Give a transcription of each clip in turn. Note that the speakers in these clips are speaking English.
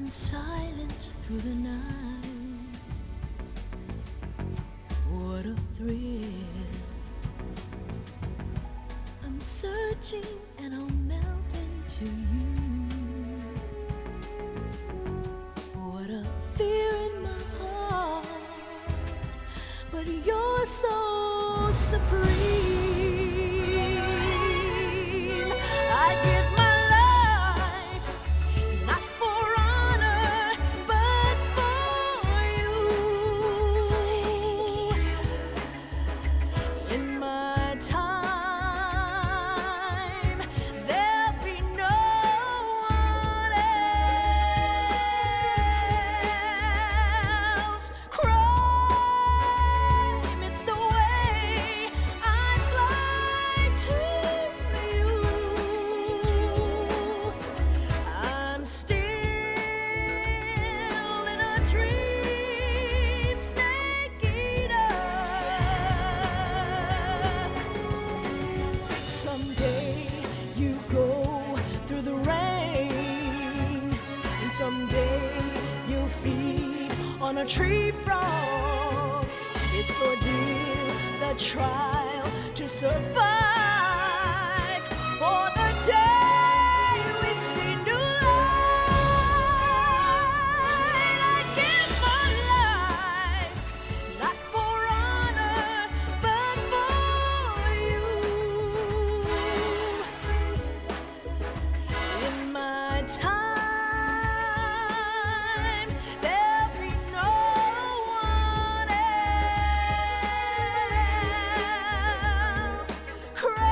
and silence through the night. What a thrill. I'm searching and I'll melt into you. What a fear in my heart, but you're so supreme. I give my life, not for honor, but for you. In my time, there'll be no one else. Crime, it's the way I fly to you. I'm still in a dream, snake eater. Someday you go through the rain, and someday you'll feed on a tree frog. It's ordeal, the trial to survive for the day we see new light. I give my life, not for honor, but for you. In my time, there'll be no one else. Cry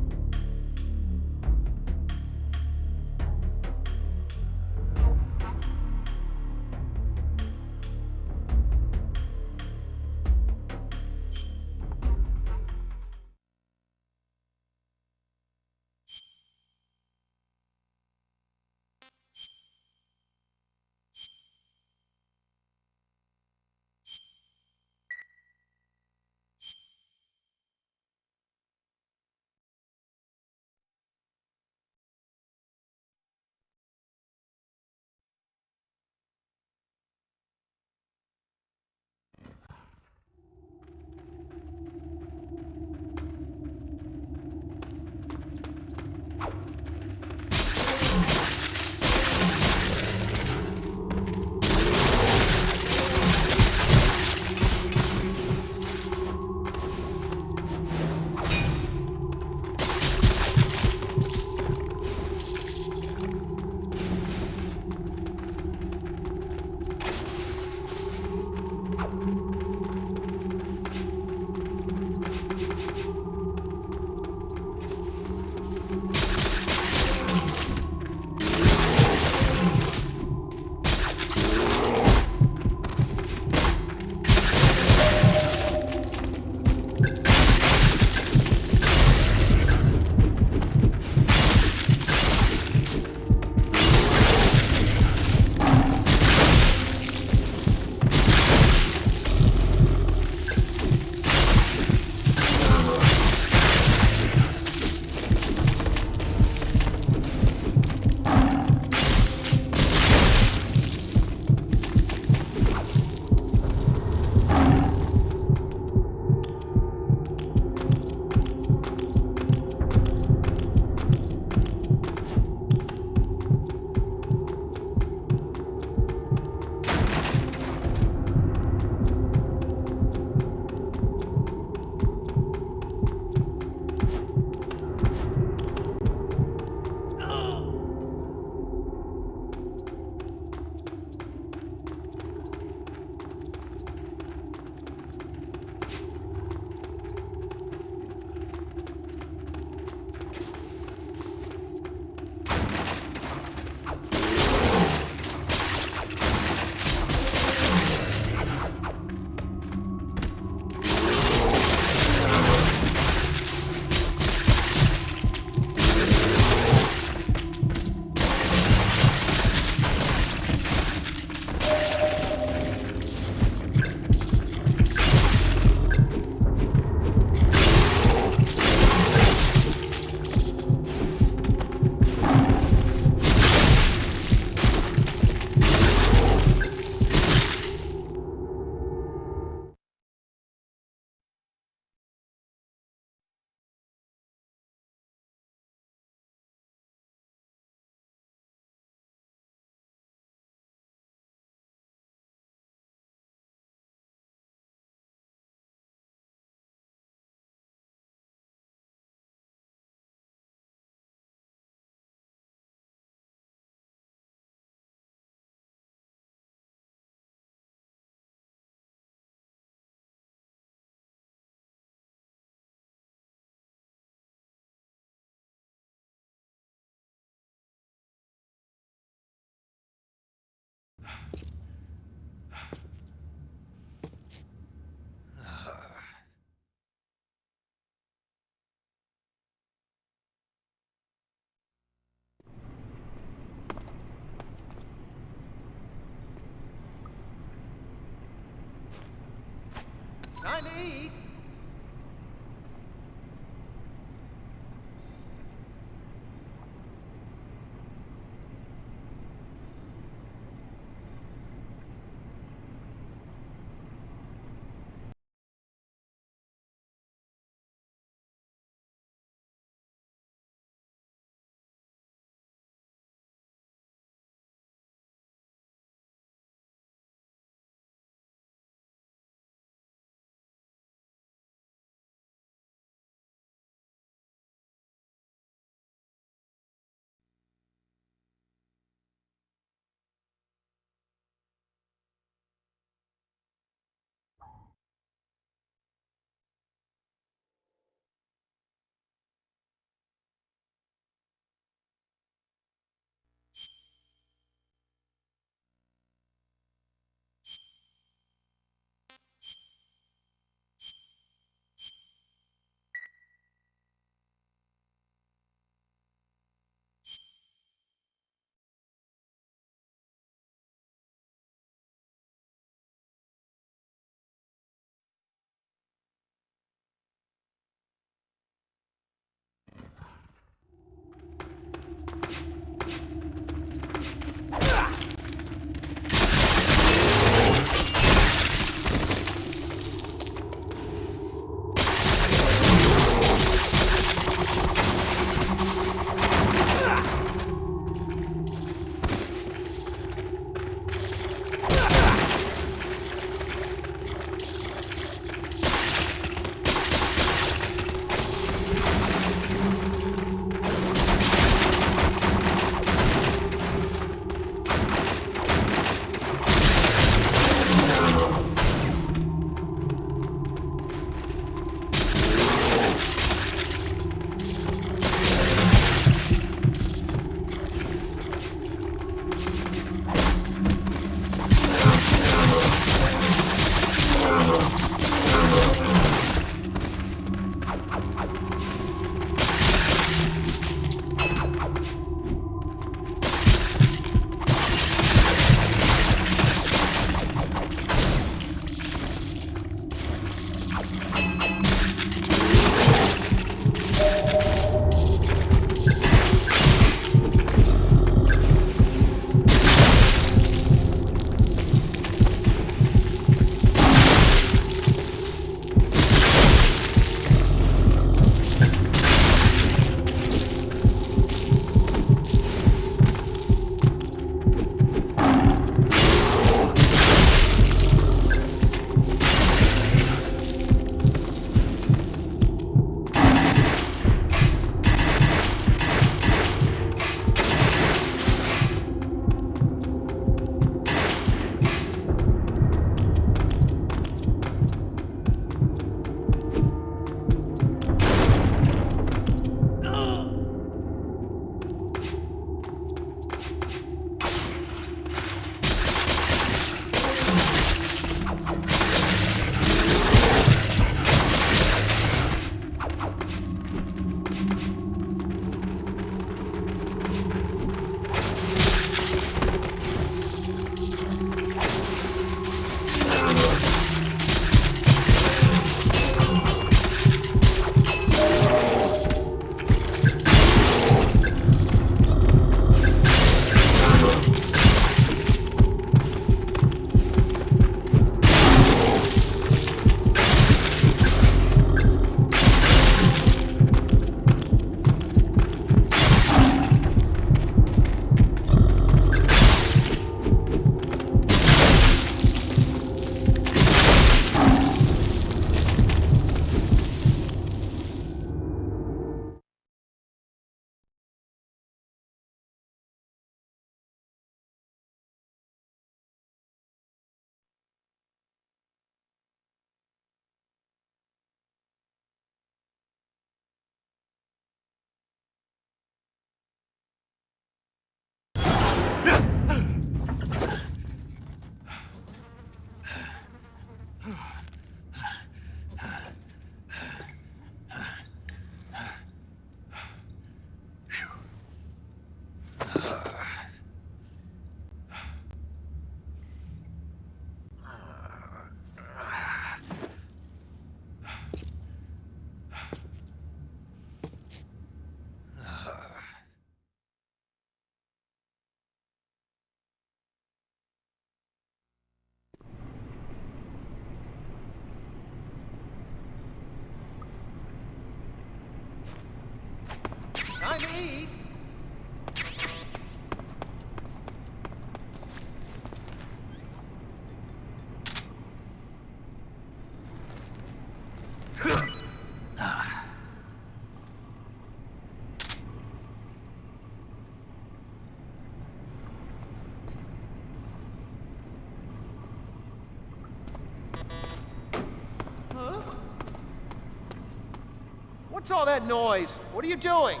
What's all that noise? What are you doing?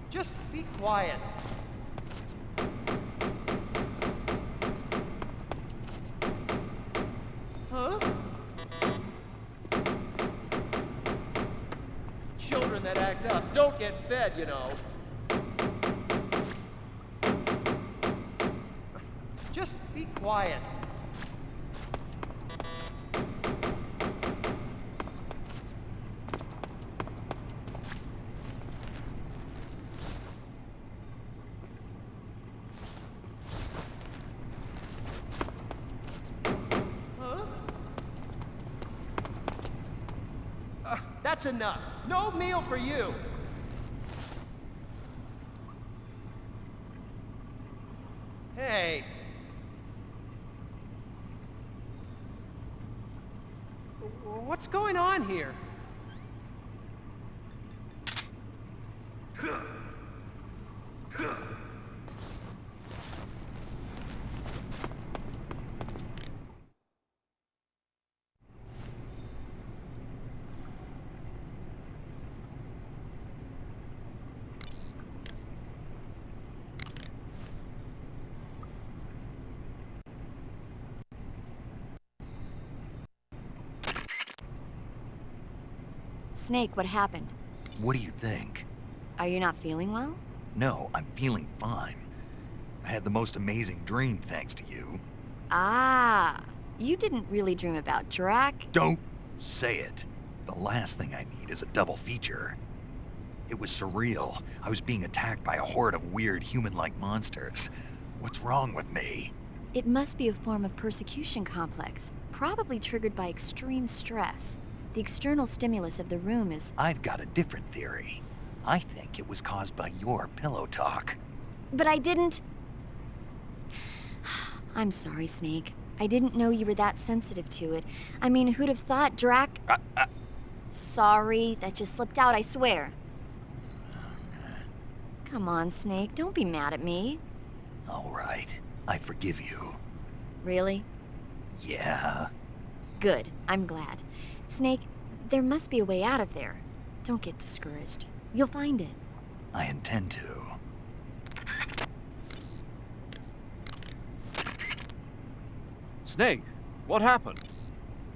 Just be quiet. Huh? Children that act up don't get fed, you know. Just be quiet. That's enough. No meal for you. Hey. What's going on here? Snake, what happened? What do you think? Are you not feeling well? No, I'm feeling fine. I had the most amazing dream thanks to you. Ah, you didn't really dream about Drac? Don't say it. The last thing I need is a double feature. It was surreal. I was being attacked by a horde of weird human-like monsters. What's wrong with me? It must be a form of persecution complex, probably triggered by extreme stress. The external stimulus of the room is... I've got a different theory. I think it was caused by your pillow talk. But I didn't... I'm sorry, Snake. I didn't know you were that sensitive to it. I mean, who'd have thought Drac... Sorry, that just slipped out, I swear. Come on, Snake, don't be mad at me. All right, I forgive you. Really? Yeah. Good, I'm glad. Snake, there must be a way out of there. Don't get discouraged. You'll find it. I intend to. Snake, what happened?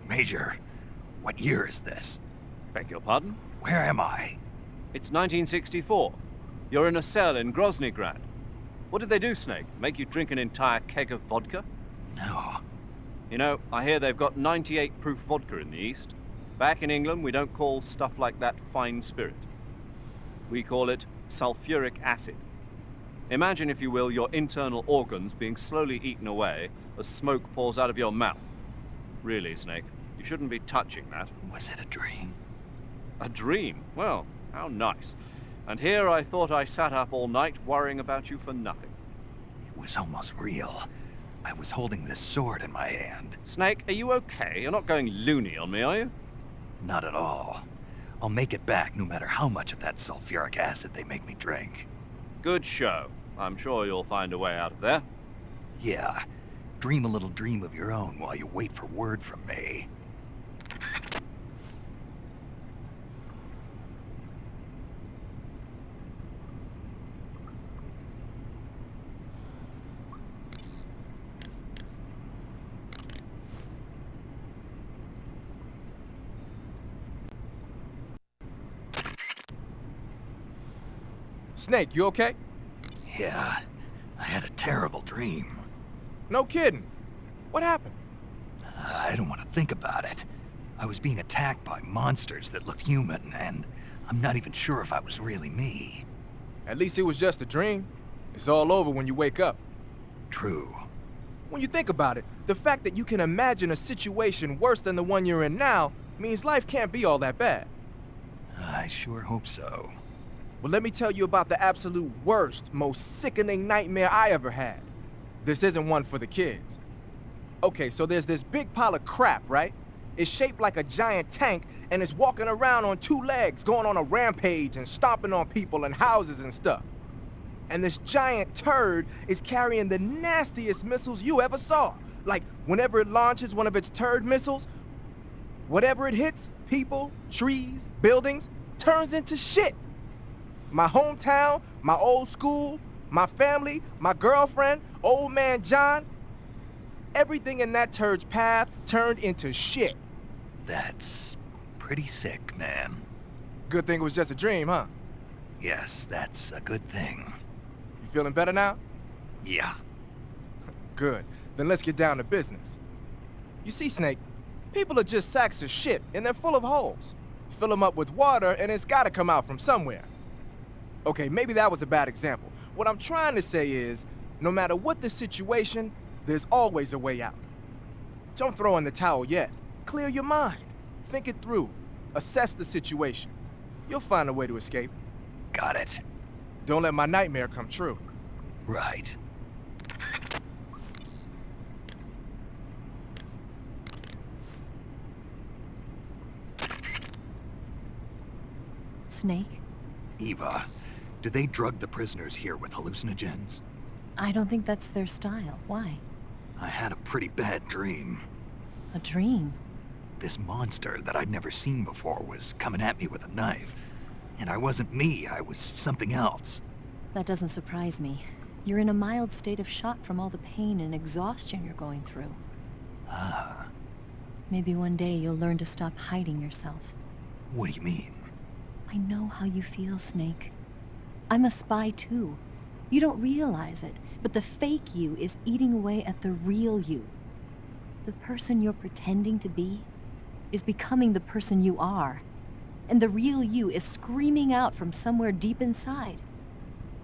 Major, what year is this? Beg your pardon? Where am I? It's 1964. You're in a cell in Groznygrad. What did they do, Snake? Make you drink an entire keg of vodka? No. You know, I hear they've got 98 proof vodka in the East. Back in England, we don't call stuff like that fine spirit. We call it sulfuric acid. Imagine, if you will, your internal organs being slowly eaten away as smoke pours out of your mouth. Really, Snake, you shouldn't be touching that. Was it a dream? A dream? Well, how nice. And here I thought I sat up all night worrying about you for nothing. It was almost real. I was holding this sword in my hand. Snake, are you okay? You're not going loony on me, are you? Not at all. I'll make it back no matter how much of that sulfuric acid they make me drink. Good show. I'm sure you'll find a way out of there. Yeah. Dream a little dream of your own while you wait for word from me. Snake, you okay? Yeah. I had a terrible dream. No kidding. What happened? I don't want to think about it. I was being attacked by monsters that looked human, and I'm not even sure if I was really me. At least it was just a dream. It's all over when you wake up. True. When you think about it, the fact that you can imagine a situation worse than the one you're in now means life can't be all that bad. I sure hope so. Well, let me tell you about the absolute worst, most sickening nightmare I ever had. This isn't one for the kids. Okay, so there's this big pile of crap, right? It's shaped like a giant tank, and it's walking around on two legs, going on a rampage and stomping on people and houses and stuff. And this giant turd is carrying the nastiest missiles you ever saw. Like, whenever it launches one of its turd missiles, whatever it hits, people, trees, buildings, turns into shit. My hometown, my old school, my family, my girlfriend, old man John, everything in that turd's path turned into shit. That's pretty sick, man. Good thing it was just a dream, huh? Yes, that's a good thing. You feeling better now? Yeah. Good. Then let's get down to business. You see, Snake, people are just sacks of shit, and they're full of holes. Fill them up with water, and it's gotta come out from somewhere. Okay, maybe that was a bad example. What I'm trying to say is, no matter what the situation, there's always a way out. Don't throw in the towel yet. Clear your mind. Think it through. Assess the situation. You'll find a way to escape. Got it. Don't let my nightmare come true. Right. Snake? Eva, do they drug the prisoners here with hallucinogens? I don't think that's their style. Why? I had a pretty bad dream. A dream? This monster that I'd never seen before was coming at me with a knife. And I wasn't me, I was something else. That doesn't surprise me. You're in a mild state of shock from all the pain and exhaustion you're going through. Ah, Maybe one day you'll learn to stop hiding yourself. what do you mean? I know how you feel, Snake. I'm a spy too. You don't realize it, but the fake you is eating away at the real you. The person you're pretending to be is becoming the person you are. And the real you is screaming out from somewhere deep inside.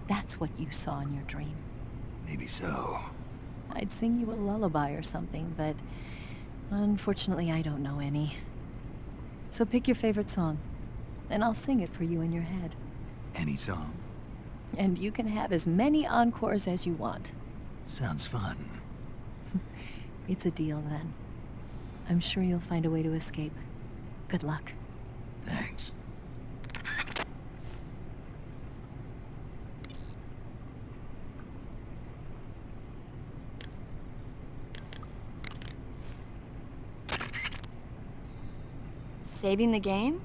That's what you saw in your dream. Maybe so. I'd sing you a lullaby or something, but unfortunately I don't know any. So pick your favorite song, and I'll sing it for you in your head. Any song? And you can have as many encores as you want. Sounds fun. It's a deal then. I'm sure you'll find a way to escape. Good luck. Thanks. Saving the game?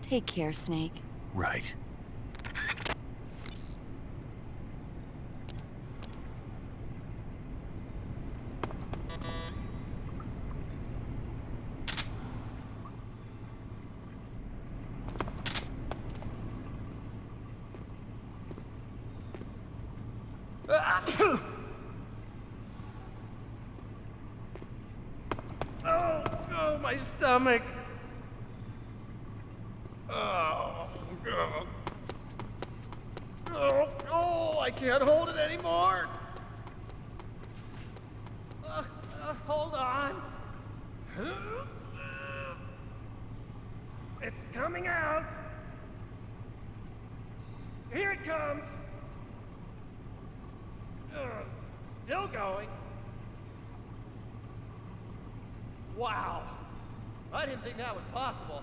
Take care, Snake. Right. Oh, my stomach. Oh, I can't hold it anymore. Hold on. It's coming out. Here it comes. going. Wow. I didn't think that was possible.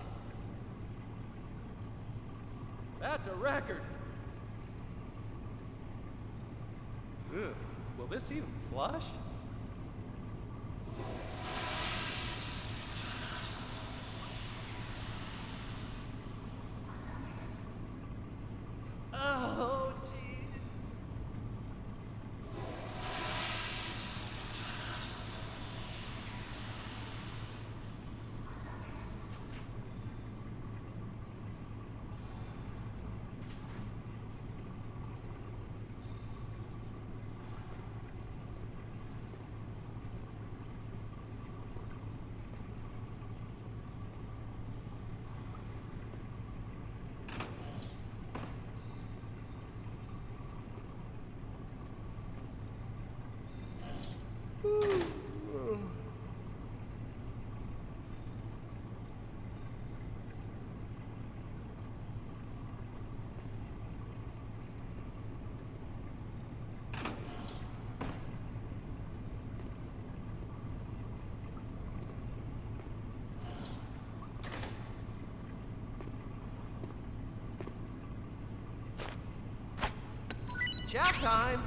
That's a record. Ugh. Will this even flush? Oh, jeez. Chow time!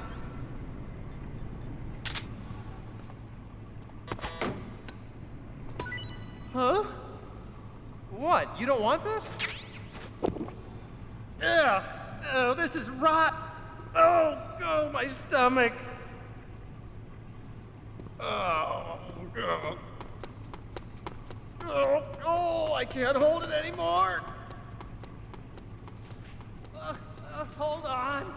Huh? What? You don't want this? Ugh! Oh, this is rot! Oh, oh, my stomach! Oh, oh, oh, oh, I can't hold it anymore! Hold on!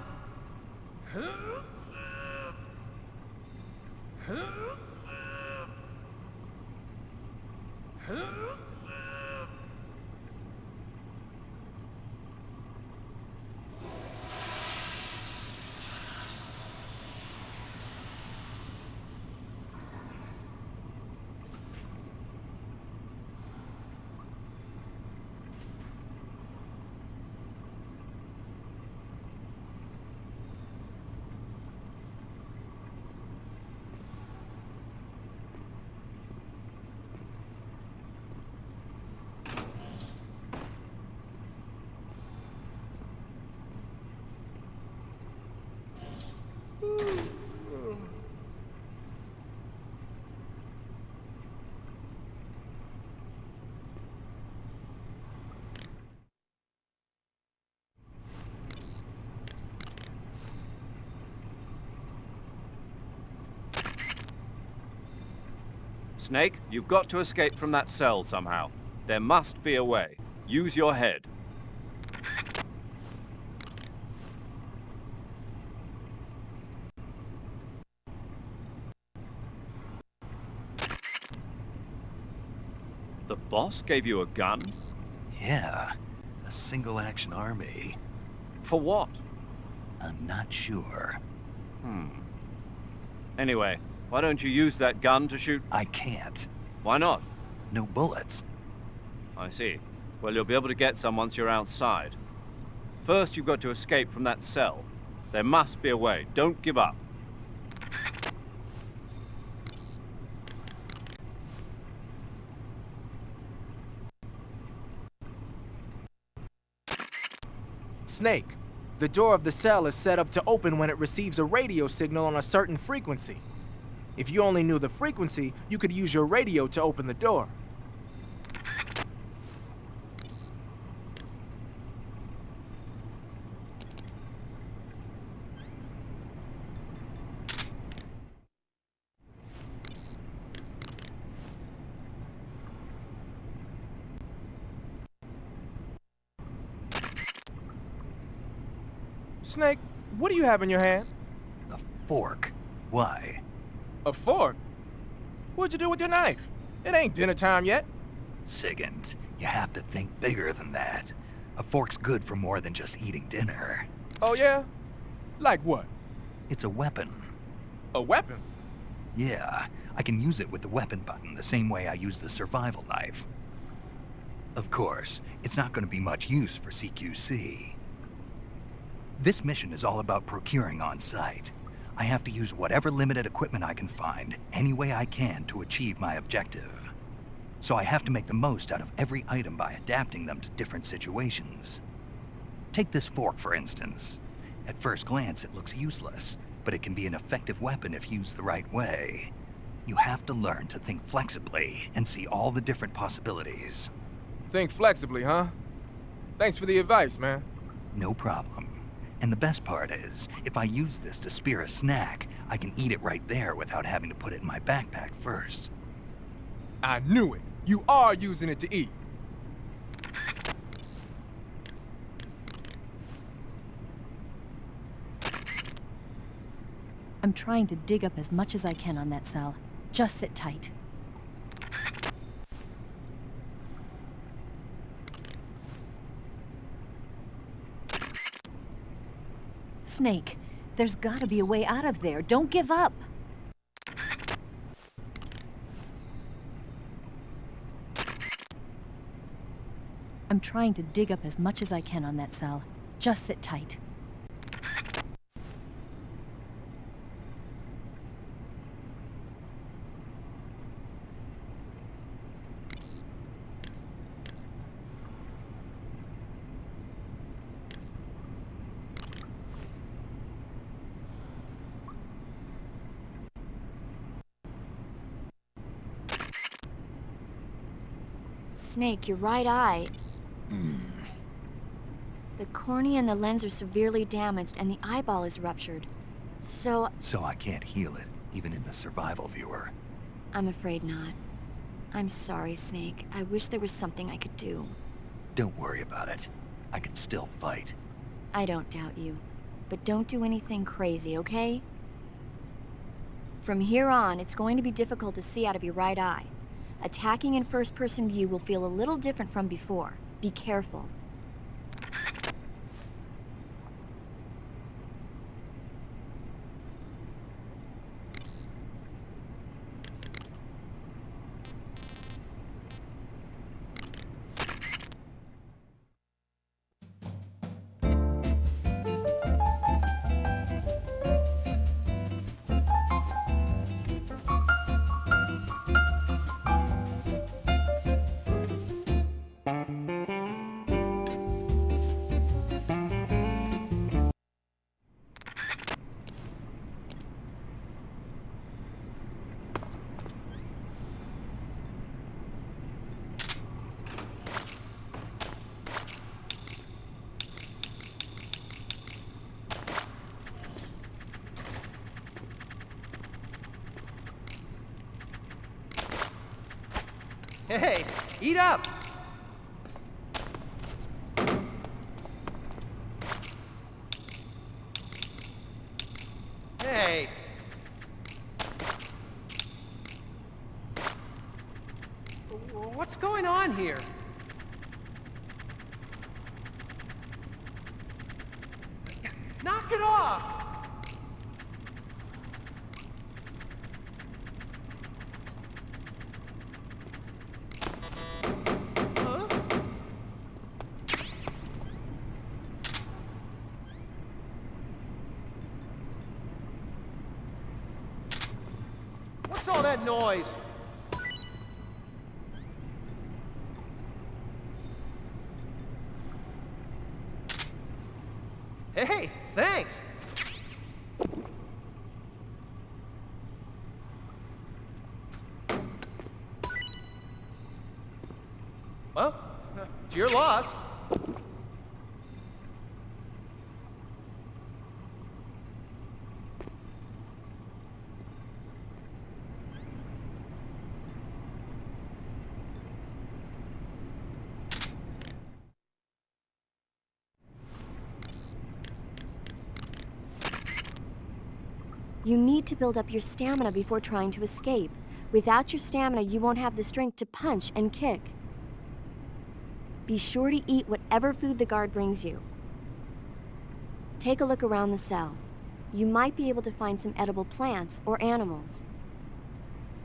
Snake, you've got to escape from that cell somehow. There must be a way. Use your head. The boss gave you a gun? Yeah, a single-action army. For what? I'm not sure. Anyway, why don't you use that gun to shoot? I can't. Why not? No bullets. I see. Well, you'll be able to get some once you're outside. First, you've got to escape from that cell. There must be a way. Don't give up. Snake, the door of the cell is set up to open when it receives a radio signal on a certain frequency. If you only knew the frequency, you could use your radio to open the door. Snake, what do you have in your hand? A fork. Why? A fork? What'd you do with your knife? It ain't dinner time yet. Sigint, you have to think bigger than that. A fork's good for more than just eating dinner. Oh yeah? Like what? It's a weapon. A weapon? Yeah, I can use it with the weapon button the same way I use the survival knife. Of course, it's not going to be much use for CQC. This mission is all about procuring on site. I have to use whatever limited equipment I can find, any way I can to achieve my objective. So I have to make the most out of every item by adapting them to different situations. Take this fork, for instance. At first glance, it looks useless, but it can be an effective weapon if used the right way. You have to learn to think flexibly and see all the different possibilities. Think flexibly, huh? Thanks for the advice, man. No problem. And the best part is, if I use this to spear a snack, I can eat it right there without having to put it in my backpack first. I knew it. You are using it to eat. I'm trying to dig up as much as I can on that cell. Just sit tight. Snake, there's gotta be a way out of there. Don't give up! I'm trying to dig up as much as I can on that cell. Just sit tight. Snake, your right eye. The cornea and the lens are severely damaged, and the eyeball is ruptured. So I can't heal it, even in the survival viewer. I'm afraid not. I'm sorry, Snake. I wish there was something I could do. Don't worry about it. I can still fight. I don't doubt you. But don't do anything crazy, okay? From here on, it's going to be difficult to see out of your right eye. Attacking in first-person view will feel a little different from before. Be careful. Hey, eat up! Hey! What's going on here? Knock it off! What's all that noise? Hey, thanks! Well, it's your loss. You need to build up your stamina before trying to escape. Without your stamina, you won't have the strength to punch and kick. Be sure to eat whatever food the guard brings you. Take a look around the cell. You might be able to find some edible plants or animals.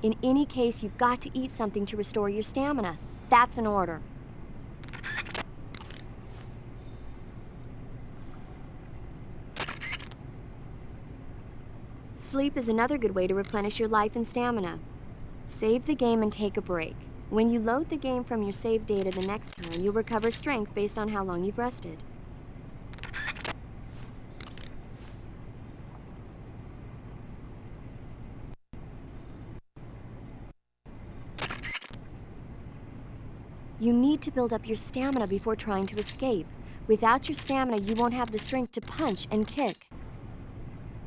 In any case, you've got to eat something to restore your stamina. That's an order. Sleep is another good way to replenish your life and stamina. Save the game and take a break. When you load the game from your save data the next time, you'll recover strength based on how long you've rested. You need to build up your stamina before trying to escape. Without your stamina, you won't have the strength to punch and kick.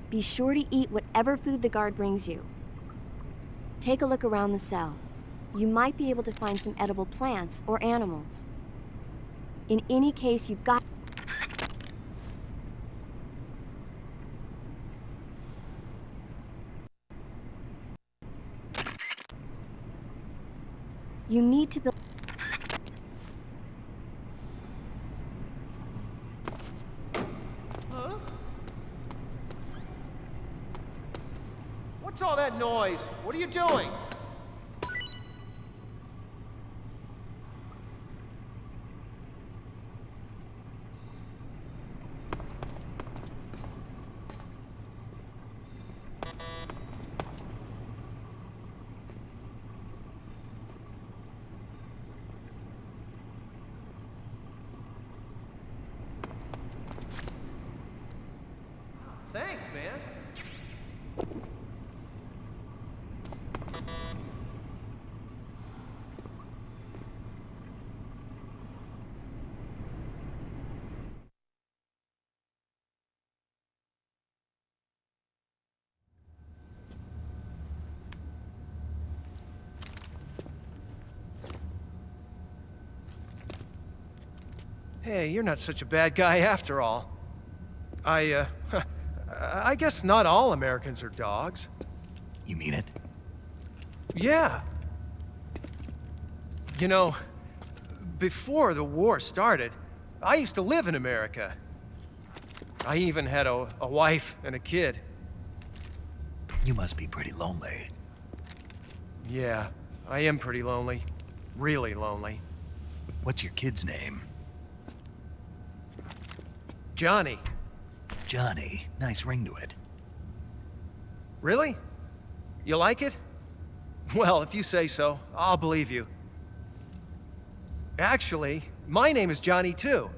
Be sure to eat whatever food the guard brings you. Take a look around the cell. You might be able to find some edible plants or animals. In any case, you've got... You need to build... What's all that noise? What are you doing? Thanks, man. Hey, you're not such a bad guy after all. I guess not all Americans are dogs. You mean it? Yeah. You know, before the war started, I used to live in America. I even had a wife and a kid. You must be pretty lonely. Yeah, I am pretty lonely. Really lonely. What's your kid's name? Johnny. Johnny. Nice ring to it. Really? You like it? Well, if you say so, I'll believe you. Actually, my name is Johnny too.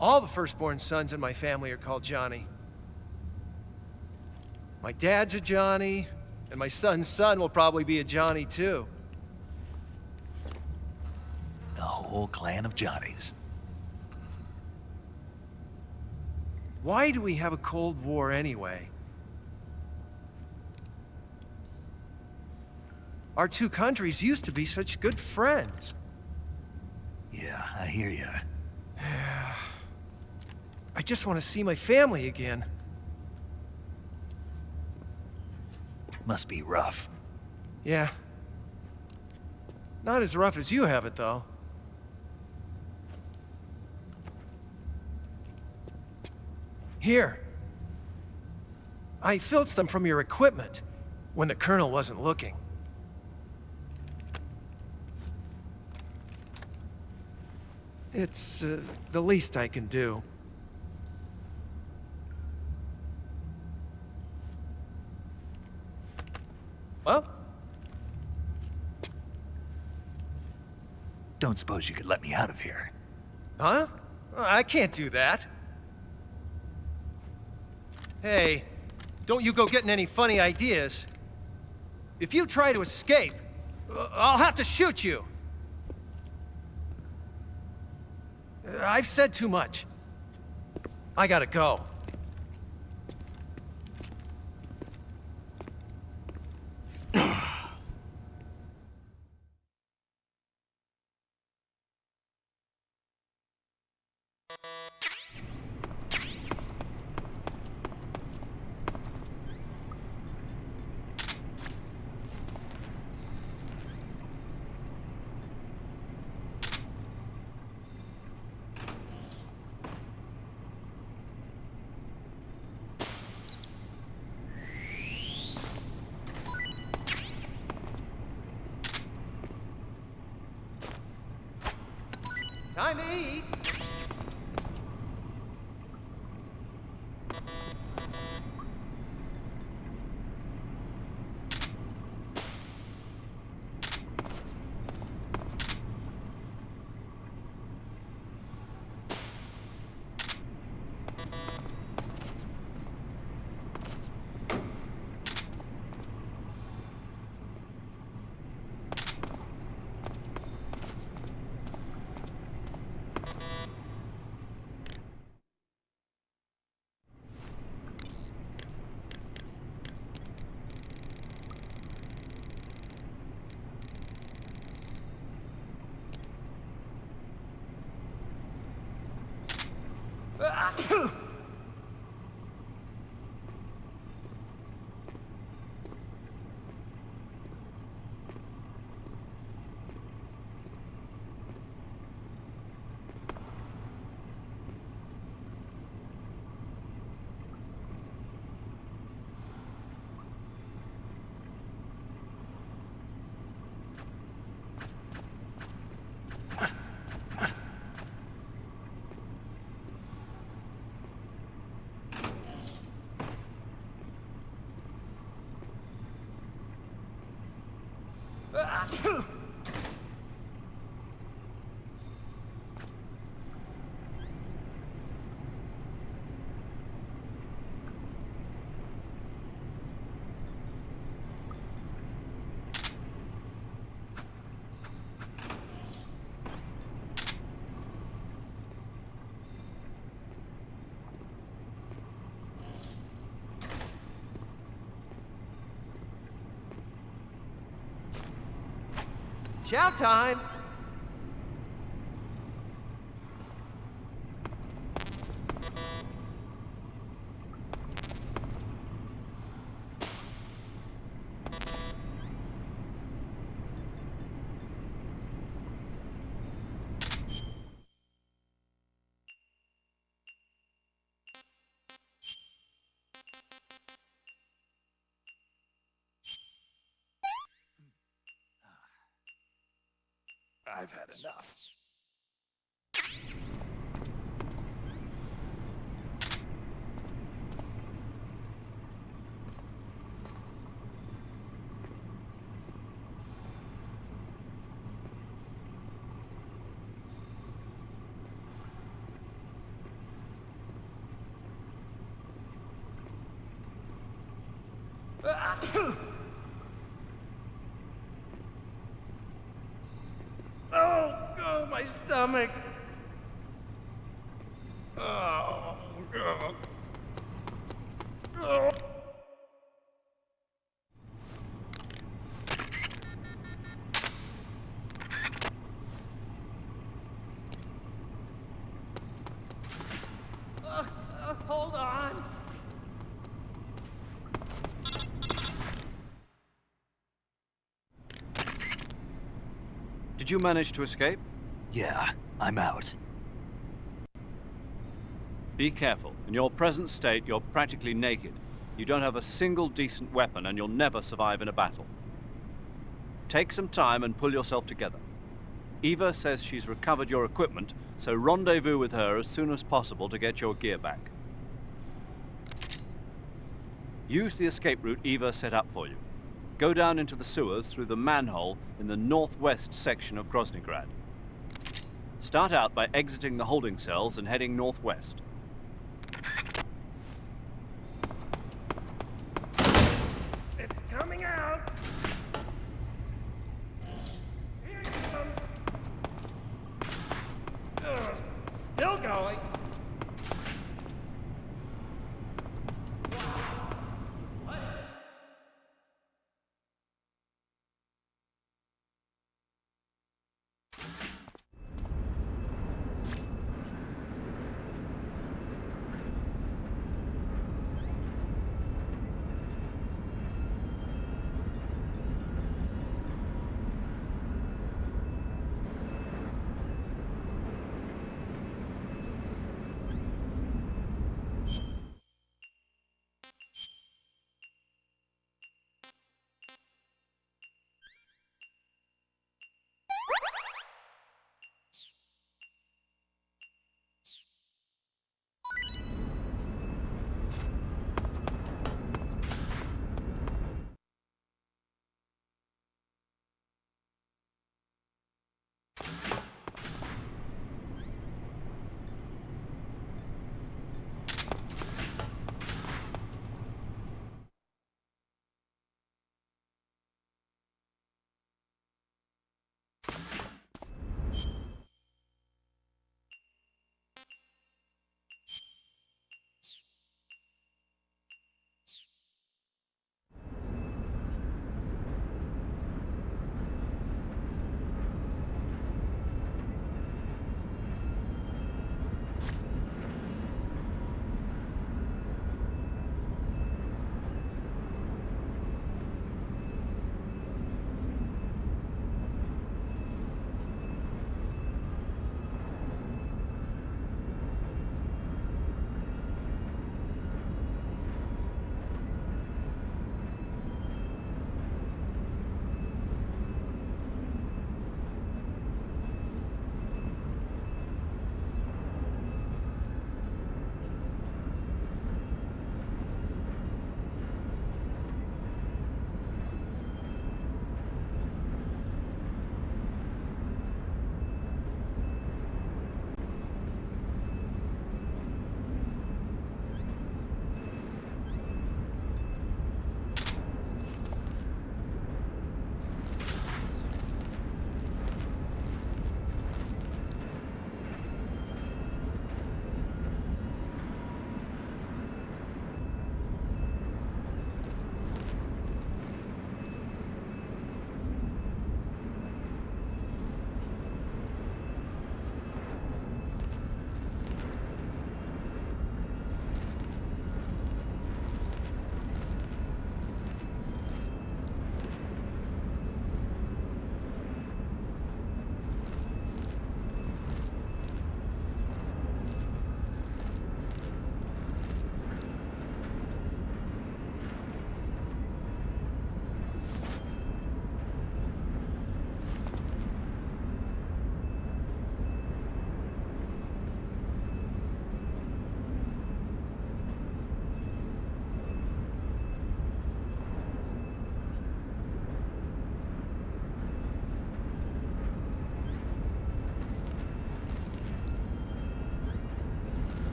All the firstborn sons in my family are called Johnny. My dad's a Johnny, and my son's son will probably be a Johnny too. A whole clan of Johnnies. Why do we have a Cold War anyway? Our two countries used to be such good friends. Yeah, I hear ya. I just want to see my family again. Must be rough. Yeah. Not as rough as you have it, though. Here. I filched them from your equipment when the Colonel wasn't looking. It's the least I can do. Well? Don't suppose you could let me out of here? Huh? I can't do that. Hey, don't you go getting any funny ideas. If you try to escape, I'll have to shoot you. I've said too much. I gotta go. Time to eat. Chow time! I've had enough. Oh, my stomach. Oh, God. Oh. Hold on. Did you manage to escape? Yeah, I'm out. Be careful. In your present state, you're practically naked. You don't have a single decent weapon, and you'll never survive in a battle. Take some time and pull yourself together. Eva says she's recovered your equipment, so rendezvous with her as soon as possible to get your gear back. Use the escape route Eva set up for you. Go down into the sewers through the manhole in the northwest section of Groznygrad. Start out by exiting the holding cells and heading northwest. It's coming out. Here it comes. Still going.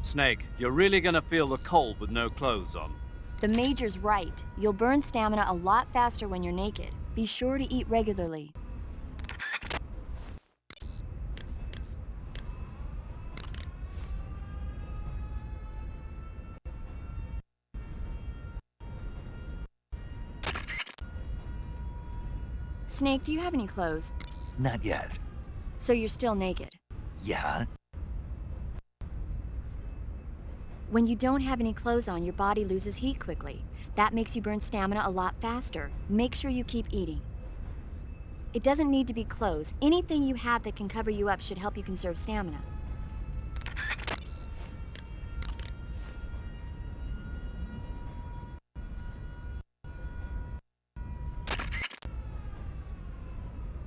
Snake, you're really gonna feel the cold with no clothes on. The Major's right. You'll burn stamina a lot faster when you're naked. Be sure to eat regularly. Snake, do you have any clothes? Not yet. So you're still naked. Yeah? When you don't have any clothes on, your body loses heat quickly. That makes you burn stamina a lot faster. Make sure you keep eating. It doesn't need to be clothes. Anything you have that can cover you up should help you conserve stamina.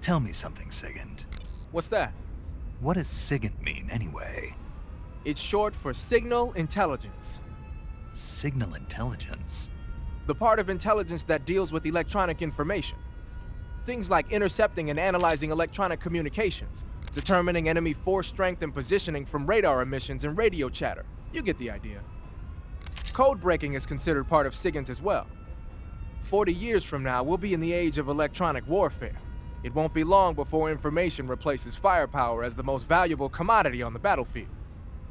Tell me something, Sigint. What's that? What does Sigint mean, anyway? It's short for signal intelligence. Signal intelligence? The part of intelligence that deals with electronic information. Things like intercepting and analyzing electronic communications, determining enemy force strength and positioning from radar emissions and radio chatter. You get the idea. Code breaking is considered part of SIGINT as well. 40 years from now, we'll be in the age of electronic warfare. It won't be long before information replaces firepower as the most valuable commodity on the battlefield.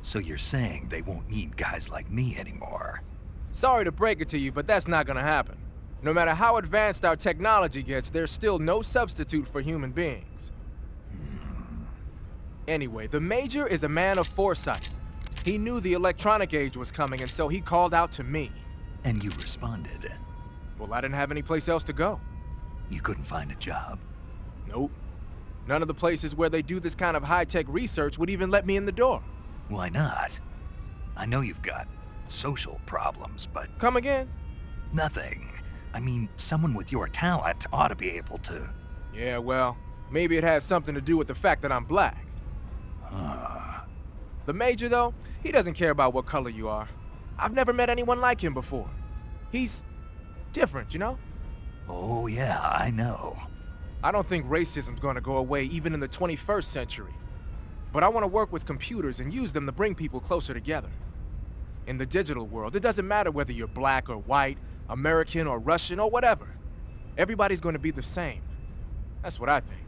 So you're saying they won't need guys like me anymore? Sorry to break it to you, but that's not gonna happen. No matter how advanced our technology gets, there's still no substitute for human beings. Anyway, the Major is a man of foresight. He knew the electronic age was coming, and so he called out to me. And you responded? Well, I didn't have any place else to go. You couldn't find a job? Nope. None of the places where they do this kind of high-tech research would even let me in the door. Why not? I know you've got social problems, but... Come again? Nothing. I mean, someone with your talent ought to be able to... Yeah, well, maybe it has something to do with the fact that I'm black. The Major, though, he doesn't care about what color you are. I've never met anyone like him before. He's different, you know? Oh, yeah, I know. I don't think racism's gonna go away even in the 21st century. But I want to work with computers and use them to bring people closer together. In the digital world, it doesn't matter whether you're black or white, American or Russian or whatever. Everybody's gonna be the same. That's what I think.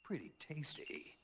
Pretty tasty.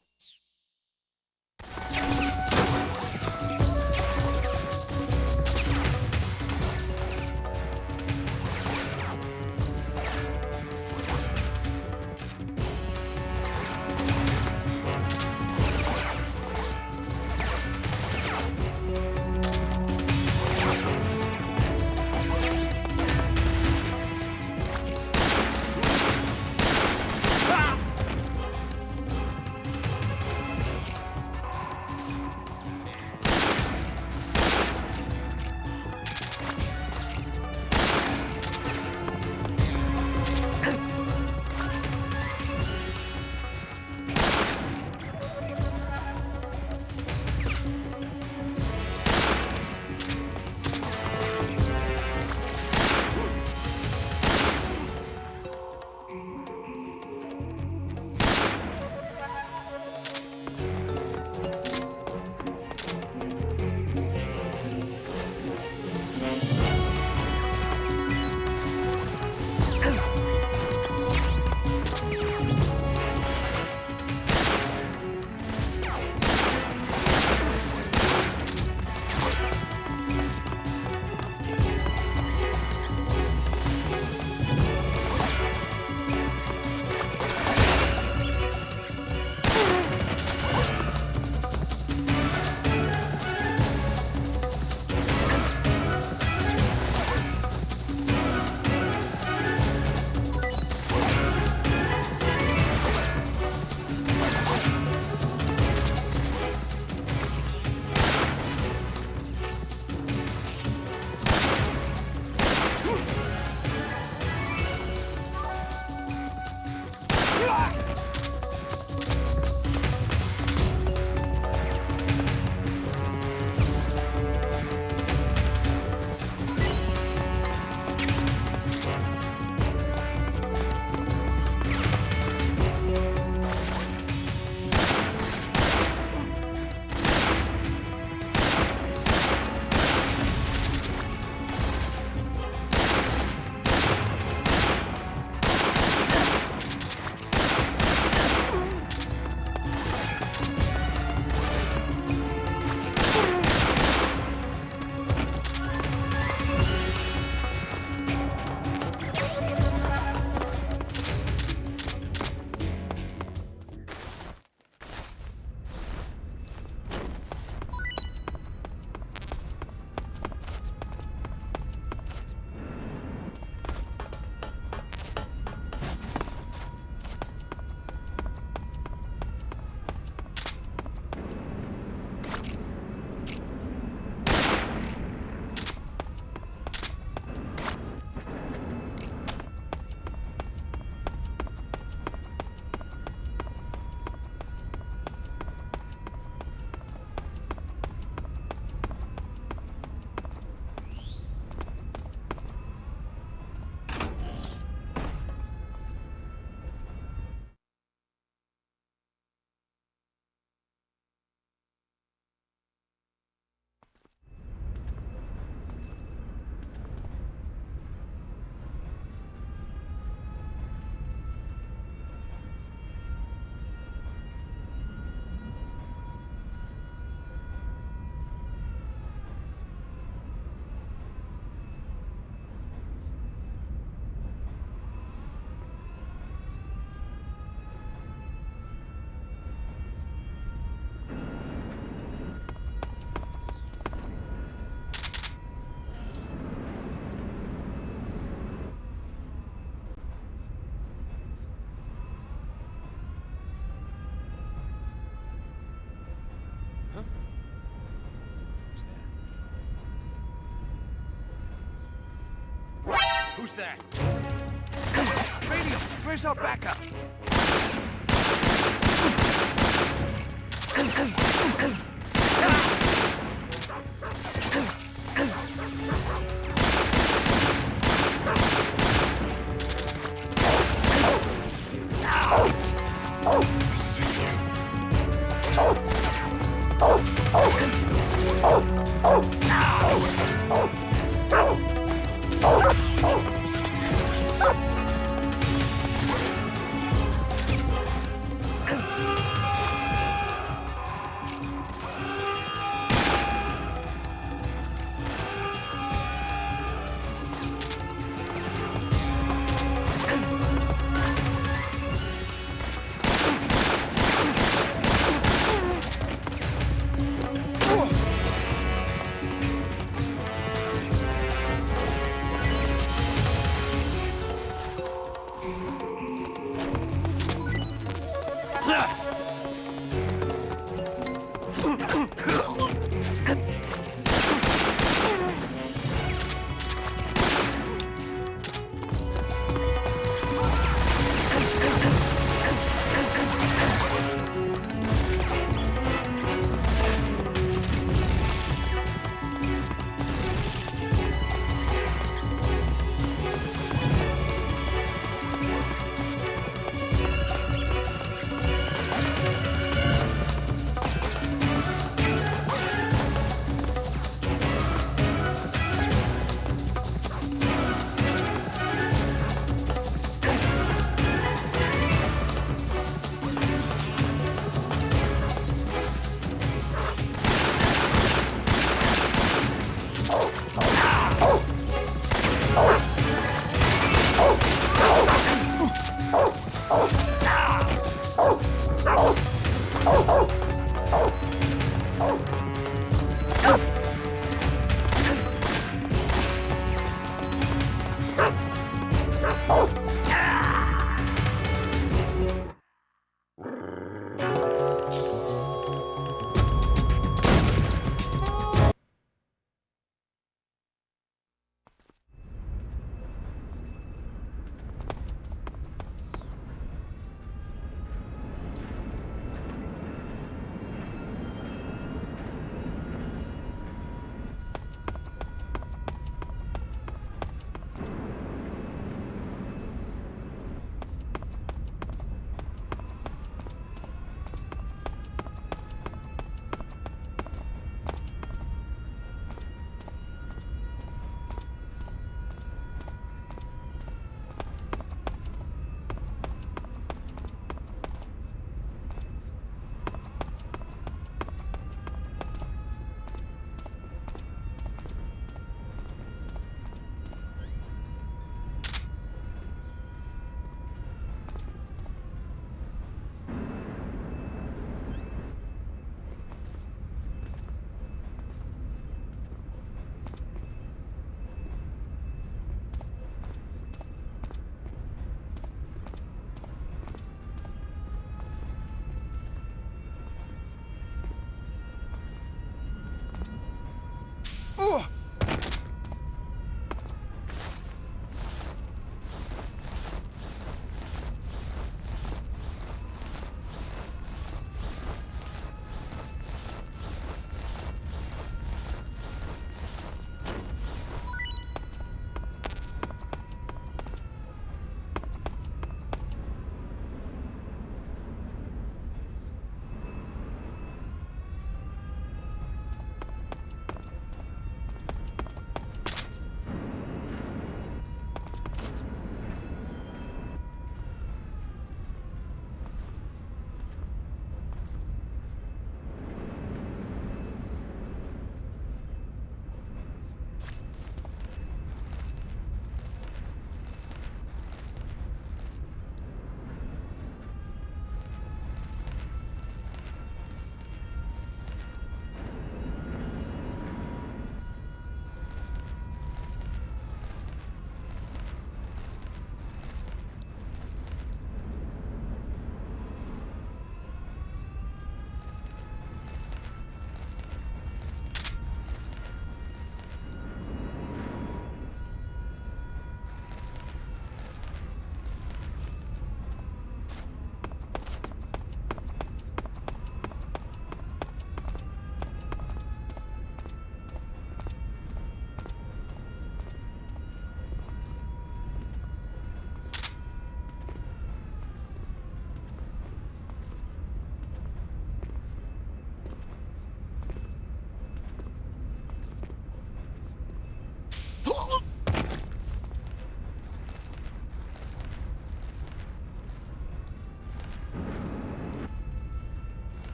Who's that? Radio, where's our backup?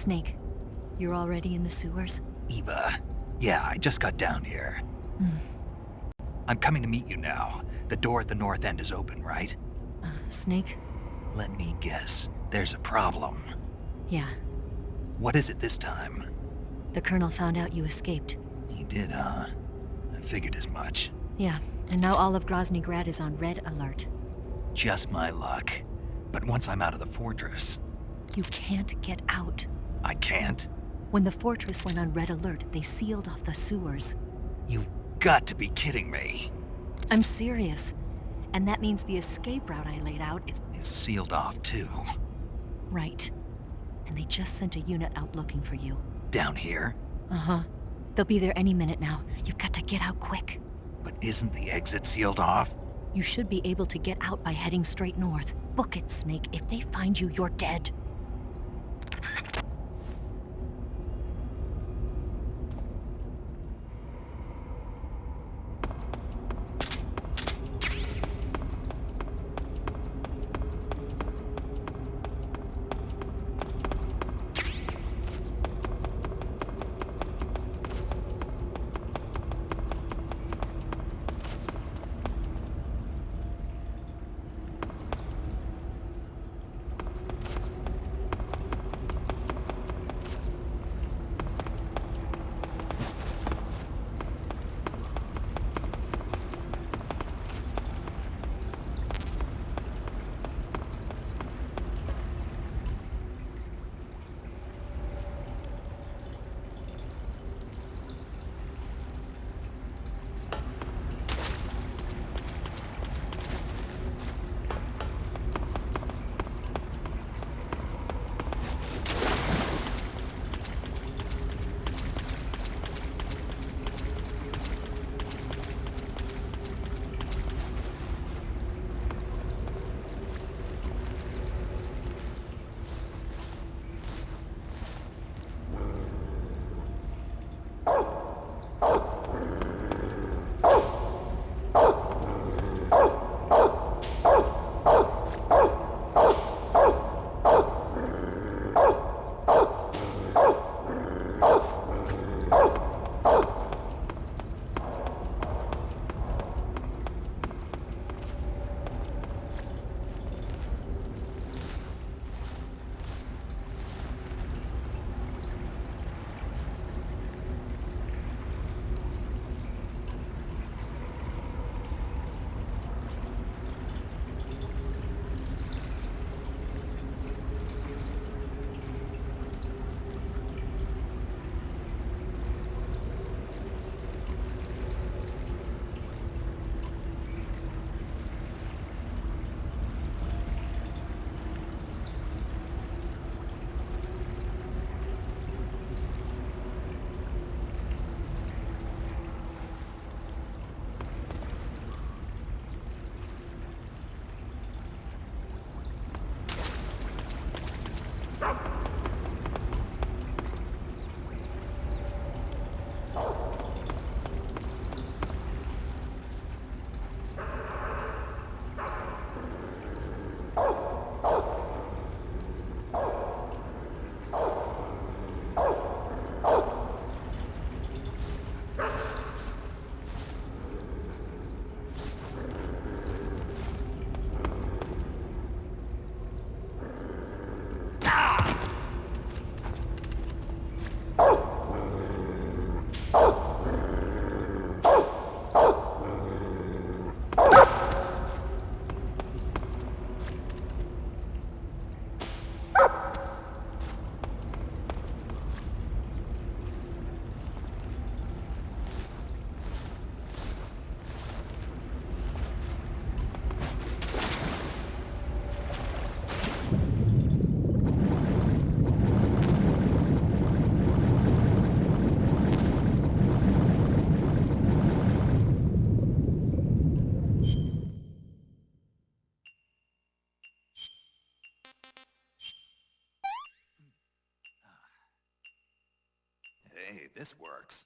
Snake, you're already in the sewers? Eva. Yeah, I just got down here. I'm coming to meet you now. The door at the north end is open, right? Snake? Let me guess. There's a problem. Yeah. What is it this time? The Colonel found out you escaped. He did, huh? I figured as much. Yeah, and now all of Grozny Grad is on red alert. Just my luck. But once I'm out of the fortress... You can't get out. I can't? When the fortress went on red alert, they sealed off the sewers. You've got to be kidding me. I'm serious. And that means the escape route I laid out is... Is sealed off, too. Right. And they just sent a unit out looking for you. Down here? Uh-huh. They'll be there any minute now. You've got to get out quick. But isn't the exit sealed off? You should be able to get out by heading straight north. Book it, Snake. If they find you, you're dead. Hey, this works.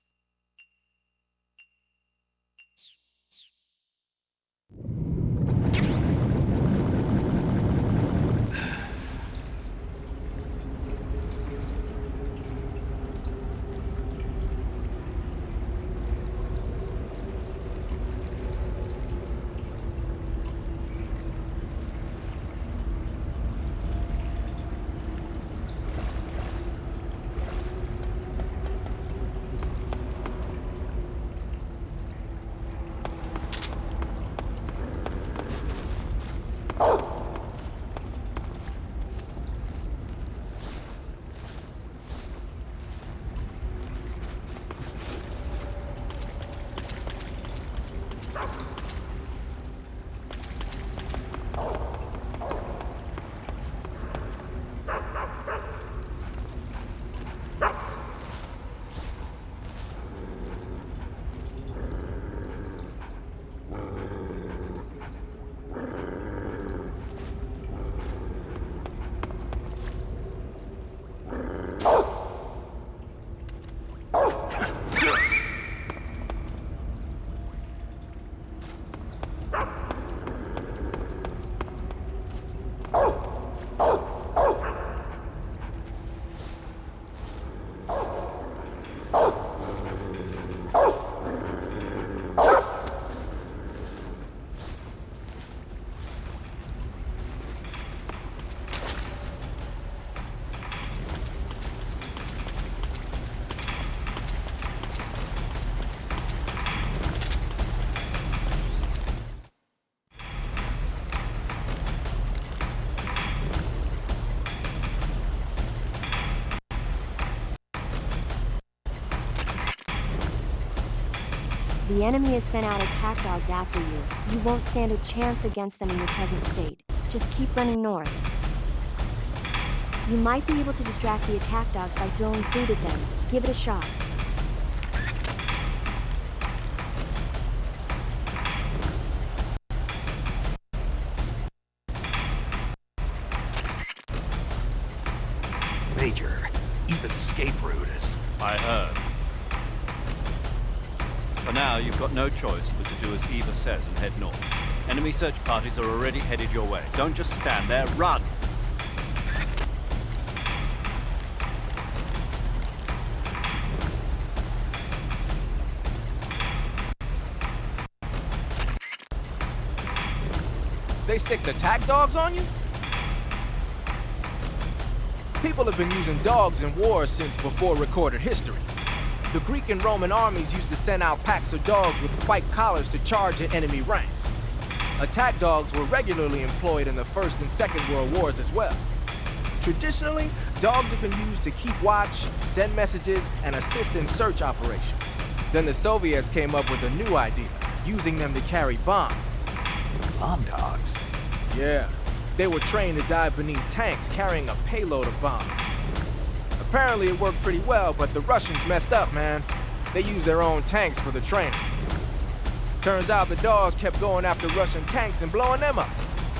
The enemy has sent out attack dogs after you. You won't stand a chance against them in your present state. Just keep running north. You might be able to distract the attack dogs by throwing food at them. Give it a shot. Major, Eva's escape route is... I heard. For now, you've got no choice but to do as Eva says and head north. Enemy search parties are already headed your way. Don't just stand there, run! They sicked attack dogs on you? People have been using dogs in wars since before recorded history. The Greek and Roman armies used to send out packs of dogs with spiked collars to charge at enemy ranks. Attack dogs were regularly employed in the First and Second World Wars as well. Traditionally, dogs have been used to keep watch, send messages, and assist in search operations. Then the Soviets came up with a new idea, using them to carry bombs. Bomb dogs? Yeah, they were trained to dive beneath tanks carrying a payload of bombs. Apparently it worked pretty well, but the Russians messed up, man. They used their own tanks for the training. Turns out the dogs kept going after Russian tanks and blowing them up.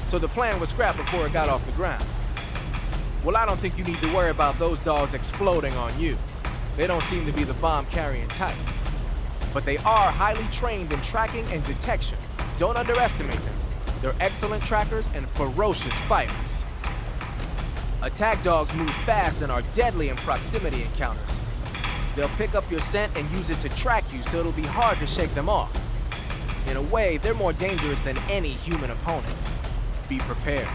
So the plan was scrapped before it got off the ground. Well, I don't think you need to worry about those dogs exploding on you. They don't seem to be the bomb-carrying type. But they are highly trained in tracking and detection. Don't underestimate them. They're excellent trackers and ferocious fighters. Attack dogs move fast and are deadly in proximity encounters. They'll pick up your scent and use it to track you, so it'll be hard to shake them off. In a way, they're more dangerous than any human opponent. Be prepared.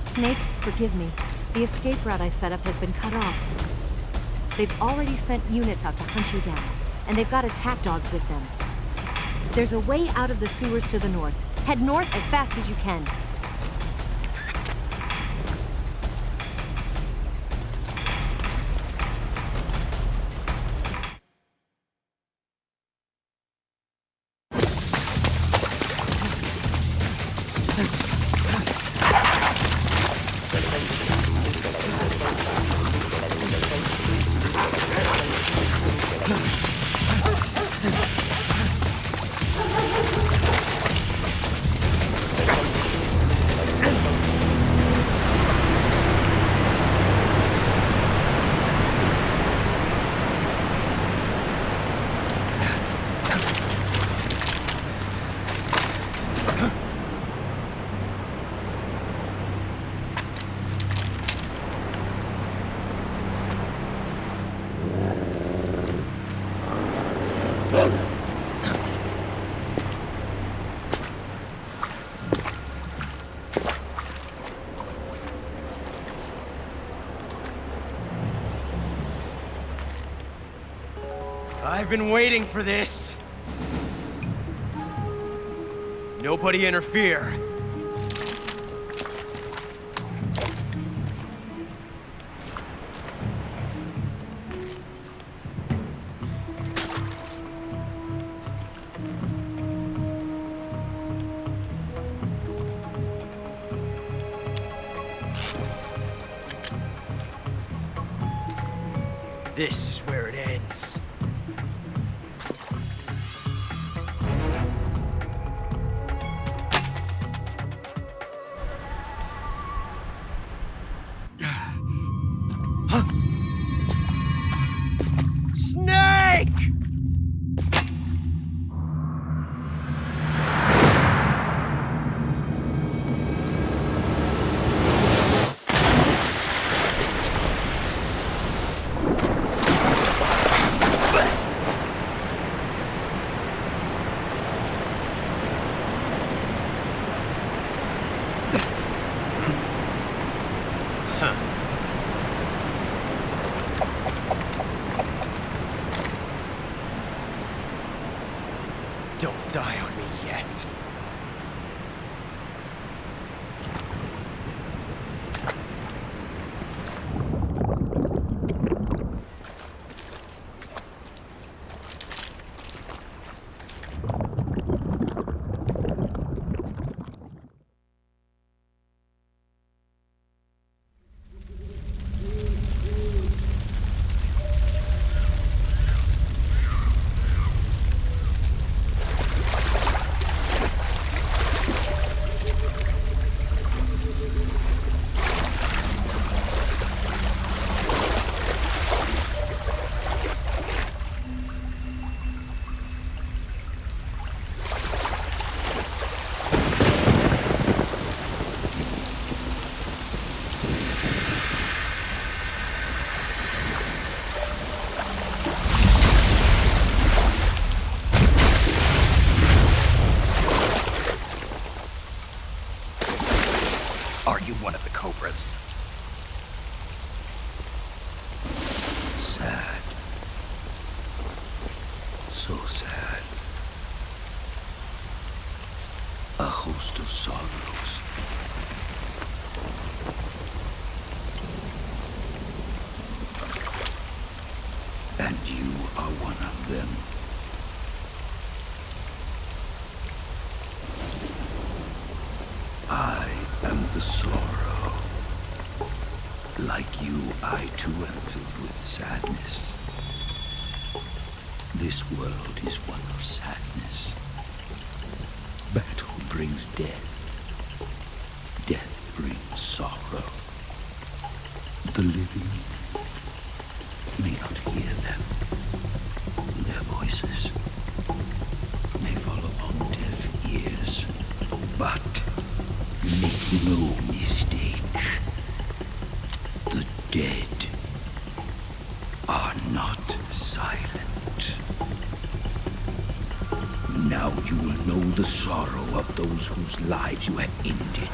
Snake, forgive me. The escape route I set up has been cut off. They've already sent units out to hunt you down, and they've got attack dogs with them. There's a way out of the sewers to the north. Head north as fast as you can. I've been waiting for this. Nobody interfere. This is where it ends. Snake! Don't die on me yet. host of sorrows. And you are one of them. I am the sorrow. Like you, I too am filled with sadness. This world is one of sadness. Battle brings death. Death brings sorrow. The living may not hear them. Their voices may fall upon deaf ears. But make no mistake, the dead are not silent. Now you will know the sorrow of those whose lives you have ended.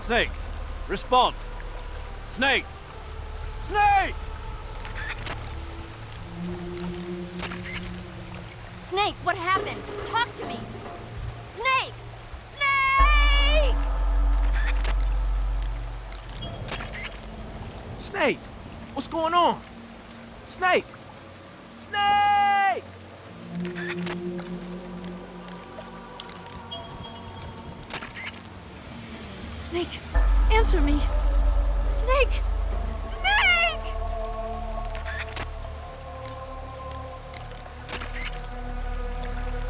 Snake, respond. Snake! Snake! Snake, what happened? Talk to me! Snake! Snake! Snake! What's going on? Snake! Snake! Snake, answer me. Snake! Snake!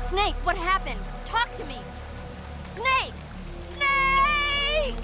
Snake, what happened? Talk to me! Snake! Snake!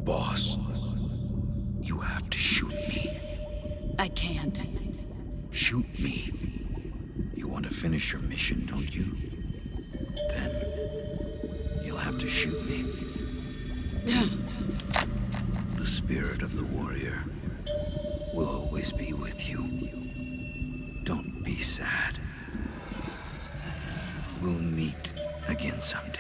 Boss, you have to shoot me. I can't. Shoot me. You want to finish your mission, don't you? Then you'll have to shoot me. The spirit of the warrior will always be with you. Don't be sad. We'll meet again someday.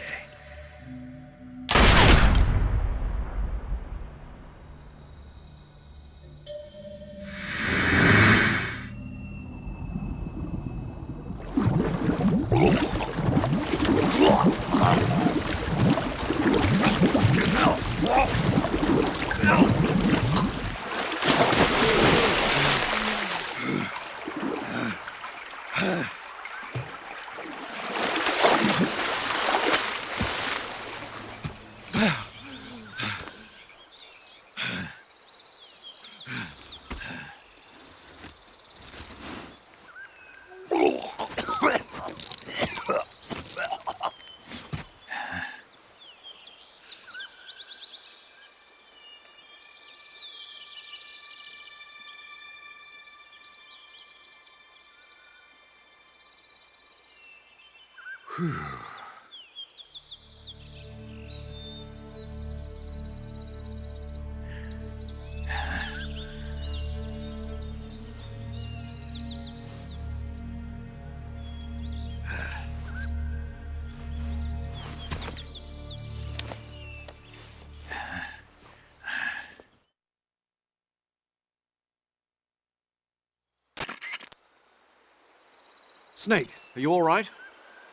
Snake, are you all right?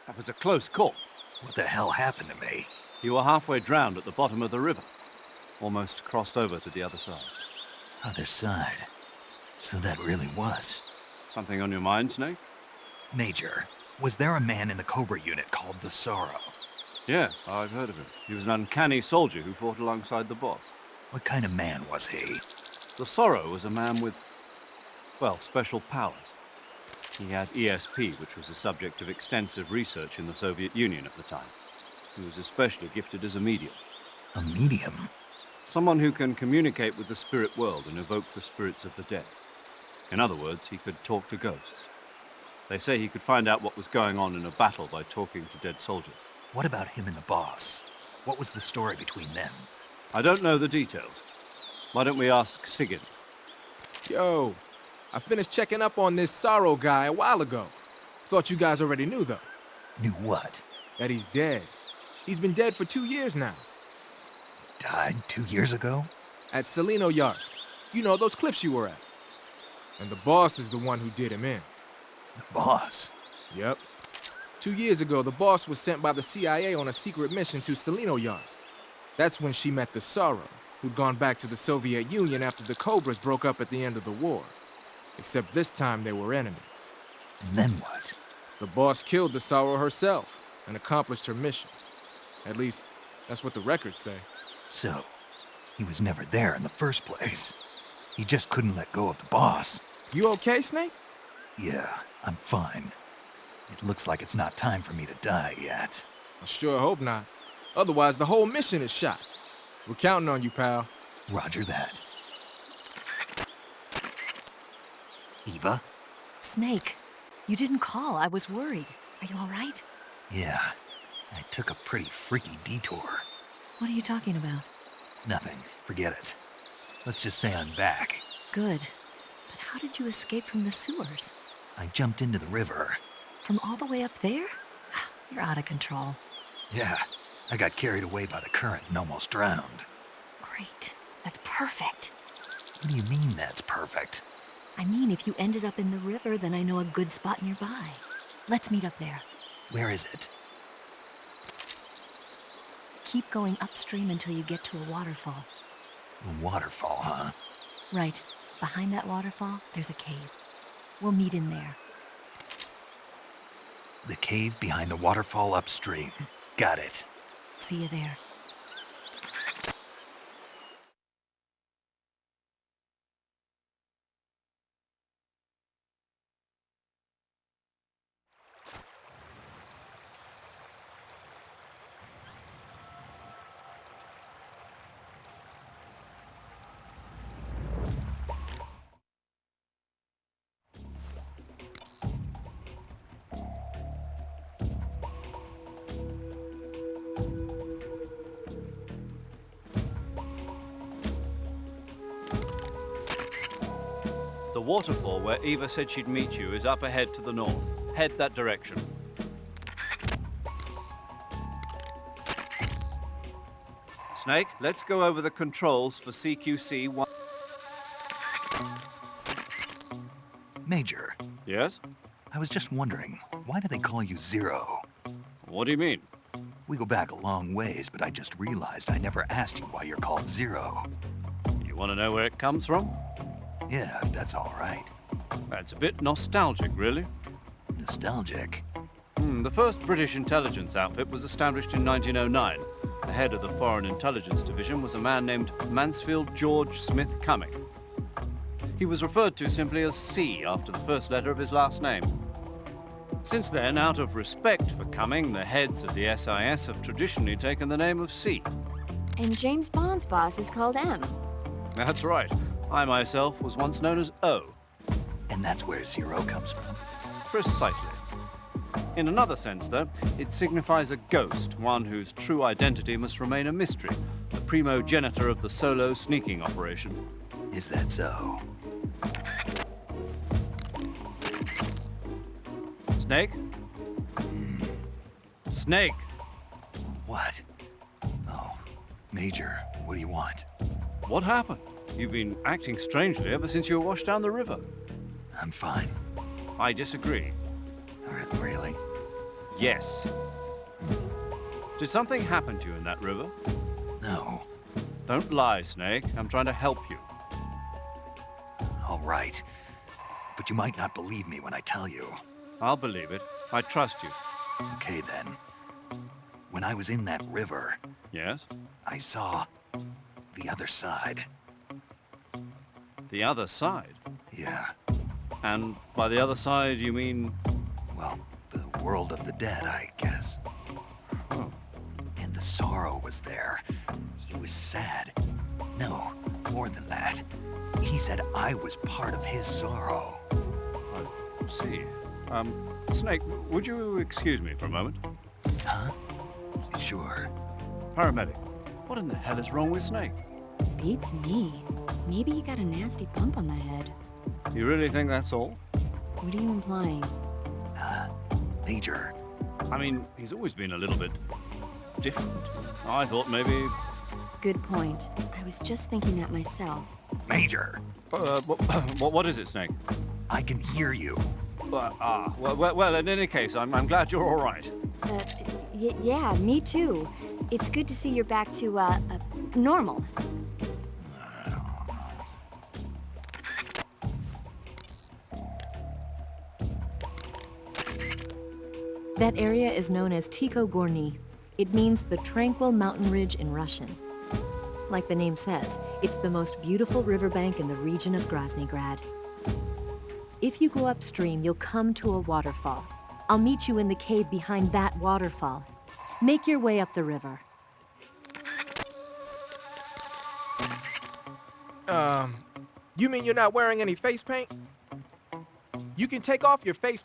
That was a close call. What the hell happened to me? You were halfway drowned at the bottom of the river. Almost crossed over to the other side. Other side. So that really was. Something on your mind, Snake? Major, was there a man in the Cobra unit called the Sorrow? Yes, I've heard of him. He was an uncanny soldier who fought alongside the boss. What kind of man was he? The Sorrow was a man with, well, special powers. He had ESP, which was the subject of extensive research in the Soviet Union at the time. He was especially gifted as a medium. A medium? Someone who can communicate with the spirit world and evoke the spirits of the dead. In other words, he could talk to ghosts. They say he could find out what was going on in a battle by talking to dead soldiers. What about him and the boss? What was the story between them? I don't know the details. Why don't we ask Sigyn? Yo, I finished checking up on this Sorrow guy a while ago. Thought you guys already knew, though. Knew what? That he's dead. He's been dead for 2 years now. Died 2 years ago? At Selino-Yarsk. You know, those cliffs you were at. And the boss is the one who did him in. The boss? Yep. 2 years ago, the boss was sent by the CIA on a secret mission to Selino-Yarsk. That's when she met the Sorrow, who'd gone back to the Soviet Union after the Cobras broke up at the end of the war. Except this time they were enemies. And then what? The boss killed the Sorrow herself and accomplished her mission. At least, that's what the records say. So, he was never there in the first place. He just couldn't let go of the boss. You okay, Snake? Yeah, I'm fine. It looks like it's not time for me to die yet. I sure hope not. Otherwise, the whole mission is shot. We're counting on you, pal. Roger that. Eva? Snake, you didn't call. I was worried. Are you all right? Yeah, I took a pretty freaky detour. What are you talking about? Nothing. Forget it. Let's just say I'm back. Good. But how did you escape from the sewers? I jumped into the river. From all the way up there? You're out of control. Yeah, I got carried away by the current and almost drowned. Great. That's perfect. What do you mean that's perfect? I mean, if you ended up in the river, then I know a good spot nearby. Let's meet up there. Where is it? Keep going upstream until you get to a waterfall. A waterfall, huh? Right. Behind that waterfall, there's a cave. We'll meet in there. The cave behind the waterfall upstream. Got it. See you there. The waterfall where Eva said she'd meet you is up ahead to the north. Head that direction. Snake, let's go over the controls for CQC-1. Major, Yes? I was just wondering, why do they call you Zero? What do you mean? We go back a long ways, but I just realized I never asked you why you're called Zero. You want to know where it comes from? Yeah, if that's all right. That's a bit nostalgic, really. Nostalgic. The first British intelligence outfit was established in 1909. The head of the Foreign Intelligence Division was a man named Mansfield George Smith Cumming. He was referred to simply as C after the first letter of his last name. Since then, out of respect for Cumming, the heads of the SIS have traditionally taken the name of C. And James Bond's boss is called M. That's right. I myself was once known as O. And that's where Zero comes from? Precisely. In another sense, though, it signifies a ghost, one whose true identity must remain a mystery, the primogenitor of the solo sneaking operation. Is that so? Snake? Snake! What? Oh, Major, what do you want? What happened? You've been acting strangely ever since you were washed down the river. I'm fine. I disagree. Really? Yes. Did something happen to you in that river? No. Don't lie, Snake. I'm trying to help you. All right. But you might not believe me when I tell you. I'll believe it. I trust you. Okay, then. When I was in that river, Yes? I saw the other side. The other side? Yeah. And by the other side, you mean... Well, the world of the dead, I guess. Oh. And the sorrow was there. He was sad. No, more than that. He said I was part of his sorrow. I see. Snake, would you excuse me for a moment? Huh? Sure. Paramedic, what in the hell is wrong with Snake? Beats me. Maybe he got a nasty bump on the head. You really think that's all? What are you implying? Major. I mean, he's always been a little bit different. I thought maybe... Good point. I was just thinking that myself. Major! what is it, Snake? I can hear you. Well, in any case, I'm glad you're all right. Yeah, me too. It's good to see you're back to, normal. That area is known as Tiko Gorny. It means the tranquil mountain ridge in Russian. Like the name says, it's the most beautiful riverbank in the region of Groznygrad. If you go upstream, you'll come to a waterfall. I'll meet you in the cave behind that waterfall. Make your way up the river. You mean you're not wearing any face paint? You can take off your face...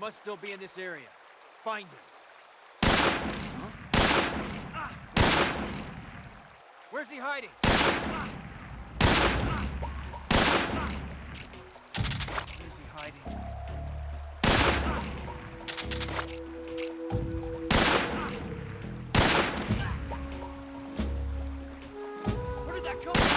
must still be in this area. Find him. Where's he hiding? Where's he hiding? Where did that come from?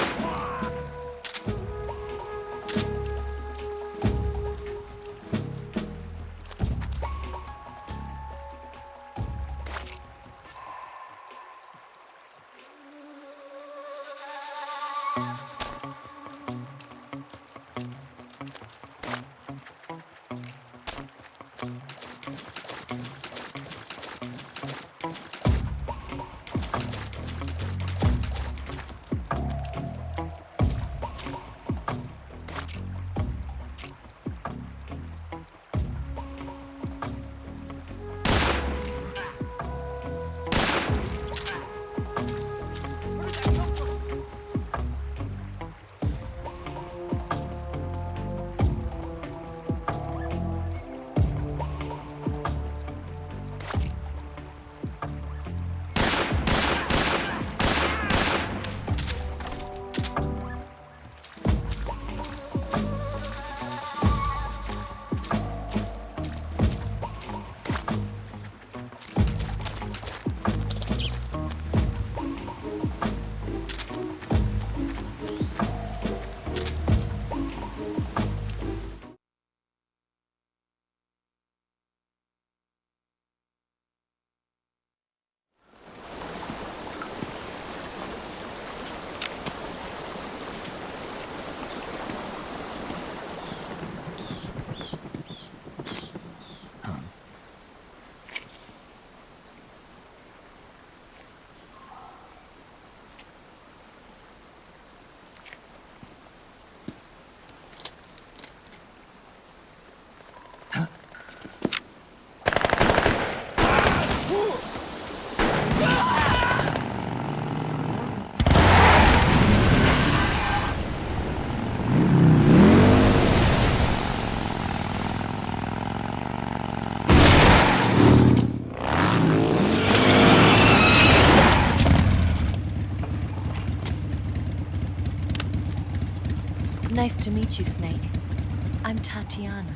Nice to meet you, Snake. I'm Tatiana.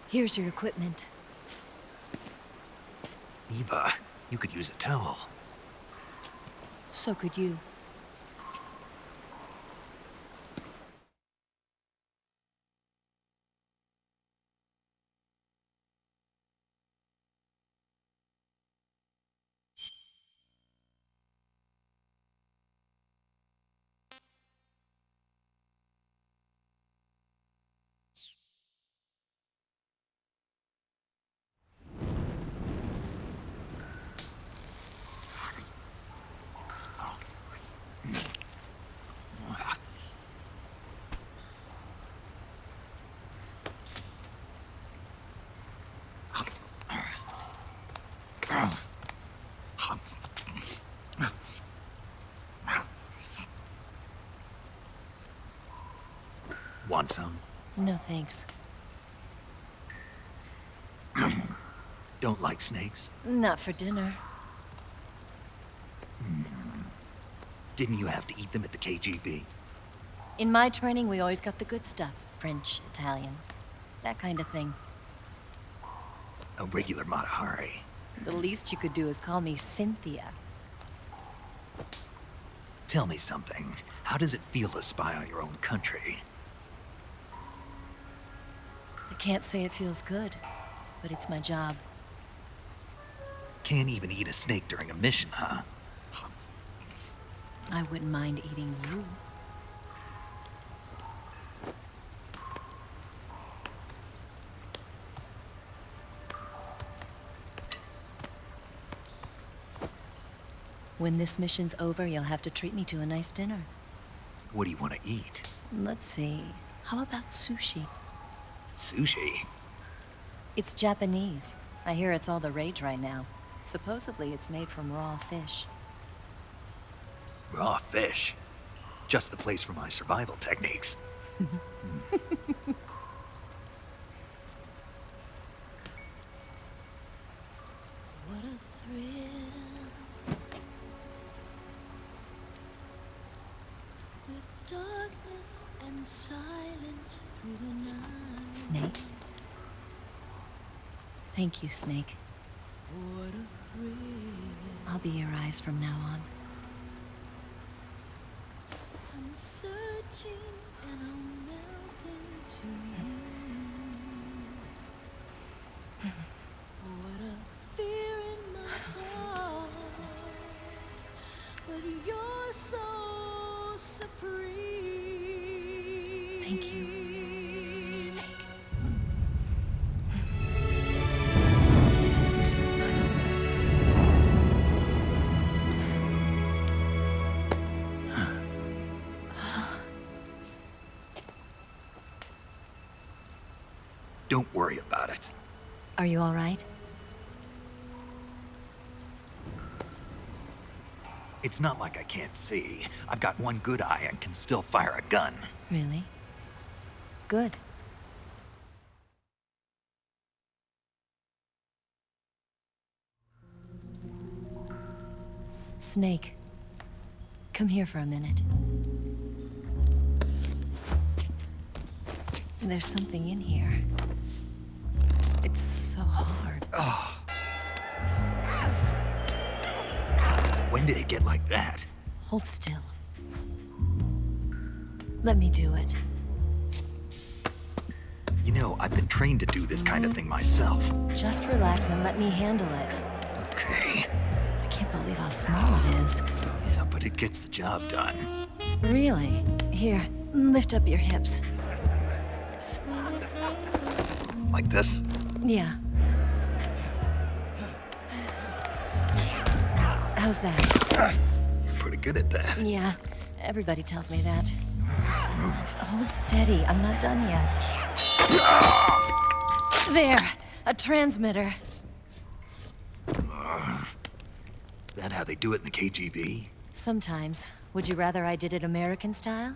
Here's your equipment. Eva, you could use a towel. So could you. Want some? No thanks. Don't like snakes? Not for dinner. Didn't you have to eat them at the KGB? In my training, we always got the good stuff. French, Italian, that kind of thing. A regular Mata Hari. The least you could do is call me Cynthia. Tell me something. How does it feel to spy on your own country? I can't say it feels good, but it's my job. Can't even eat a snake during a mission, huh? I wouldn't mind eating you. When this mission's over, you'll have to treat me to a nice dinner. What do you want to eat? Let's see. How about sushi? Sushi? It's Japanese. I hear it's all the rage right now. Supposedly, it's made from raw fish. Raw fish. Just the place for my survival techniques. What a thrill. With darkness and silence through the night. Snake? Thank you, Snake. What a thrill. I'll be your eyes from now on. I'm searching and I'm melting to you. What a fear in my heart. But you're so supreme. Thank you, Snake. Don't worry about it. Are you all right? It's not like I can't see. I've got one good eye and can still fire a gun. Really? Good. Snake, come here for a minute. There's something in here. It's so hard. When did it get like that? Hold still. Let me do it. You know, I've been trained to do this kind of thing myself. Just relax and let me handle it. Okay. I can't believe how small it is. Yeah, but it gets the job done. Really? Here, lift up your hips. Like this? Yeah. How's that? You're pretty good at that. Yeah, everybody tells me that. Hold steady, I'm not done yet. There, a transmitter. Is that how they do it in the KGB? Sometimes. Would you rather I did it American style?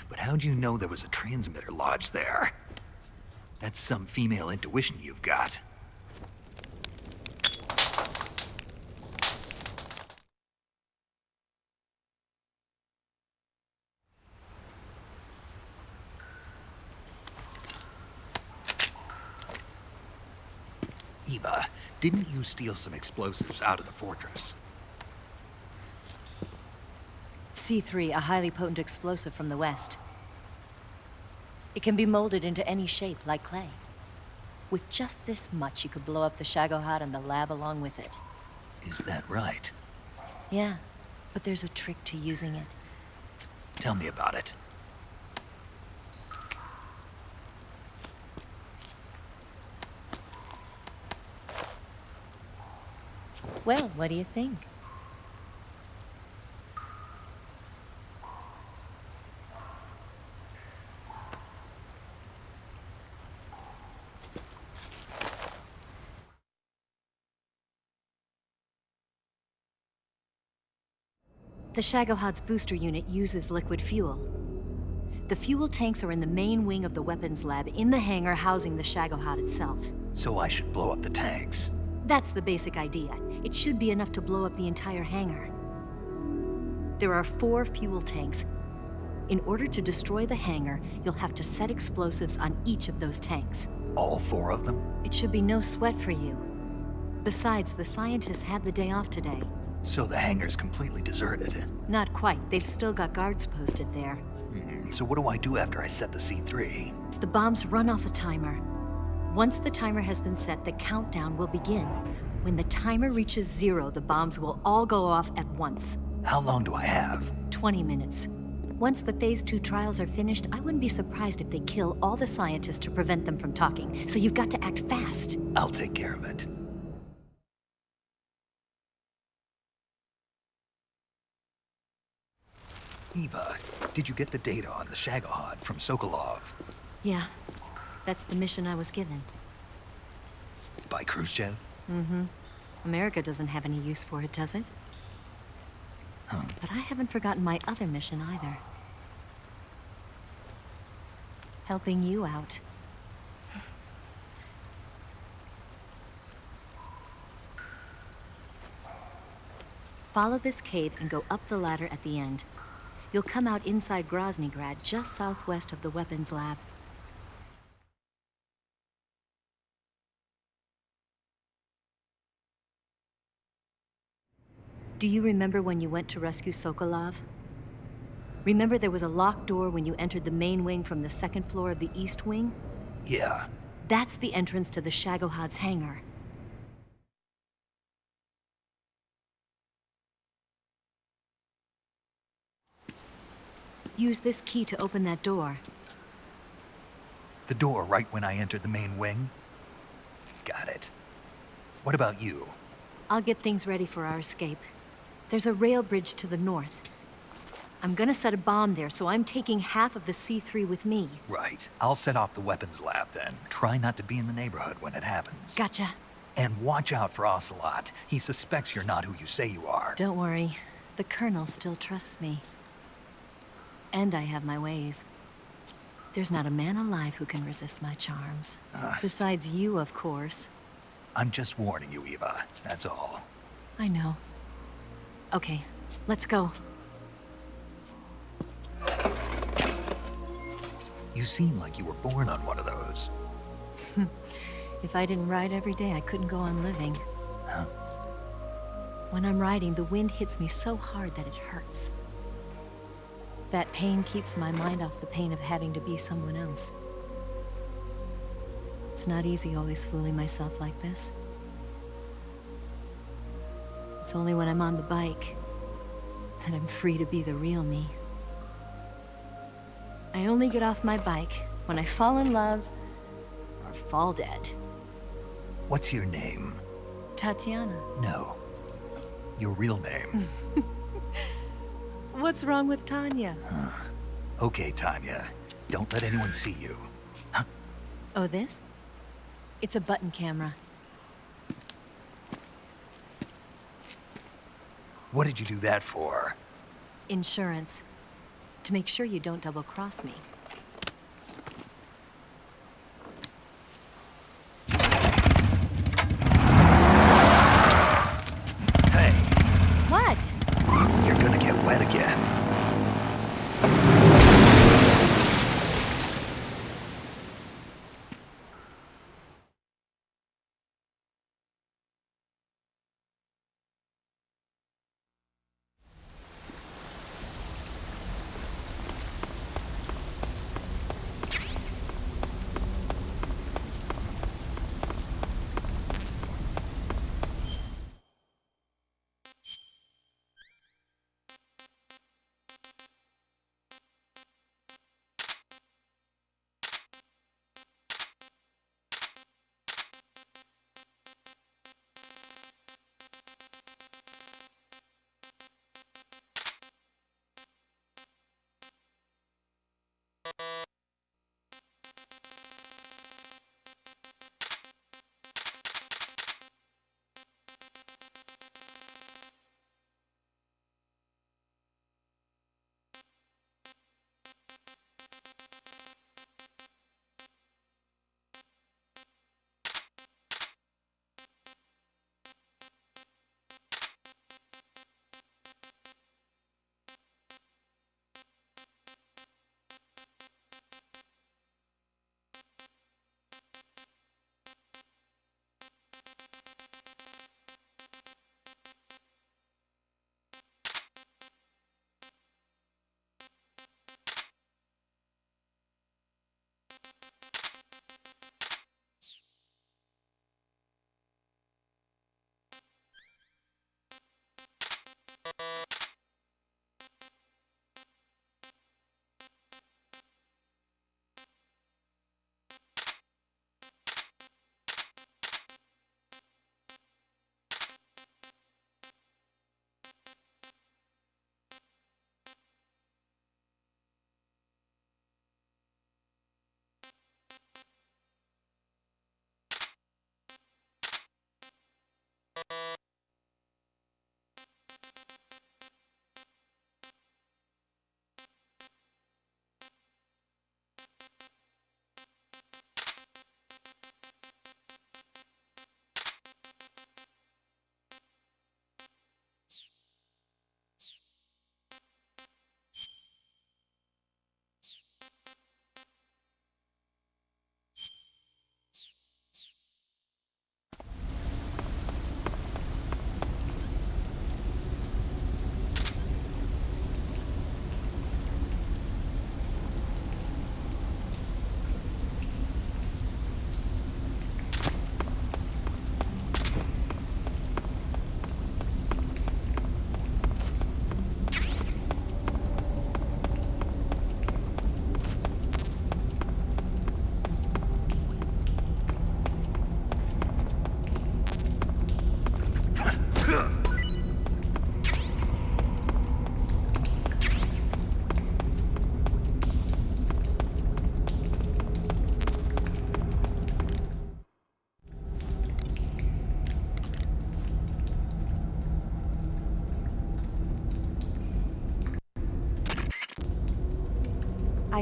But how'd you know there was a transmitter lodged there? That's some female intuition you've got. Eva, didn't you steal some explosives out of the fortress? C3, a highly potent explosive from the west. It can be molded into any shape, like clay. With just this much, you could blow up the Shagohod and the lab along with it. Is that right? Yeah, but there's a trick to using it. Tell me about it. Well, what do you think? The Shagohod's booster unit uses liquid fuel. The fuel tanks are in the main wing of the weapons lab in the hangar housing the Shagohod itself. So I should blow up the tanks. That's the basic idea. It should be enough to blow up the entire hangar. There are 4 fuel tanks. In order to destroy the hangar, you'll have to set explosives on each of those tanks. All 4 of them? It should be no sweat for you. Besides, the scientists had the day off today. So the hangar's completely deserted. Not quite. They've still got guards posted there. So what do I do after I set the C3? The bombs run off a timer. Once the timer has been set, the countdown will begin. When the timer reaches 0, the bombs will all go off at once. How long do I have? 20 minutes. Once the Phase 2 trials are finished, I wouldn't be surprised if they kill all the scientists to prevent them from talking. So you've got to act fast. I'll take care of it. Eva, did you get the data on the Shagohod from Sokolov? Yeah, that's the mission I was given. By Khrushchev? Mm-hmm. America doesn't have any use for it, does it? But I haven't forgotten my other mission either. Helping you out. Follow this cave and go up the ladder at the end. You'll come out inside Groznygrad, just southwest of the weapons lab. Do you remember when you went to rescue Sokolov? Remember there was a locked door when you entered the main wing from the second floor of the east wing? Yeah. That's the entrance to the Shagohod's hangar. Use this key to open that door. The door right when I entered the main wing? Got it. What about you? I'll get things ready for our escape. There's a rail bridge to the north. I'm gonna set a bomb there, so I'm taking half of the C3 with me. Right. I'll set off the weapons lab then. Try not to be in the neighborhood when it happens. Gotcha. And watch out for Ocelot. He suspects you're not who you say you are. Don't worry. The Colonel still trusts me. And I have my ways. There's not a man alive who can resist my charms. Besides you, of course. I'm just warning you, Eva. That's all. I know. Okay, let's go. You seem like you were born on one of those. If I didn't ride every day, I couldn't go on living. Huh? When I'm riding, the wind hits me so hard that it hurts. That pain keeps my mind off the pain of having to be someone else. It's not easy always fooling myself like this. It's only when I'm on the bike that I'm free to be the real me. I only get off my bike when I fall in love or fall dead. What's your name? Tatiana. No. Your real name. What's wrong with Tanya? Okay, Tanya. Don't let anyone see you. Huh? Oh, this? It's a button camera. What did you do that for? Insurance. To make sure you don't double-cross me. Hey. What? You're gonna get wet again.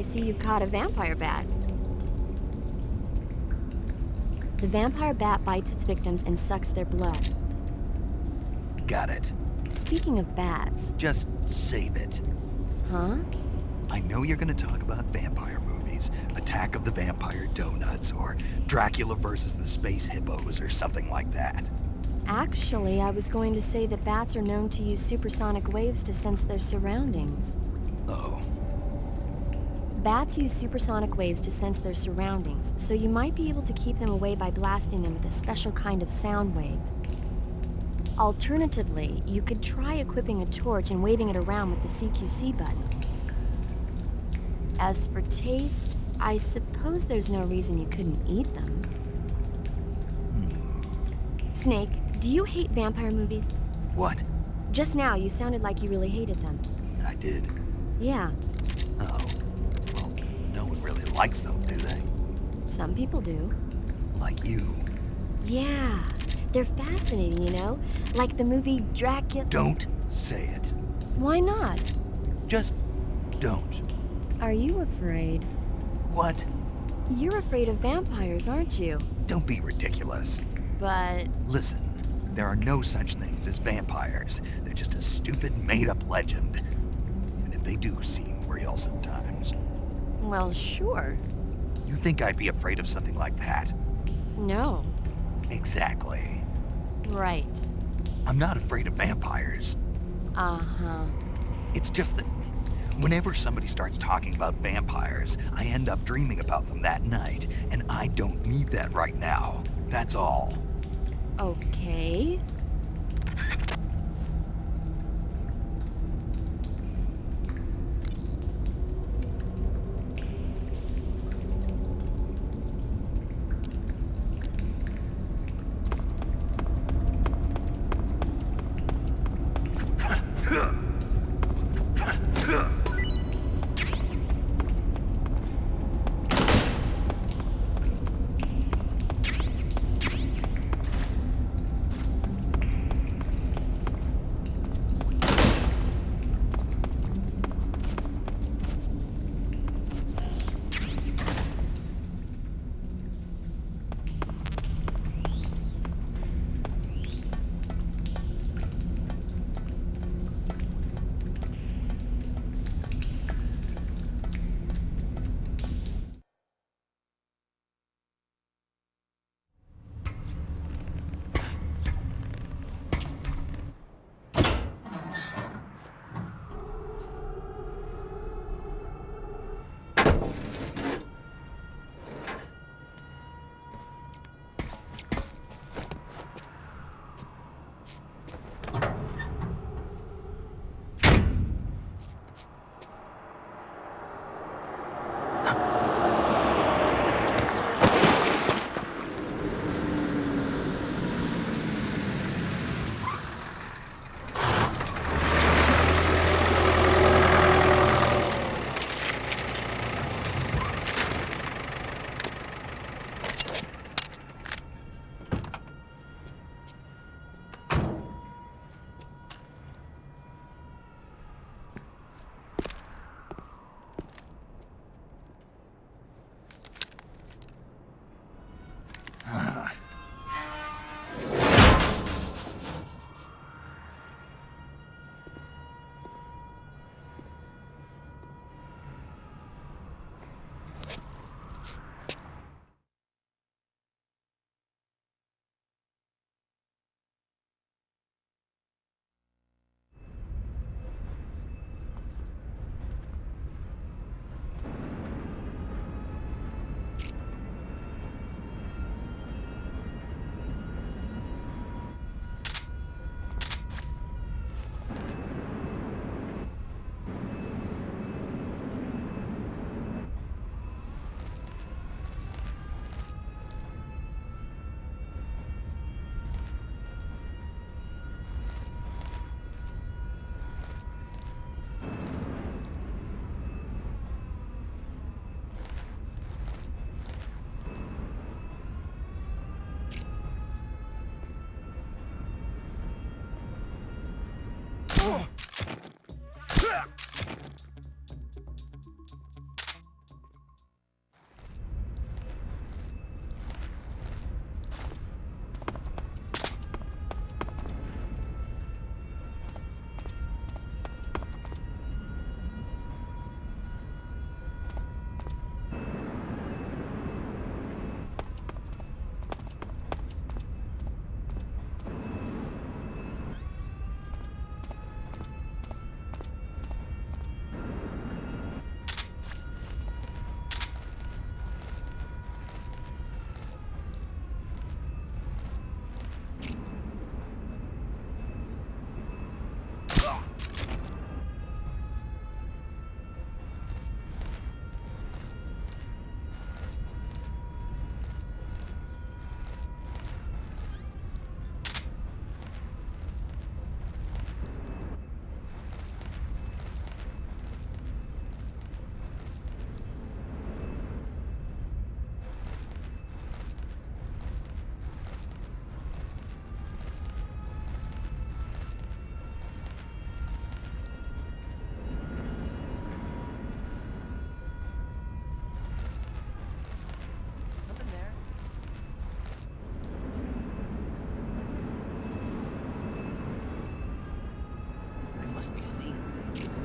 I see you've caught a vampire bat. The vampire bat bites its victims and sucks their blood. Got it. Speaking of bats... Just save it. Huh? I know you're gonna talk about vampire movies, Attack of the Vampire Donuts, or Dracula versus the Space Hippos, or something like that. Actually, I was going to say that bats are known to use supersonic waves to sense their surroundings. Oh. Bats use supersonic waves to sense their surroundings, so you might be able to keep them away by blasting them with a special kind of sound wave. Alternatively, you could try equipping a torch and waving it around with the CQC button. As for taste, I suppose there's no reason you couldn't eat them. Snake, do you hate vampire movies? What? Just now, you sounded like you really hated them. I did. Yeah, Oh. Well, no one really likes them, do they? some people do. Like you. Yeah, they're fascinating, you know? Like the movie Dracula... Don't say it. Why not? Just don't. Are you afraid? What? You're afraid of vampires, aren't you? Don't be ridiculous. But... Listen, there are no such things as vampires. They're just a stupid, made-up legend. And if they do seem real sometimes. well, sure. You think I'd be afraid of something like that? No. Exactly. Right. I'm not afraid of vampires. Uh-huh. It's just that whenever somebody starts talking about vampires, I end up dreaming about them that night, and I don't need that right now. That's all. Okay. must be seeing things.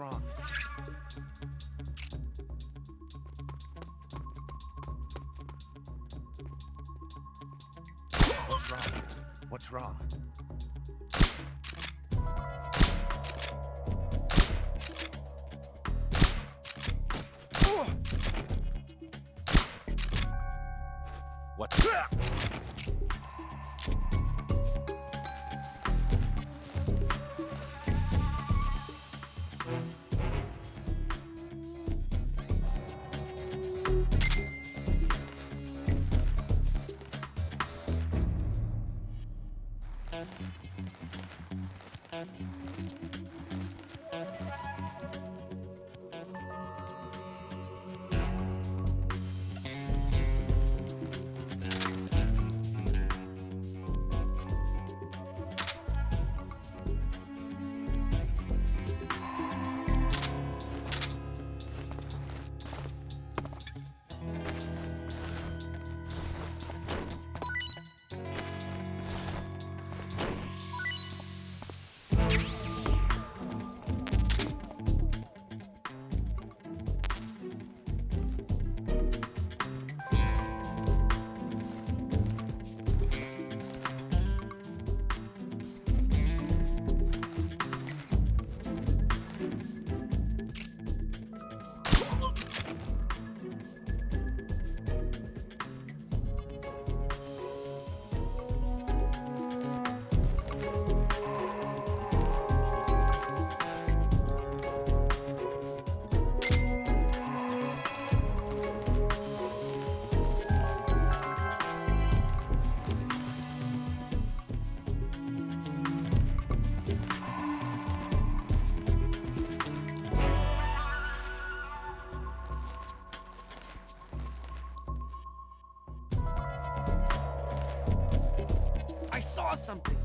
wrong? What's wrong? What's wrong? What's... I saw something!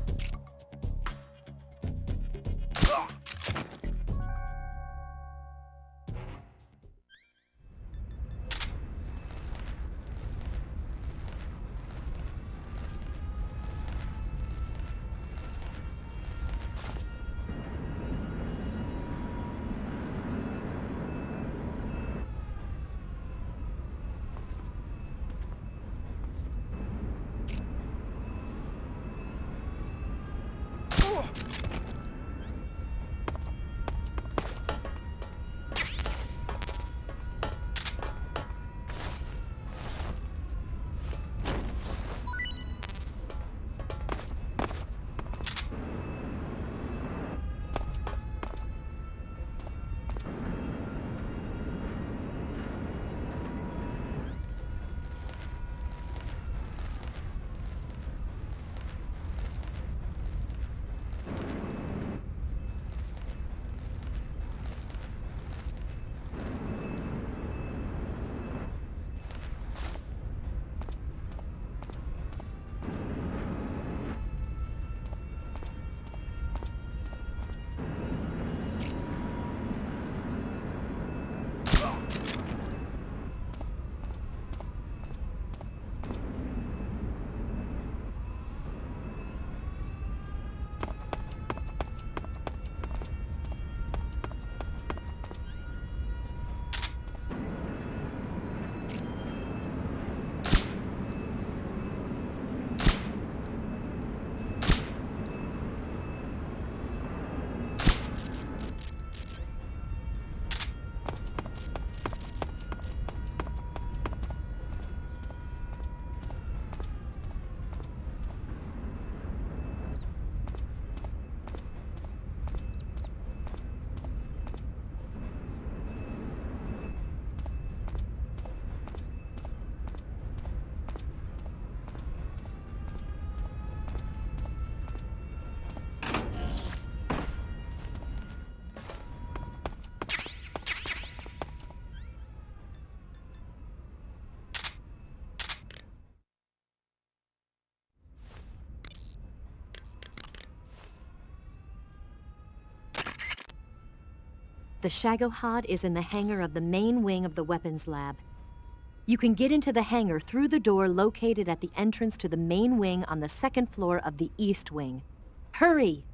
The Shagohod is in the hangar of the main wing of the weapons lab. You can get into the hangar through the door located at the entrance to the main wing on the second floor of the east wing. Hurry!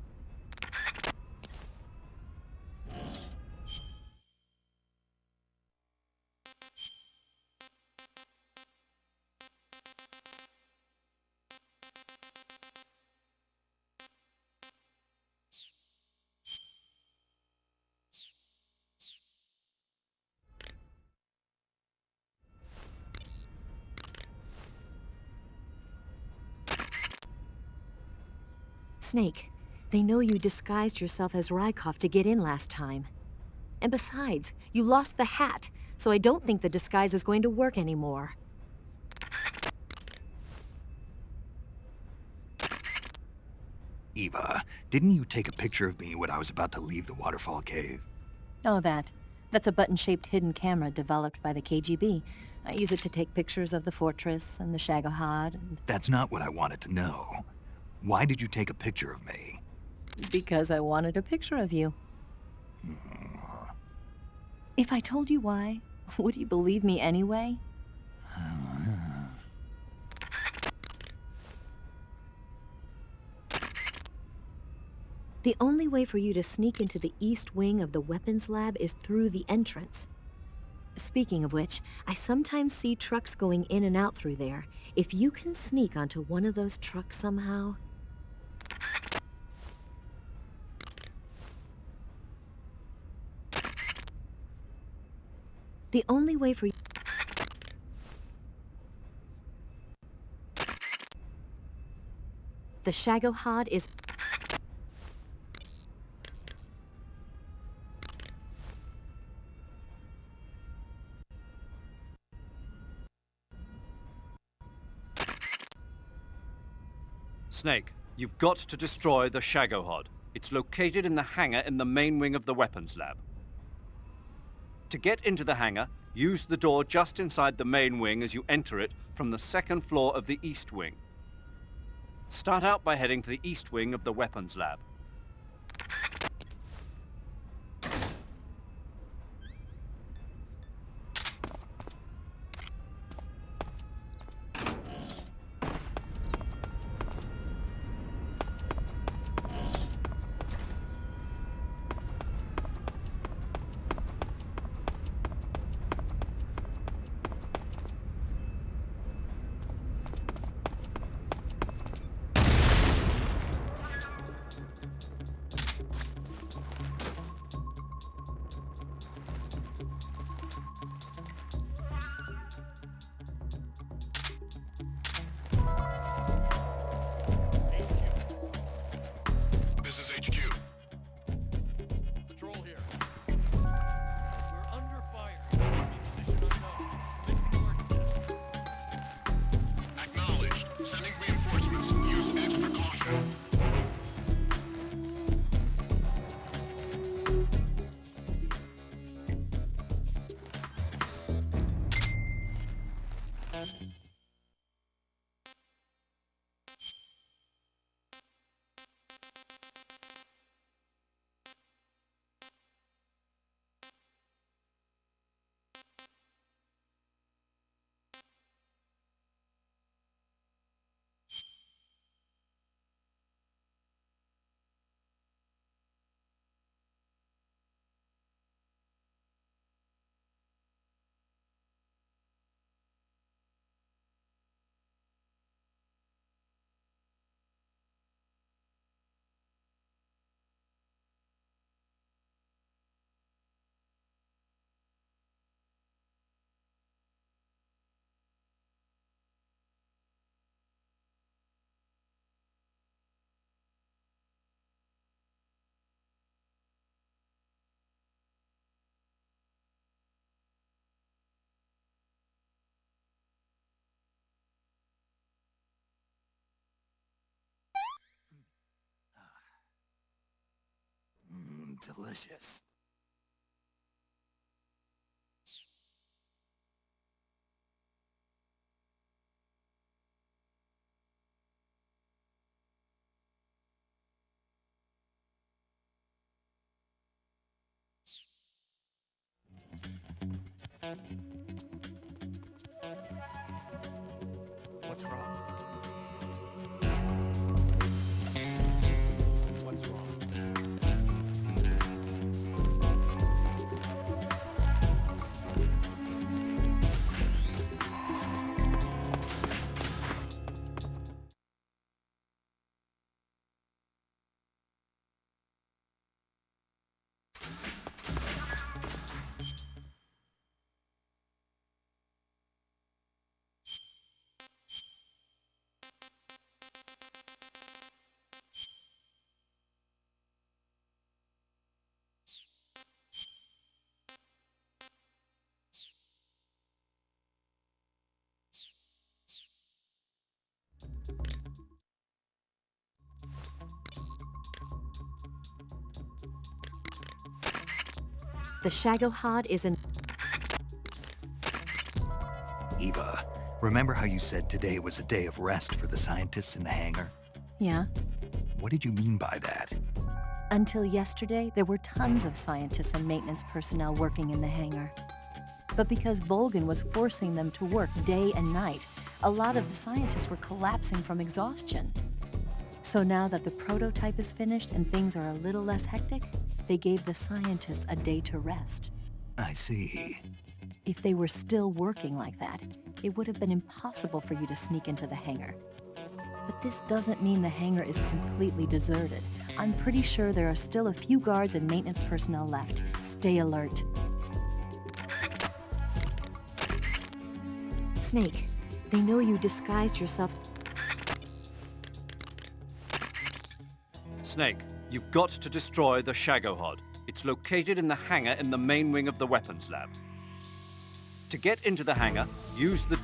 Snake, they know you disguised yourself as Rykov to get in last time. And besides, you lost the hat, so I don't think the disguise is going to work anymore. Eva, didn't you take a picture of me when I was about to leave the waterfall cave? Oh, that's a button-shaped hidden camera developed by the KGB. I use it to take pictures of the fortress and the Shagohod, and That's not what I wanted to know. Why did you take a picture of me? because I wanted a picture of you. If I told you why, would you believe me anyway? The only way for you to sneak into the east wing of the weapons lab is through the entrance. Speaking of which, I sometimes see trucks going in and out through there. If you can sneak onto one of those trucks somehow... The only way for you... The Shagohod is... Snake, you've got to destroy the Shagohod. It's located in the hangar in the main wing of the weapons lab. To get into the hangar, use the door just inside the main wing as you enter it from the second floor of the east wing. Start out by heading for the east wing of the weapons lab. This is HQ. Patrol here. We're under fire. Position unknown. Commencing alert status. Acknowledged. Sending reinforcements. Use extra caution. Delicious. What's wrong? What's wrong? The Shagohod is in... Eva, remember how you said today was a day of rest for the scientists in the hangar? Yeah? What did you mean by that? Until yesterday, there were tons of scientists and maintenance personnel working in the hangar. But because Volgan was forcing them to work day and night, a lot of the scientists were collapsing from exhaustion. So now that the prototype is finished and things are a little less hectic, they gave the scientists a day to rest. I see. If they were still working like that, it would have been impossible for you to sneak into the hangar. But this doesn't mean the hangar is completely deserted. I'm pretty sure there are still a few guards and maintenance personnel left. Stay alert. Snake, they know you disguised yourself. Snake, you've got to destroy the Shagohod. It's located in the hangar in the main wing of the weapons lab. To get into the hangar, use the...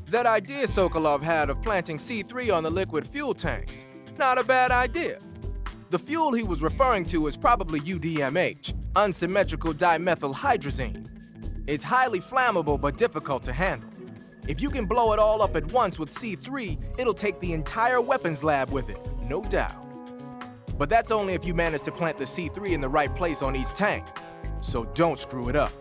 That idea Sokolov had of planting C3 on the liquid fuel tanks, not a bad idea. The fuel he was referring to is probably UDMH, unsymmetrical dimethylhydrazine. It's highly flammable but difficult to handle. If you can blow it all up at once with C3, it'll take the entire weapons lab with it, no doubt. But that's only if you manage to plant the C3 in the right place on each tank. So don't screw it up.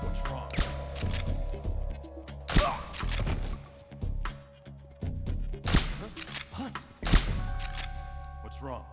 What's wrong? What's wrong?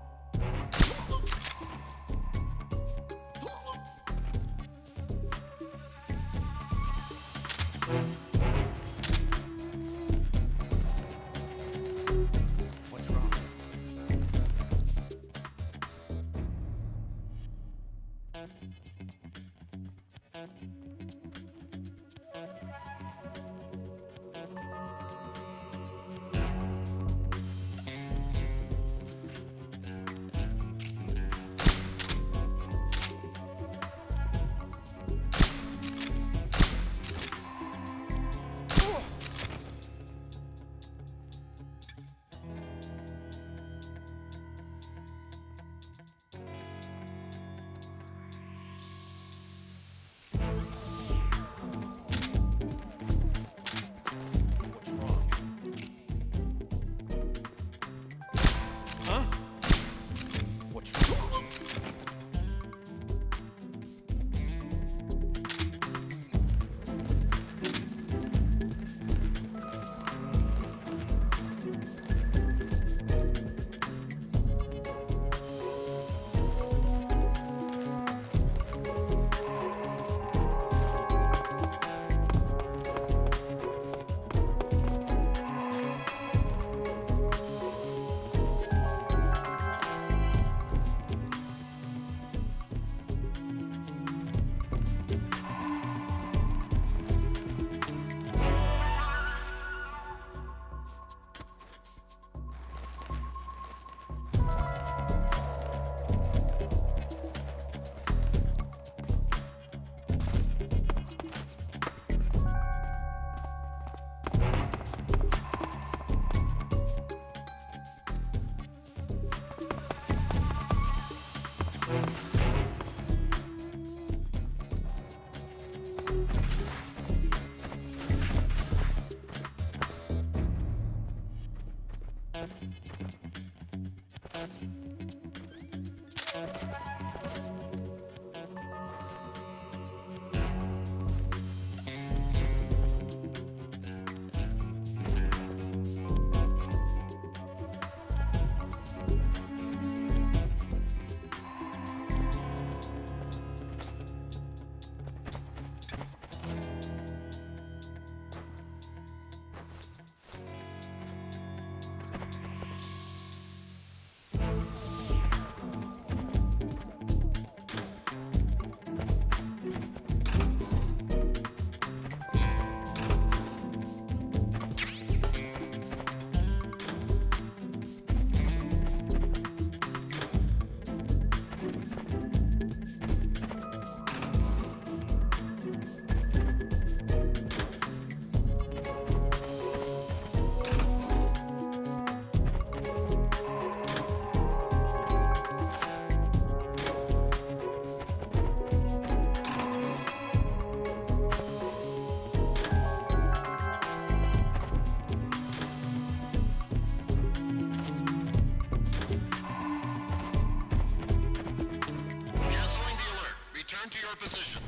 Canceling the alert. Return to your position.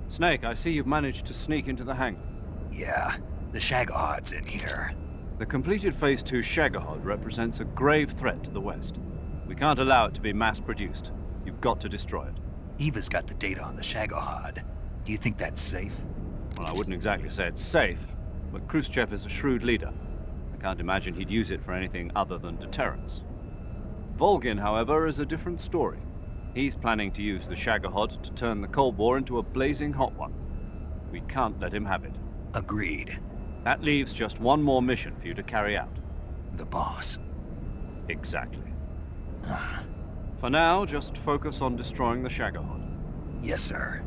Snake, I see you've managed to sneak into the hangar. Yeah, the Shagahard's in here. The completed Phase 2 Shagahod represents a grave threat to the West. We can't allow it to be mass-produced. You've got to destroy it. Eva's got the data on the Shagahod. Do you think that's safe? Well, I wouldn't exactly say it's safe, but Khrushchev is a shrewd leader. I can't imagine he'd use it for anything other than deterrence. Volgin, however, is a different story. He's planning to use the Shagahod to turn the Cold War into a blazing hot one. We can't let him have it. Agreed. That leaves just one more mission for you to carry out. The boss. Exactly. For now, just focus on destroying the Shagahod. Yes, sir.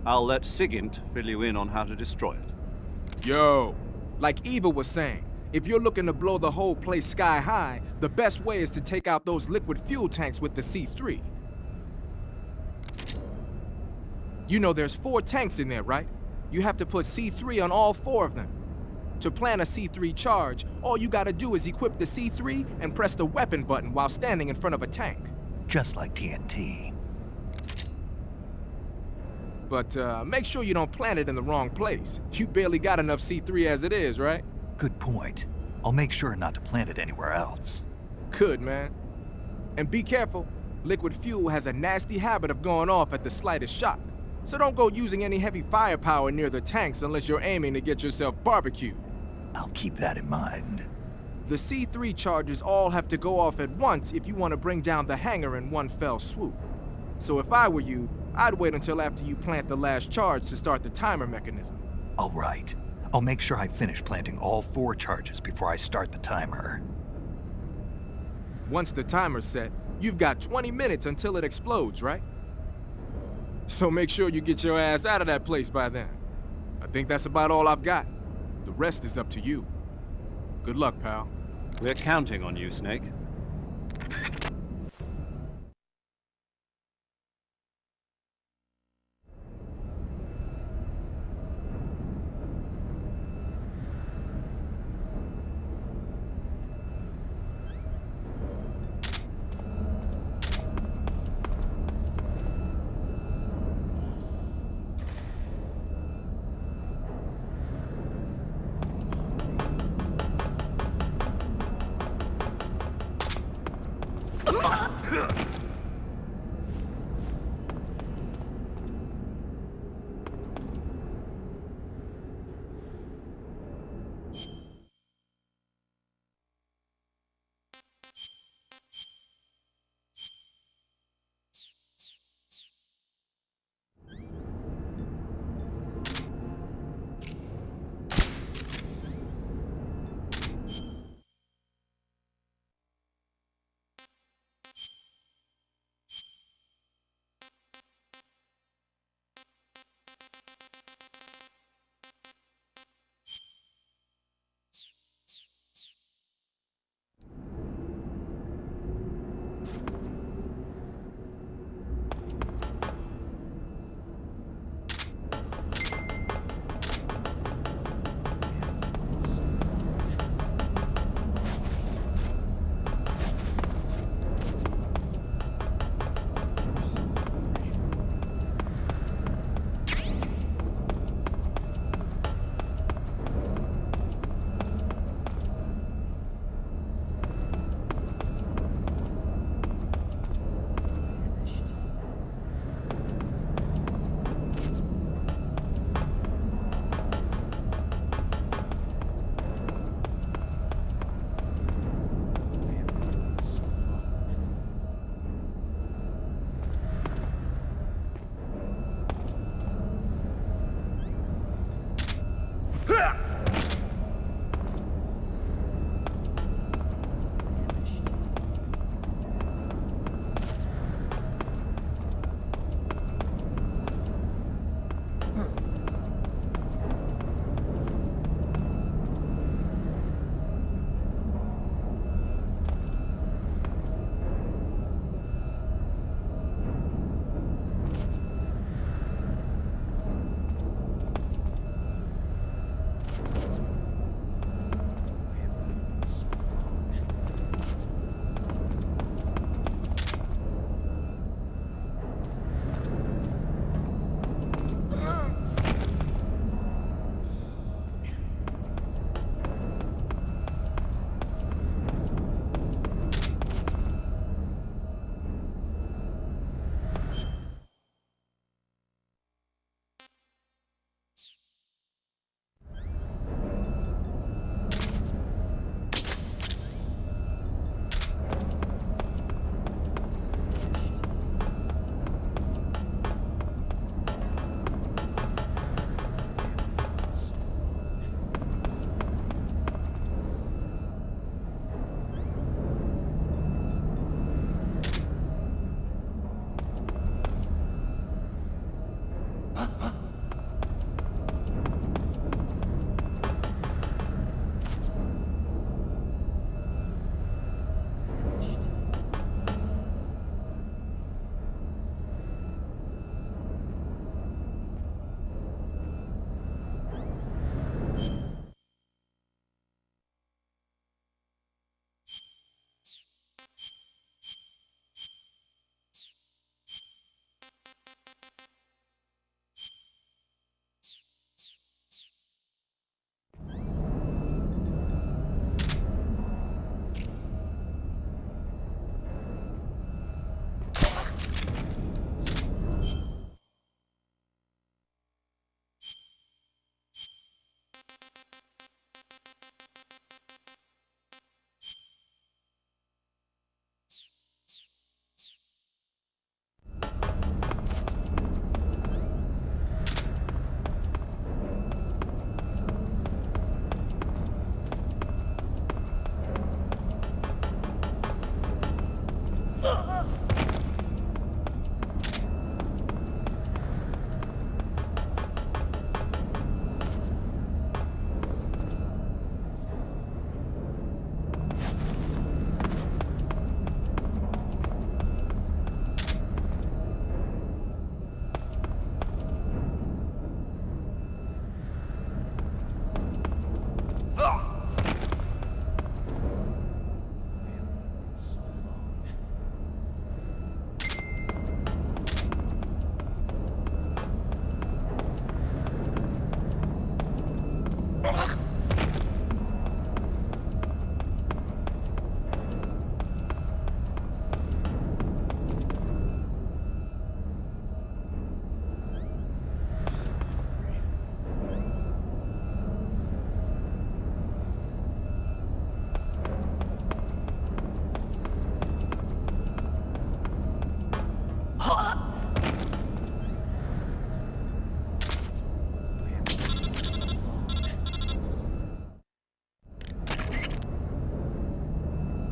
I'll let Sigint fill you in on how to destroy it. Yo, like Eva was saying, if you're looking to blow the whole place sky high, the best way is to take out those liquid fuel tanks with the C3. You know there's 4 tanks in there, right? You have to put C3 on all 4 of them. To plant a C3 charge, all you gotta do is equip the C3 and press the weapon button while standing in front of a tank. Just like TNT. But make sure you don't plant it in the wrong place. You barely got enough C3 as it is, right? Good point. I'll make sure not to plant it anywhere else. Good, man. And be careful. Liquid fuel has a nasty habit of going off at the slightest shock. So don't go using any heavy firepower near the tanks unless you're aiming to get yourself barbecued. I'll keep that in mind. The C3 charges all have to go off at once if you want to bring down the hangar in one fell swoop. So if I were you, I'd wait until after you plant the last charge to start the timer mechanism. All right. I'll make sure I finish planting all 4 charges before I start the timer. Once the timer's set, you've got 20 minutes until it explodes, right? So make sure you get your ass out of that place by then. I think that's about all I've got. The rest is up to you. Good luck, pal. We're counting on you, Snake.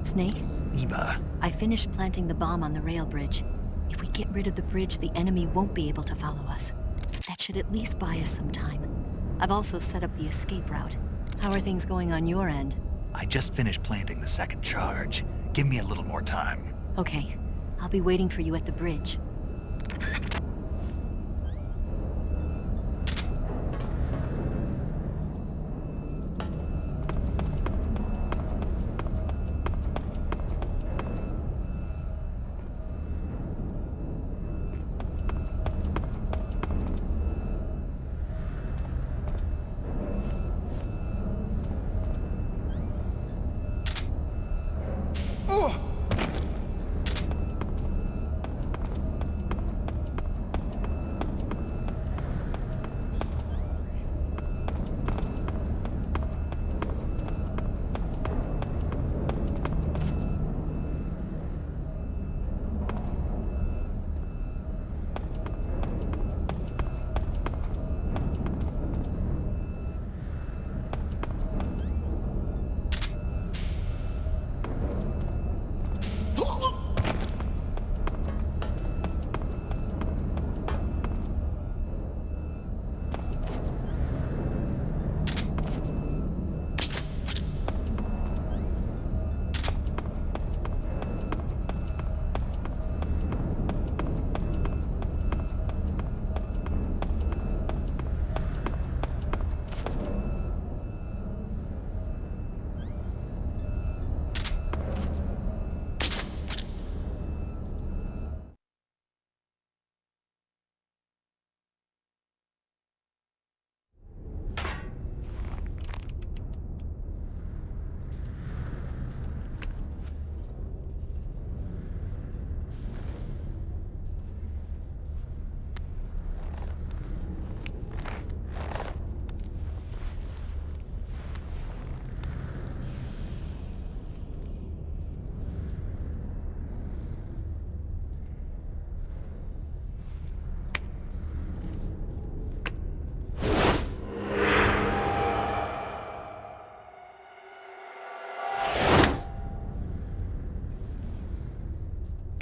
Snake, Eva, I finished planting the bomb on the rail bridge. If we get rid of the bridge, the enemy won't be able to follow us. That should at least buy us some time. I've also set up the escape route. How are things going on your end? I just finished planting the second charge. Give me a little more time. Okay, I'll be waiting for you at the bridge.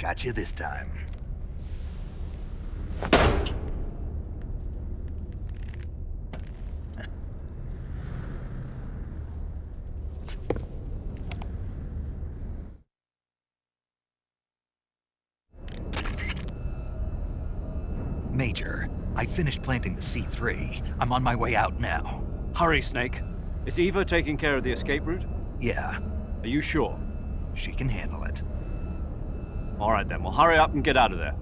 Got you this time. Major, I finished planting the C3. I'm on my way out now. Hurry, Snake. Is Eva taking care of the escape route? Yeah, Are you sure? she can handle it. All right then, well hurry up and get out of there.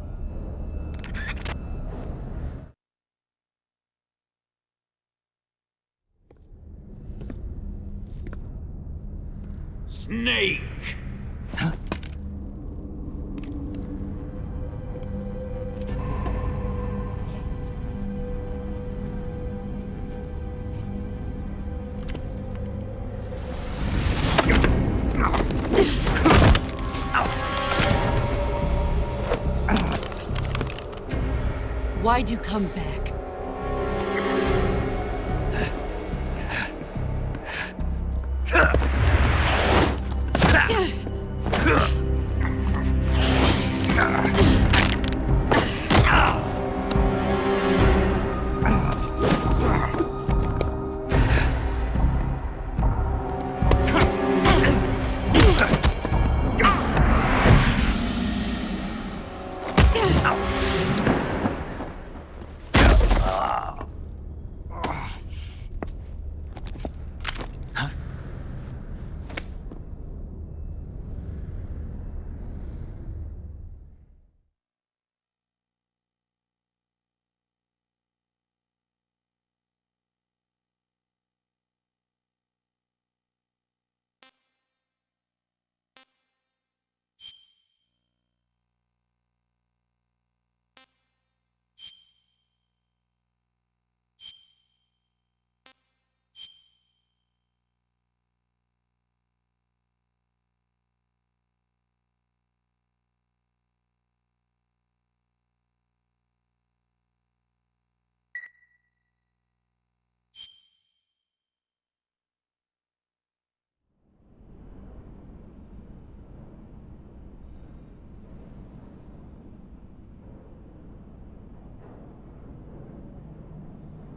Snake! Why'd you come back?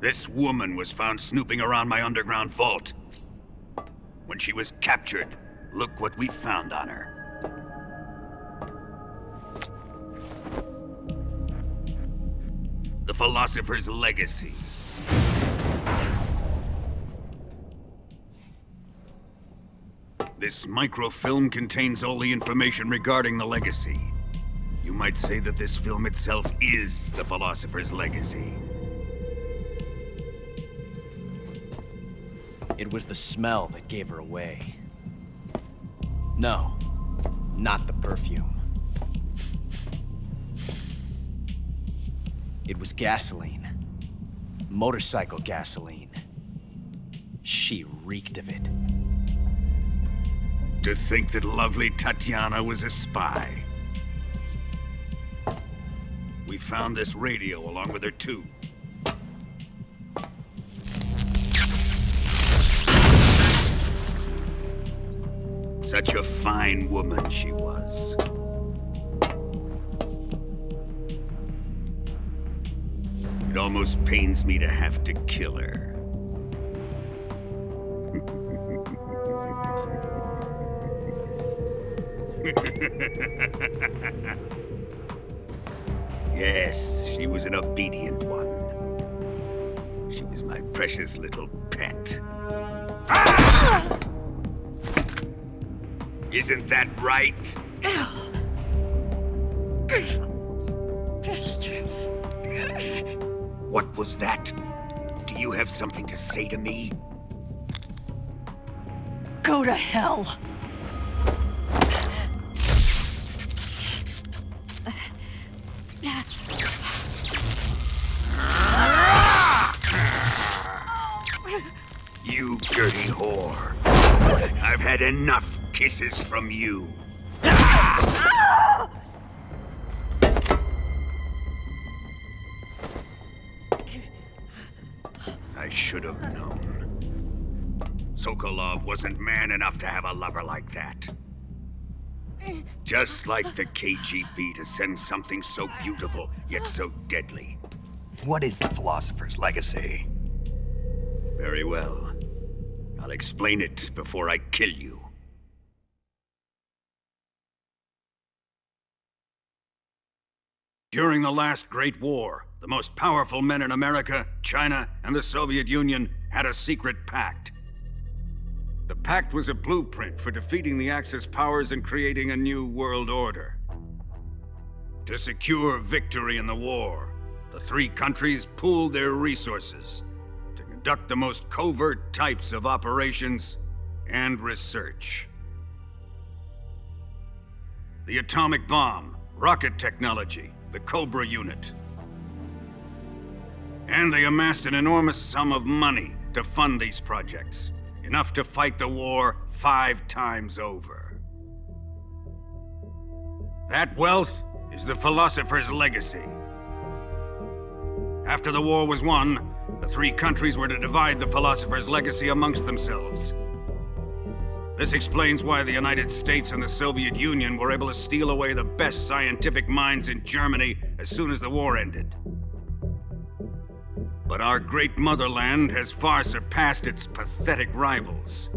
This woman was found snooping around my underground vault. When she was captured, look what we found on her. The Philosopher's Legacy. This microfilm contains all the information regarding the legacy. You might say that this film itself is the Philosopher's Legacy. It was the smell that gave her away. No, not the perfume. It was gasoline. Motorcycle gasoline. She reeked of it. To think that lovely Tatiana was a spy. We found this radio along with her too. Such a fine woman she was. It almost pains me to have to kill her. Yes, she was an obedient one. She was my precious little pet. Ah! Isn't that right? What was that? Do you have something to say to me? Go to hell! You dirty whore. I've had enough kisses from you. I should have known. Sokolov wasn't man enough to have a lover like that. Just like the KGB to send something so beautiful, yet so deadly. What is the Philosopher's Legacy? Very well. I'll explain it before I kill you. During the last Great War, the most powerful men in America, China, and the Soviet Union had a secret pact. The pact was a blueprint for defeating the Axis powers and creating a new world order. To secure victory in the war, the three countries pooled their resources to conduct the most covert types of operations and research. The atomic bomb, rocket technology, the Cobra unit. And they amassed an enormous sum of money to fund these projects, enough to fight the war 5 times over. That wealth is the Philosopher's Legacy. After the war was won, the three countries were to divide the Philosopher's Legacy amongst themselves. This explains why the United States and the Soviet Union were able to steal away the best scientific minds in Germany as soon as the war ended. But our great motherland has far surpassed its pathetic rivals.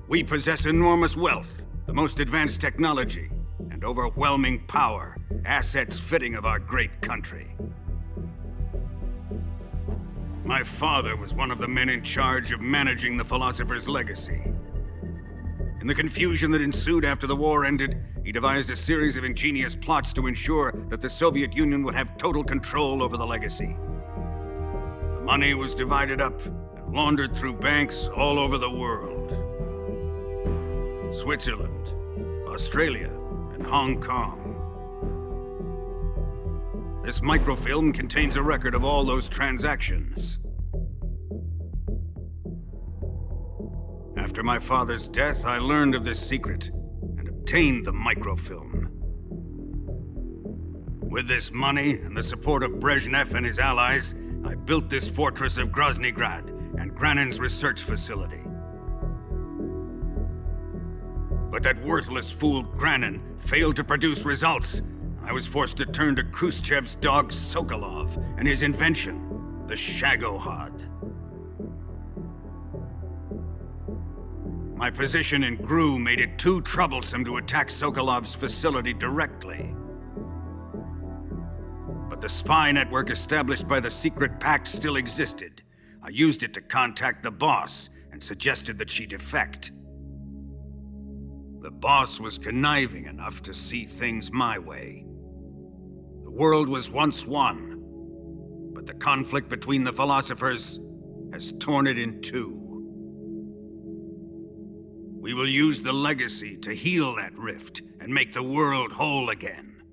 We possess enormous wealth, the most advanced technology, and overwhelming power, assets fitting of our great country. My father was one of the men in charge of managing the Philosopher's Legacy. In the confusion that ensued after the war ended, he devised a series of ingenious plots to ensure that the Soviet Union would have total control over the legacy. The money was divided up and laundered through banks all over the world. Switzerland, Australia, and Hong Kong. This microfilm contains a record of all those transactions. After my father's death, I learned of this secret and obtained the microfilm. With this money and the support of Brezhnev and his allies, I built this fortress of Groznygrad and Granin's research facility. But that worthless fool Granin failed to produce results. I was forced to turn to Khrushchev's dog Sokolov and his invention, the Shagohod. My position in GRU made it too troublesome to attack Sokolov's facility directly. But the spy network established by the secret pact still existed. I used it to contact the boss and suggested that she defect. The boss was conniving enough to see things my way. The world was once one, but the conflict between the philosophers has torn it in two. We will use the legacy to heal that rift and make the world whole again.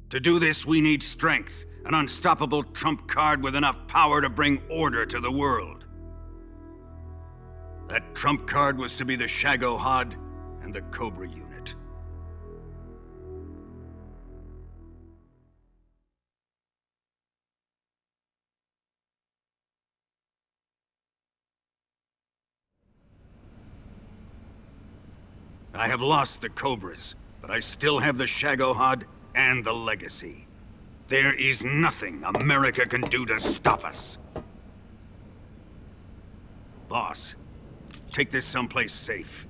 To do this, we need strength, an unstoppable trump card with enough power to bring order to the world. That trump card was to be the Shagohod and the Cobra unit. I have lost the Cobras, but I still have the Shagohod and the legacy. There is nothing America can do to stop us. Boss, take this someplace safe.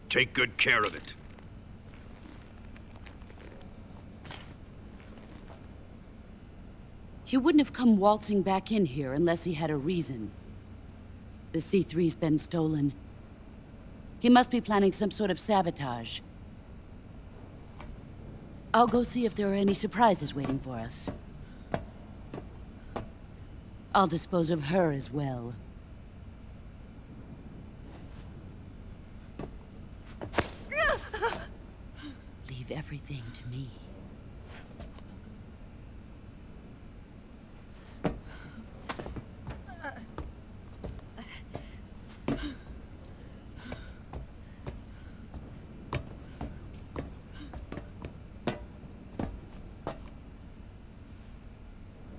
Take good care of it. He wouldn't have come waltzing back in here unless he had a reason. The C3's been stolen. He must be planning some sort of sabotage. I'll go see if there are any surprises waiting for us. I'll dispose of her as well. Leave everything to me.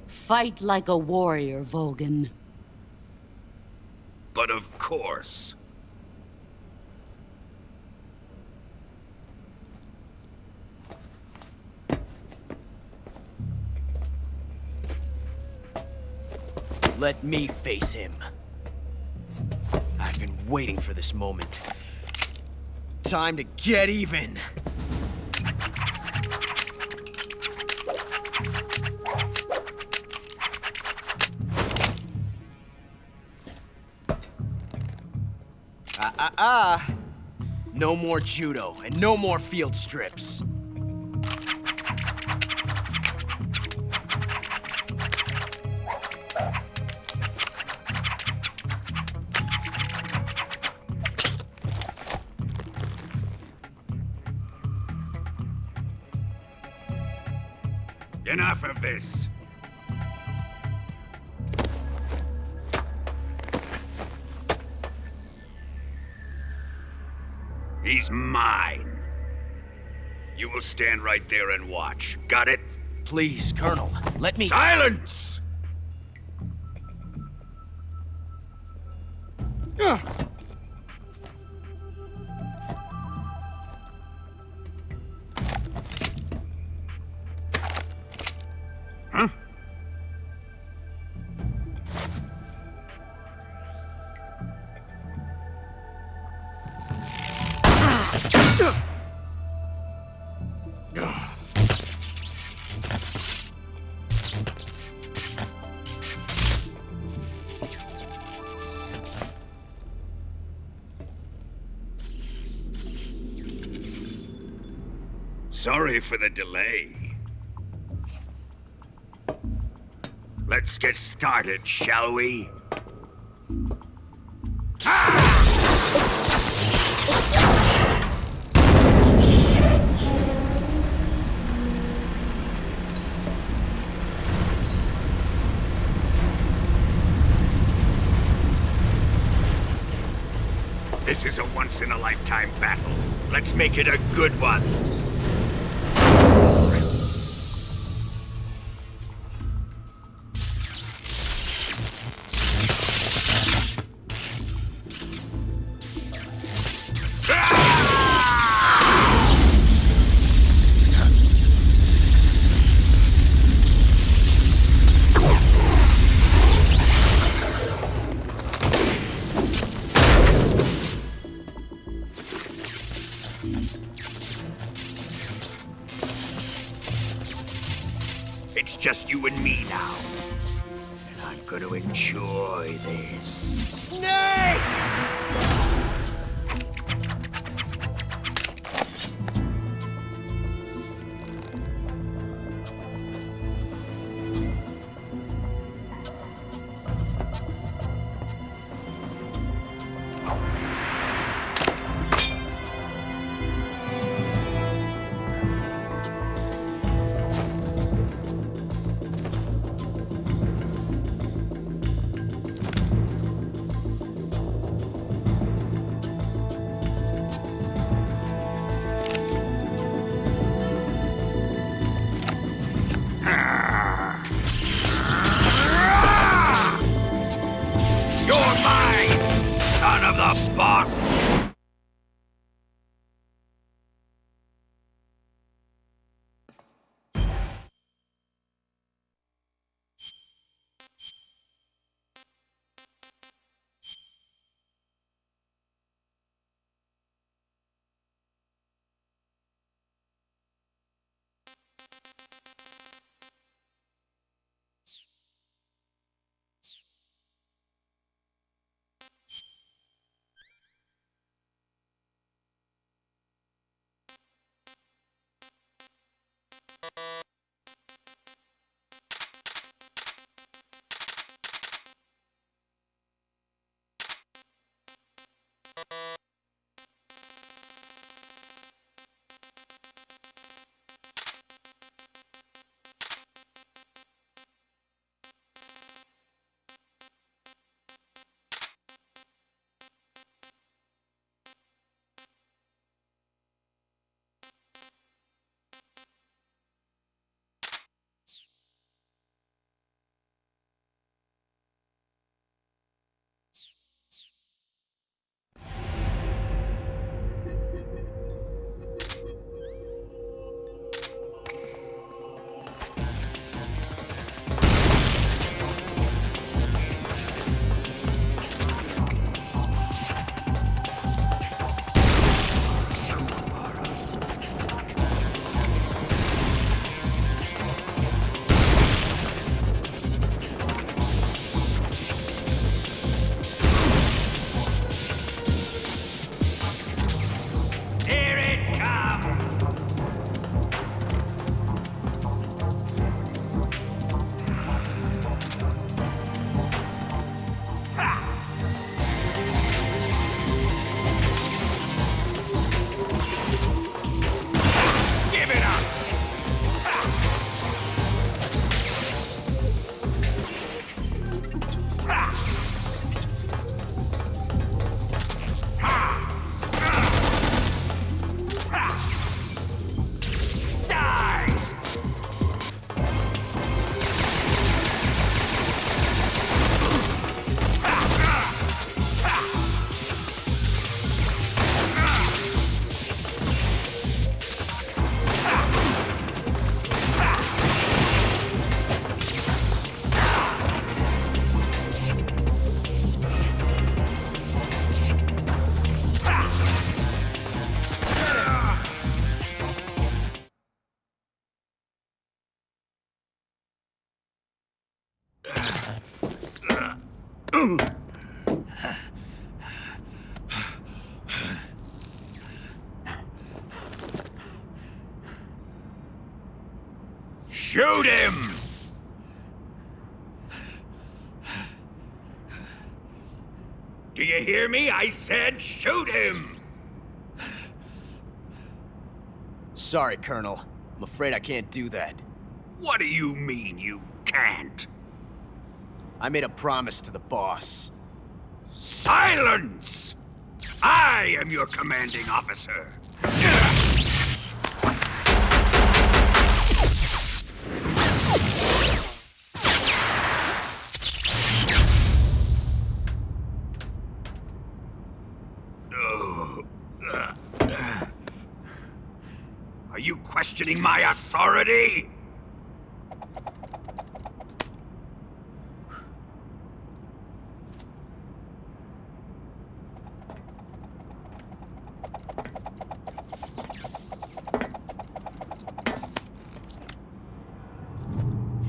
Fight like a warrior, Volgan. But of course. Let me face him. I've been waiting for this moment. Time to get even! No more judo, and no more field strips. Enough of this. He's mine. You will stand right there and watch. Got it? Please, Colonel, let me— Silence! Huh? Sorry for the delay. Let's get started, shall we? This is a once-in-a-lifetime battle. Let's make it a good one. just you and me now. And I'm gonna enjoy this. Snake! You're mine, son of the boss! Shoot him! Do you hear me? I said shoot him! Sorry, Colonel. I'm afraid I can't do that. What do you mean you can't? I made a promise to the boss. Silence! I am your commanding officer. Are you questioning my authority?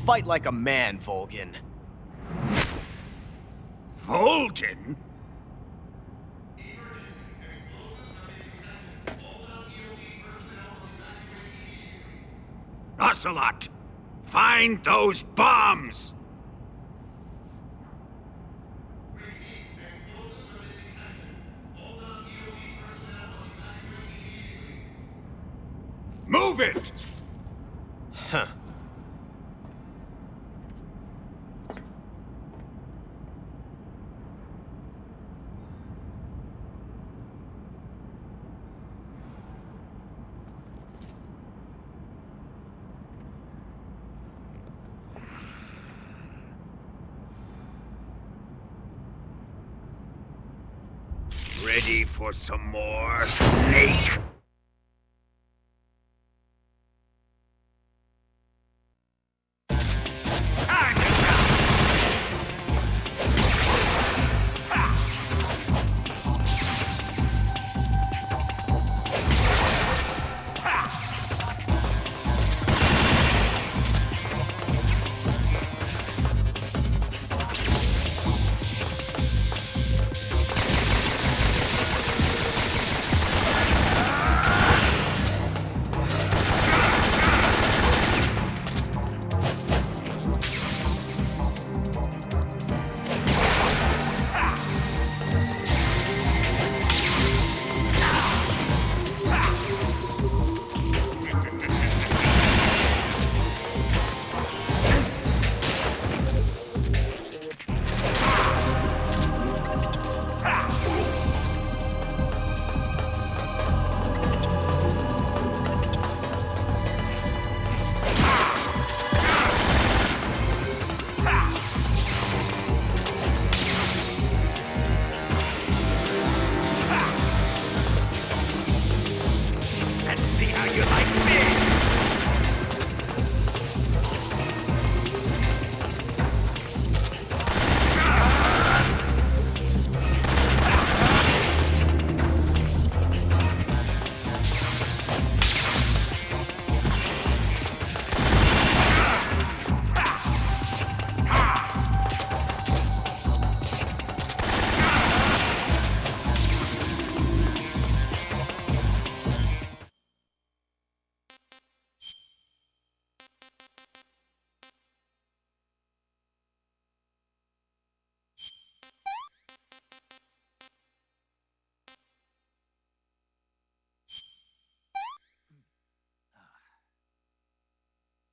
Fight like a man, Volgin. Volgin? Ocelot! Find those bombs! Move it! Huh. Ready for some more, Snake?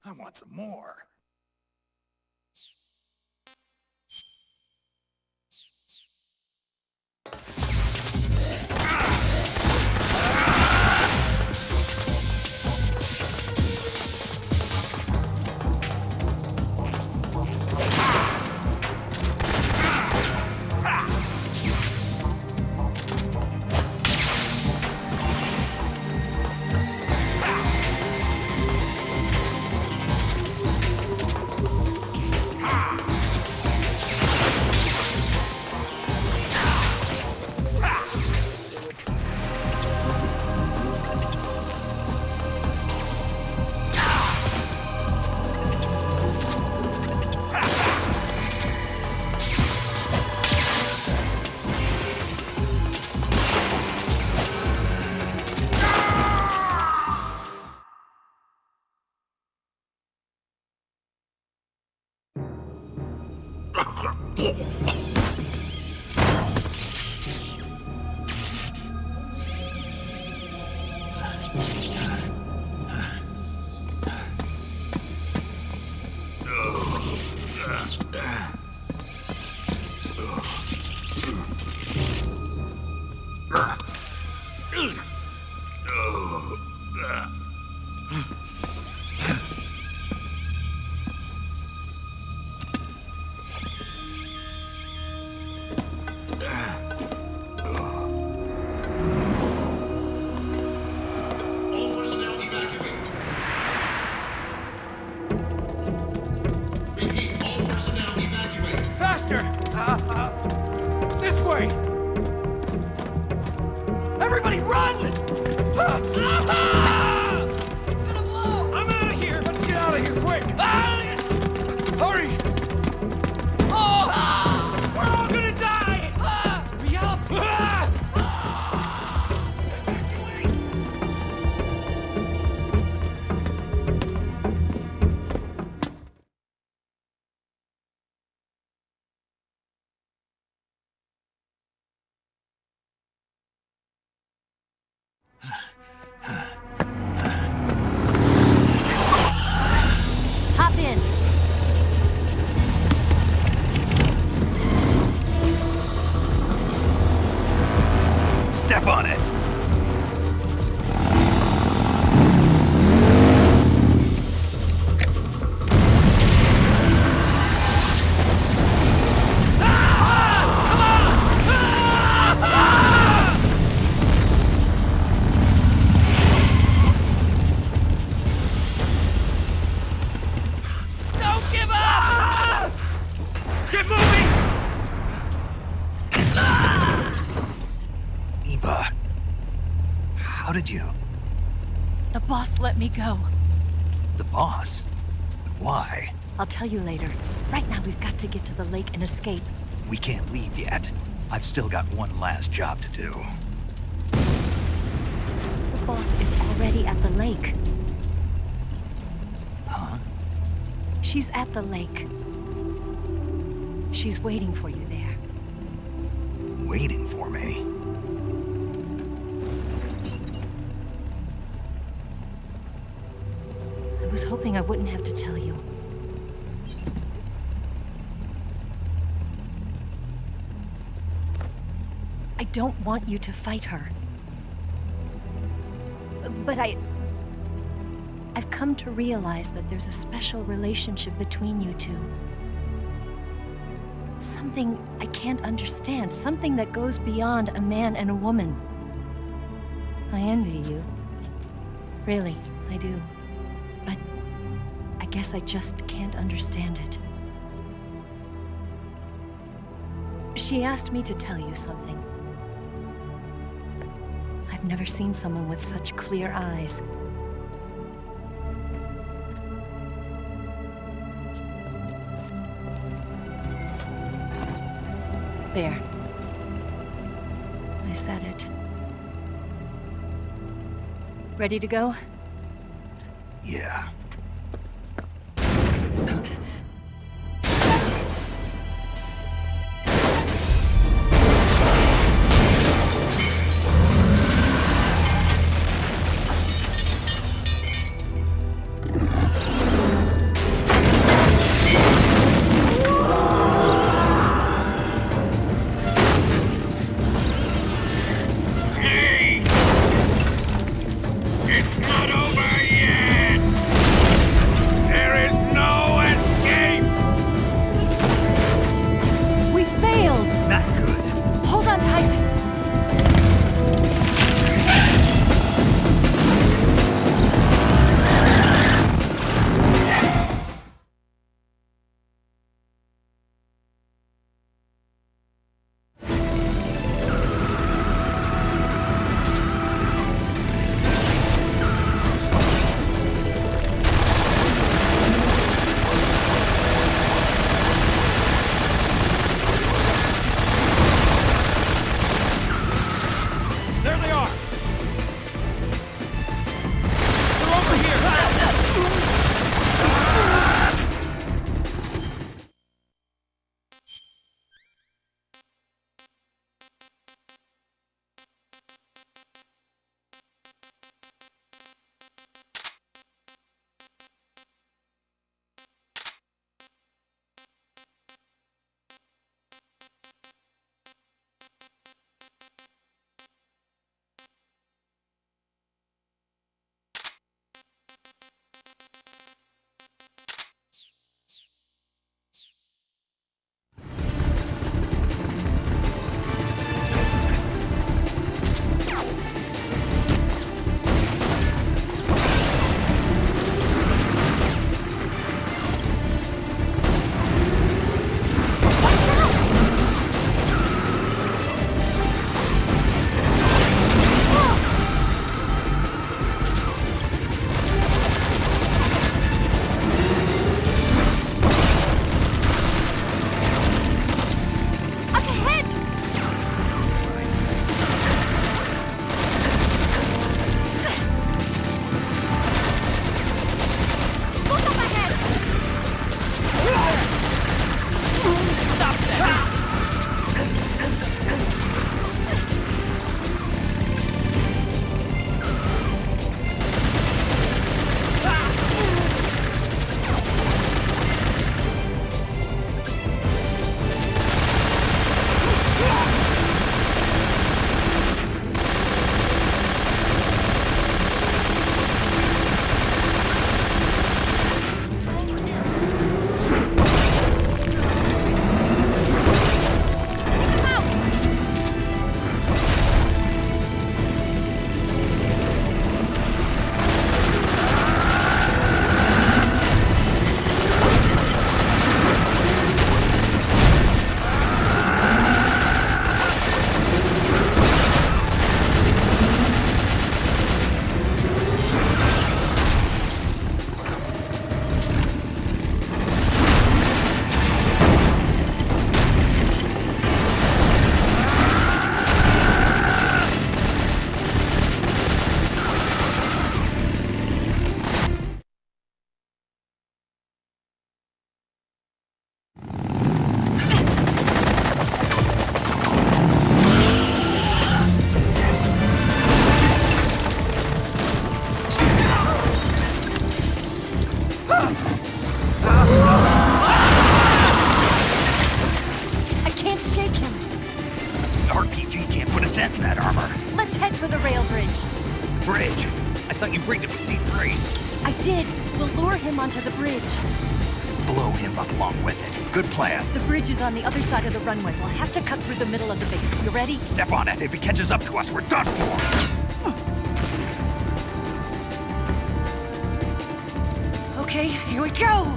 I want some more. Faster! This way! Everybody run! It's gonna blow! I'm out of here! Let's get out of here, quick! did you? The boss let me go. The boss? But why? I'll tell you later. Right now, we've got to get to the lake and escape. We can't leave yet. I've still got one last job to do. The boss is already at the lake. Huh? She's at the lake. She's waiting for you there. Waiting for me? I was hoping I wouldn't have to tell you. I don't want you to fight her. But I've come to realize that there's a special relationship between you two. Something I can't understand, something that goes beyond a man and a woman. I envy you. Really, I do. But I guess I just can't understand it. She asked me to tell you something. I've never seen someone with such clear eyes. There. I said it. Ready to go? Yeah. It's not over yet! along with it. Good plan. The bridge is on the other side of the runway. We'll have to cut through the middle of the base. You ready? Step on it. If he catches up to us, we're done for. Okay, here we go!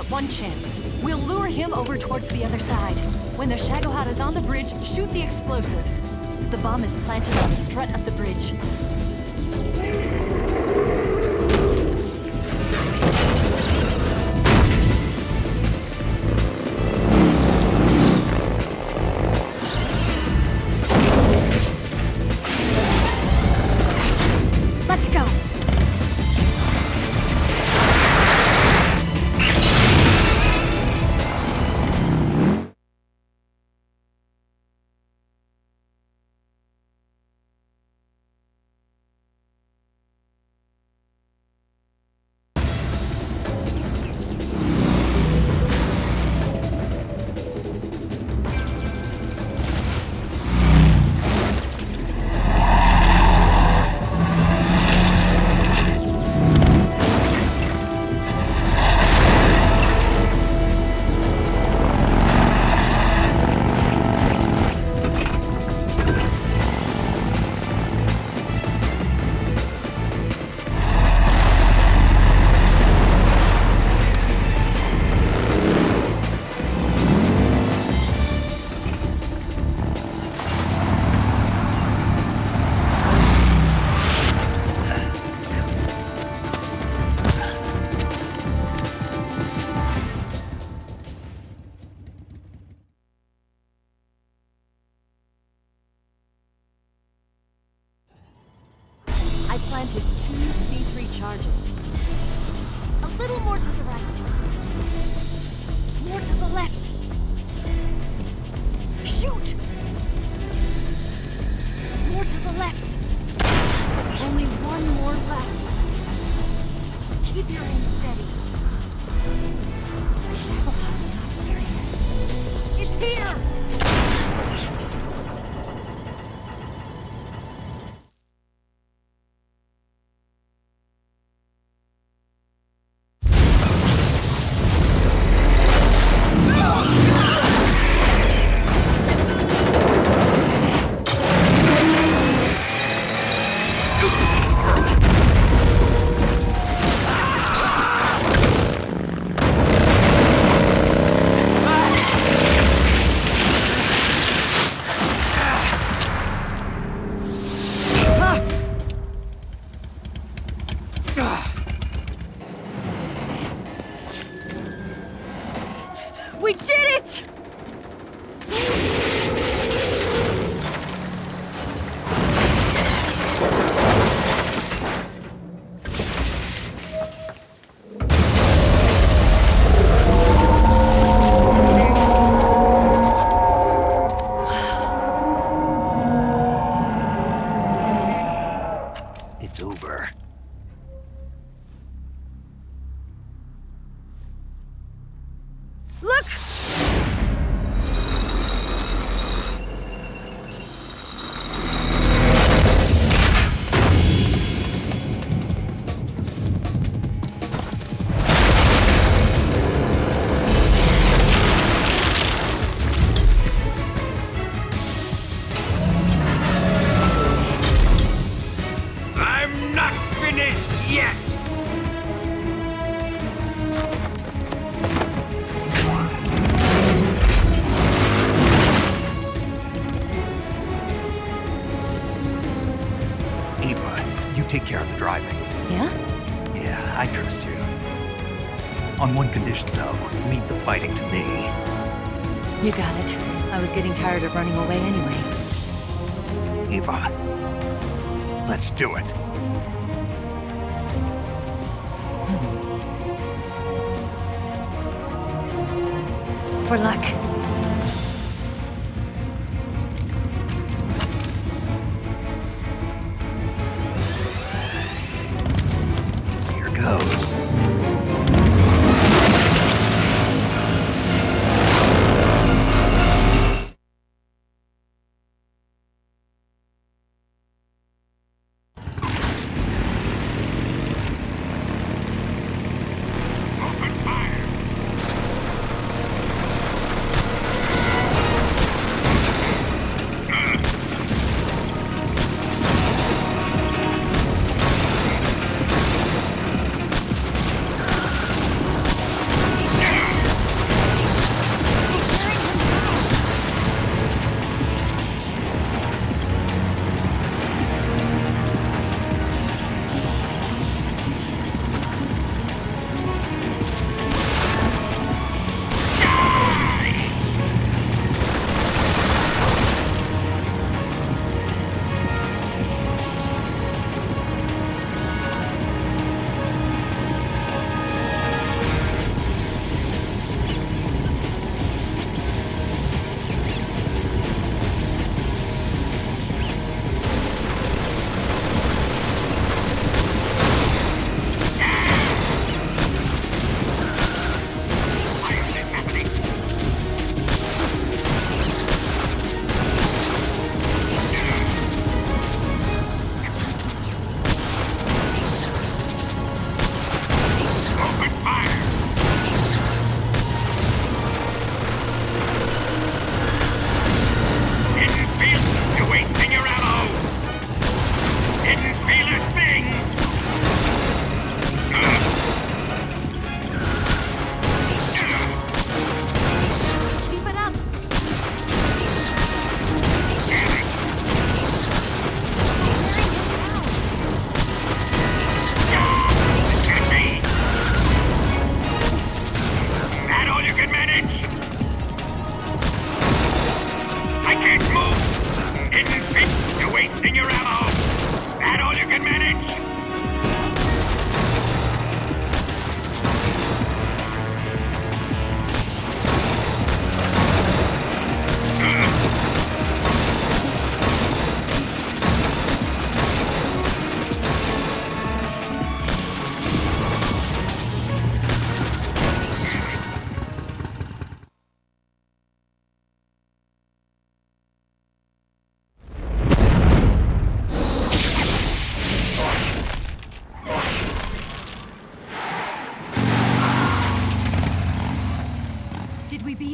got one chance. We'll lure him over towards the other side. When the Shagohod is on the bridge, shoot the explosives. The bomb is planted on the strut of the bridge. Let's go! I planted 2 C3 charges. A little more to the right. More to the left. Shoot! More to the left. Only one more left. Keep your aim steady. The Shagohod's not here yet. It's here! We did it! It's over. Look! I'm not finished yet! Eva, you take care of the driving. Yeah? Yeah, I trust you. On one condition, though, leave the fighting to me. You got it. I was getting tired of running away anyway. Eva, let's do it. For luck. Here goes.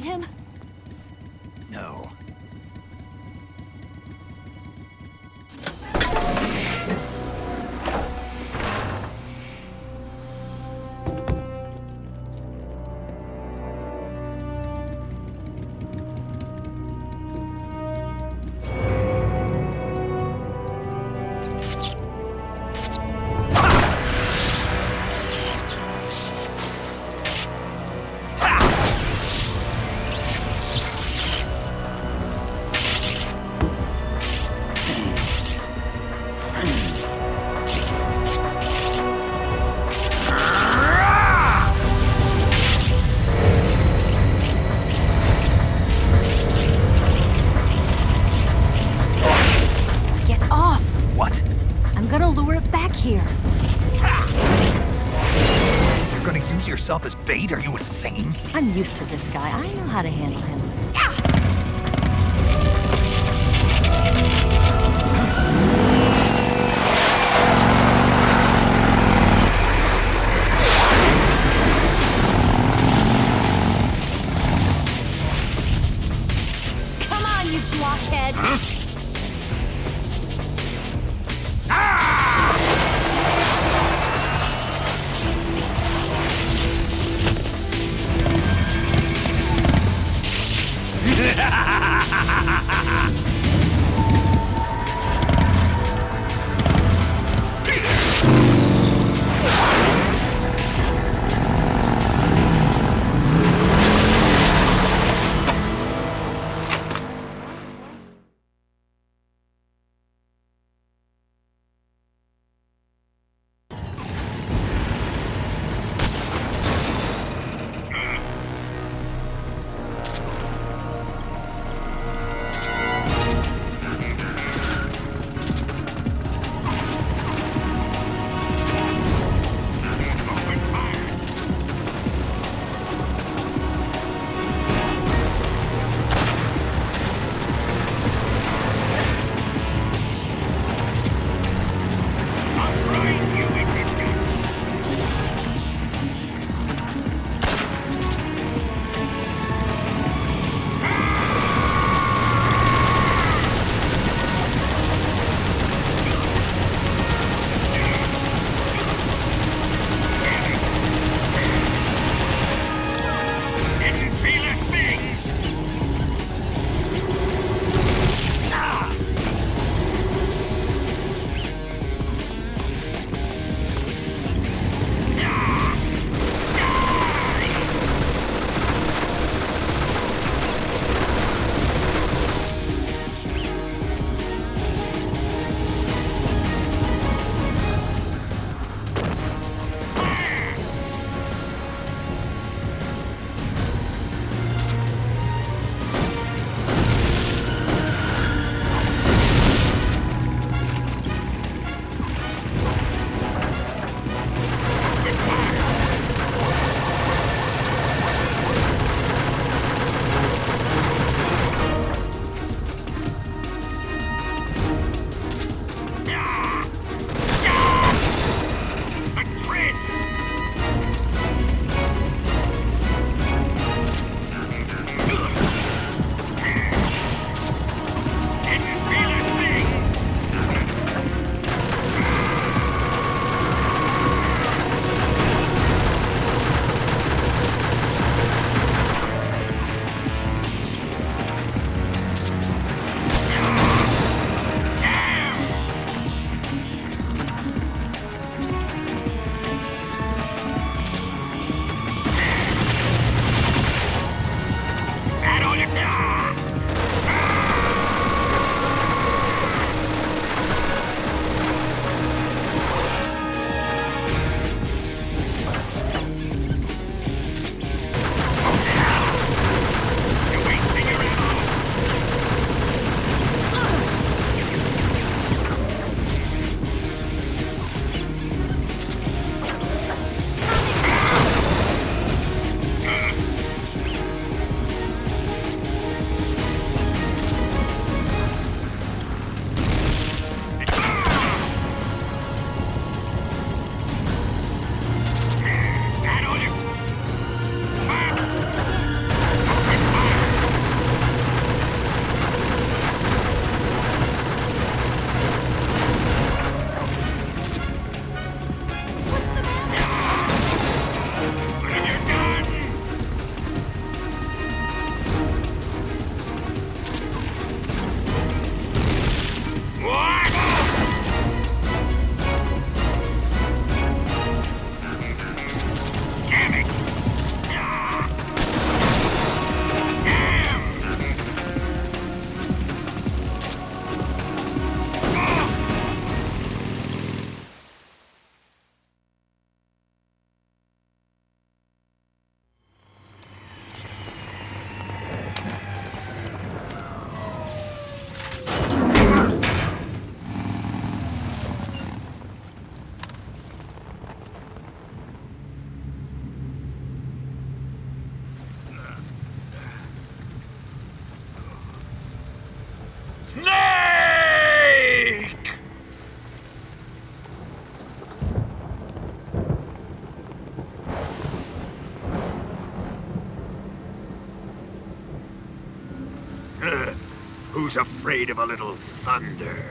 need him? No. Here. You're gonna use yourself as bait? Are you insane? I'm used to this guy. I know how to handle him. Come on, you blockhead! Huh? Snake! Who's afraid of a little thunder?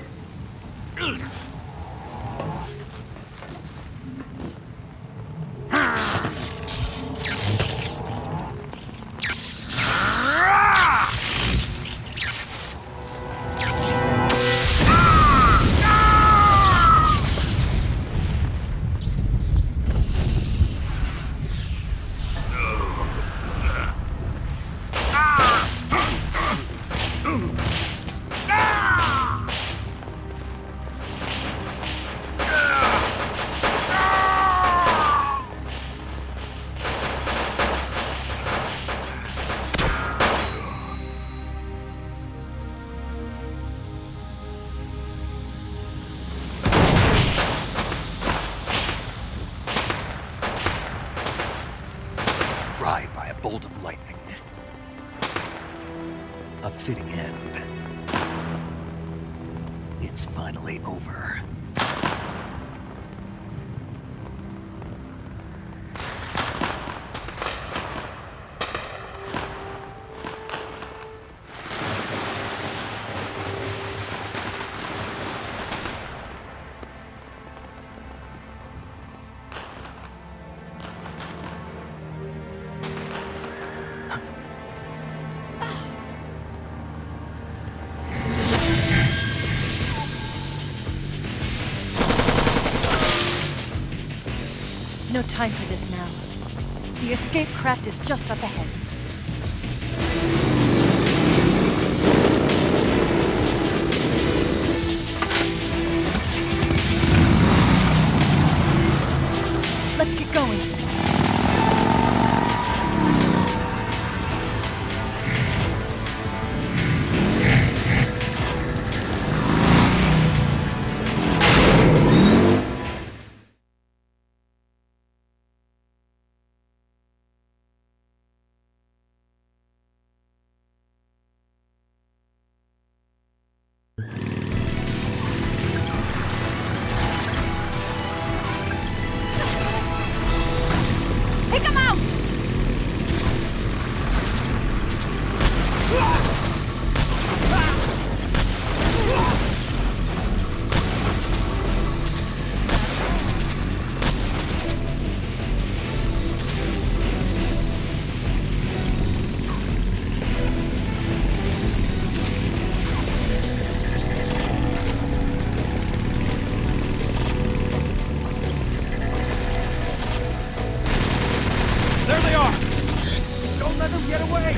Fried by a bolt of lightning. A fitting end. It's finally over. No time for this now. The escape craft is just up ahead. Let's get going. Pick him out! There they are! Don't let them get away!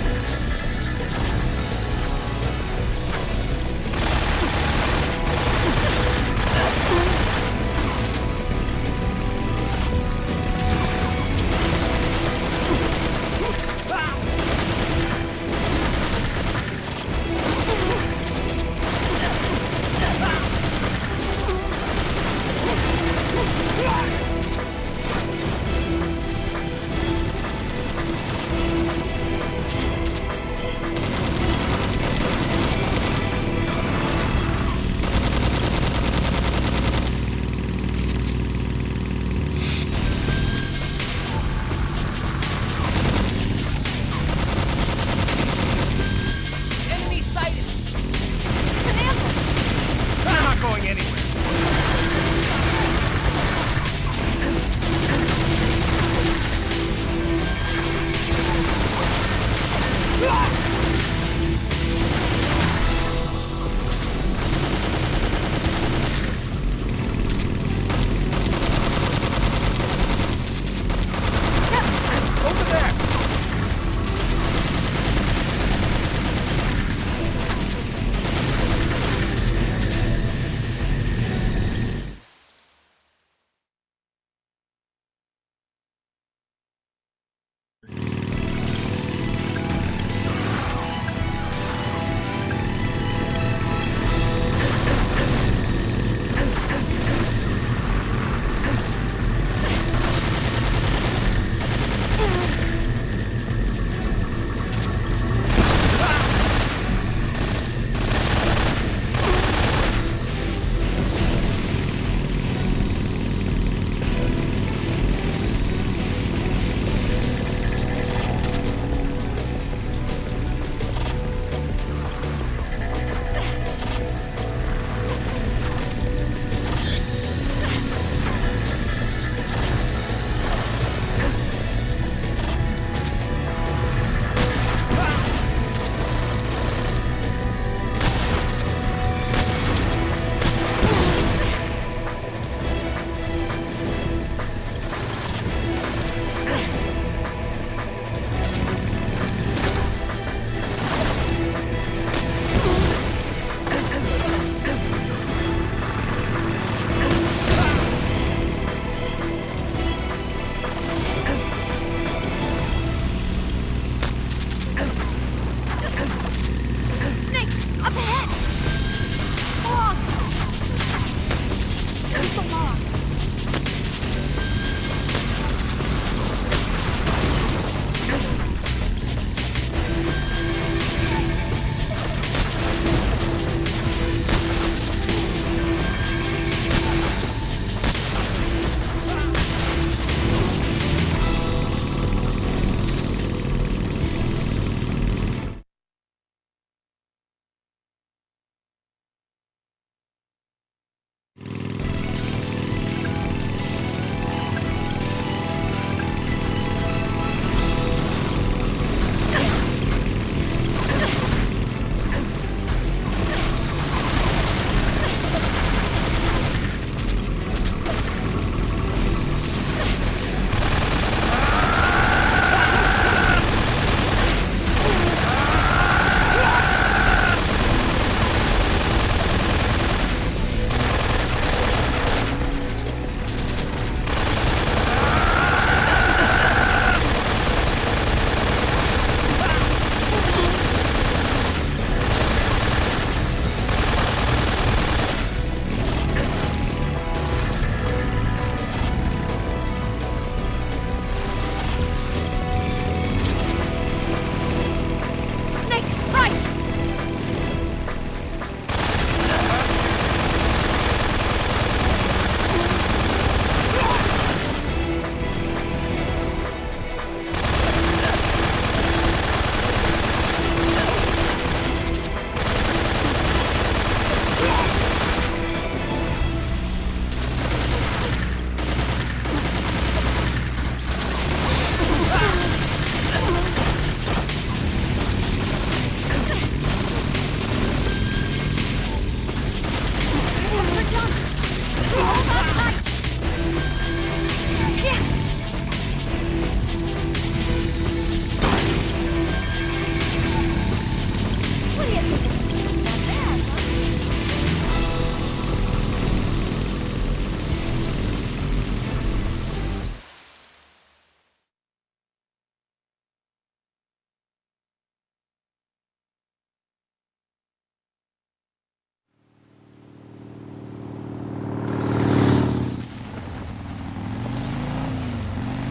Enemy sighted! It's an ambush! They're not going anywhere! Over there!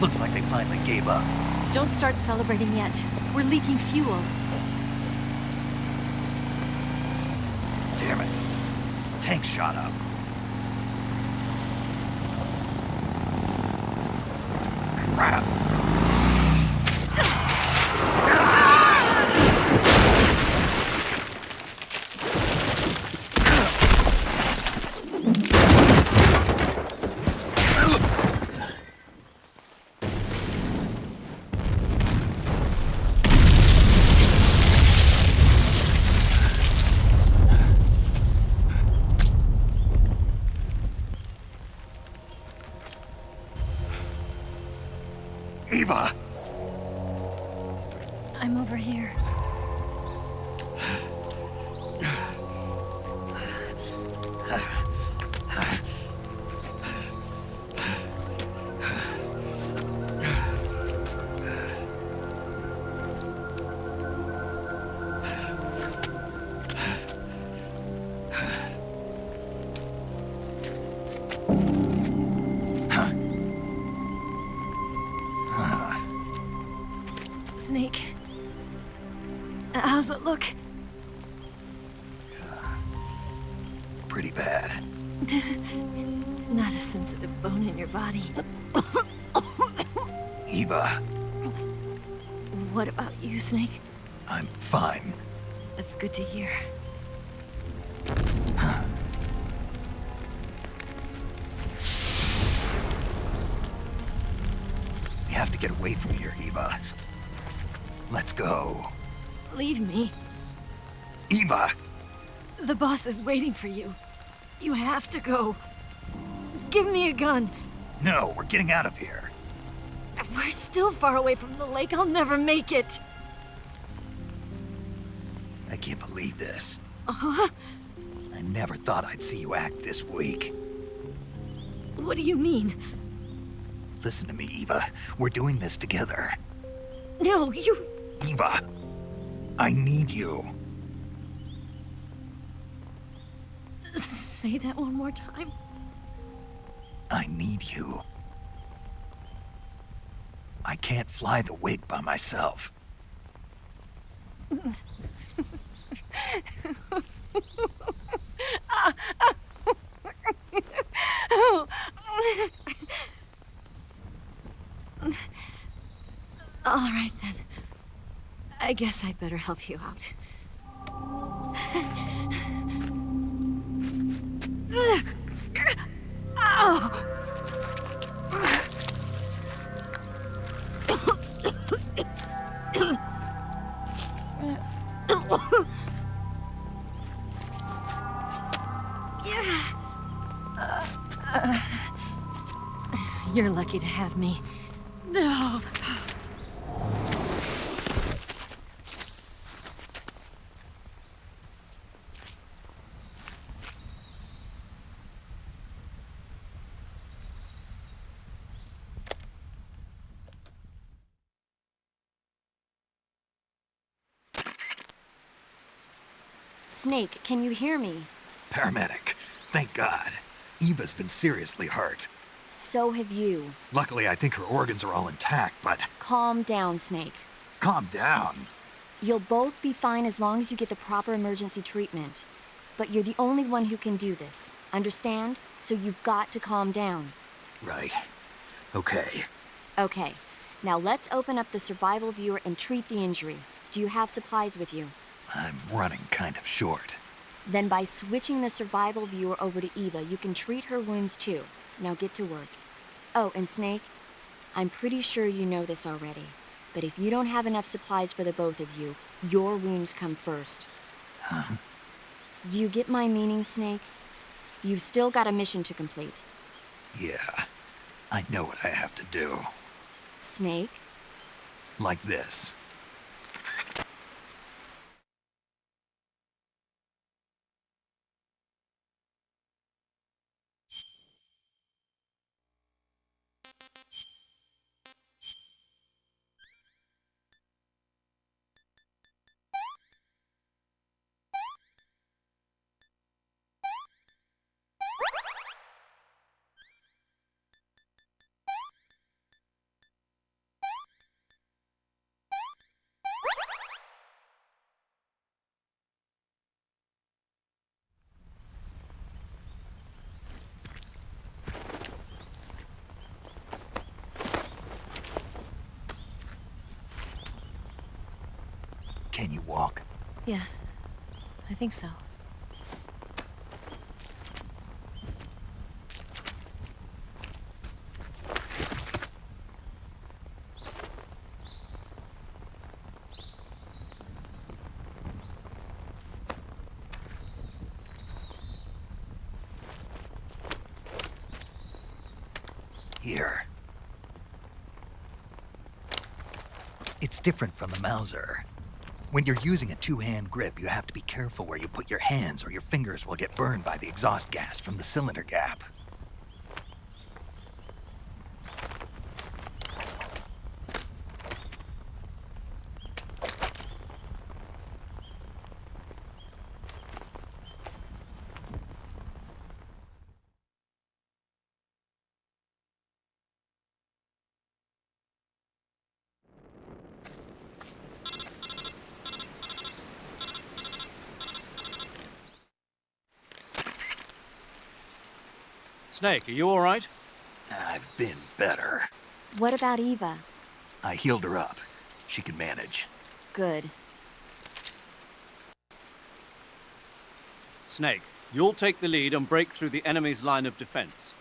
Looks like they finally gave up. Don't start celebrating yet. We're leaking fuel. Damn it. Tank shot up. Crap. Eva! I'm over here. Snake. How's it look? Pretty bad. Not a sensitive bone in your body. Eva, What about you, Snake? I'm fine. That's good to hear. We have to get away from here, Eva. Let's go. Leave me. Eva! The boss is waiting for you. You have to go. Give me a gun. No, we're getting out of here. We're still far away from the lake. I'll never make it. I can't believe this. Uh-huh. I never thought I'd see you act this weak. What do you mean? Listen to me, Eva. We're doing this together. No, you... Eva, I need you. Say that one more time. I need you. I can't fly the wig by myself. All right, then. I guess I'd better help you out. You're lucky to have me. No. Snake, can you hear me? Paramedic, thank God. Eva's been seriously hurt. So have you. Luckily, I think her organs are all intact, but... Calm down, Snake. Calm down. You'll both be fine as long as you get the proper emergency treatment. But you're the only one who can do this. Understand? So you've got to calm down. Right. Okay. Okay. Now let's open up the survival viewer and treat the injury. Do you have supplies with you? I'm running kind of short. Then by switching the survival viewer over to Eva, you can treat her wounds too. Now get to work. Oh, and Snake, I'm pretty sure you know this already, but if you don't have enough supplies for the both of you, your wounds come first. Huh? Do you get my meaning, Snake? You've still got a mission to complete. Yeah. I know what I have to do. Snake? Like this. Can you walk? Yeah, I think so. Here. It's different from the Mauser. When you're using a two-hand grip, you have to be careful where you put your hands or your fingers will get burned by the exhaust gas from the cylinder gap. Snake, are you all right? I've been better. What about Eva? I healed her up. She can manage. Good. Snake, you'll take the lead and break through the enemy's line of defense.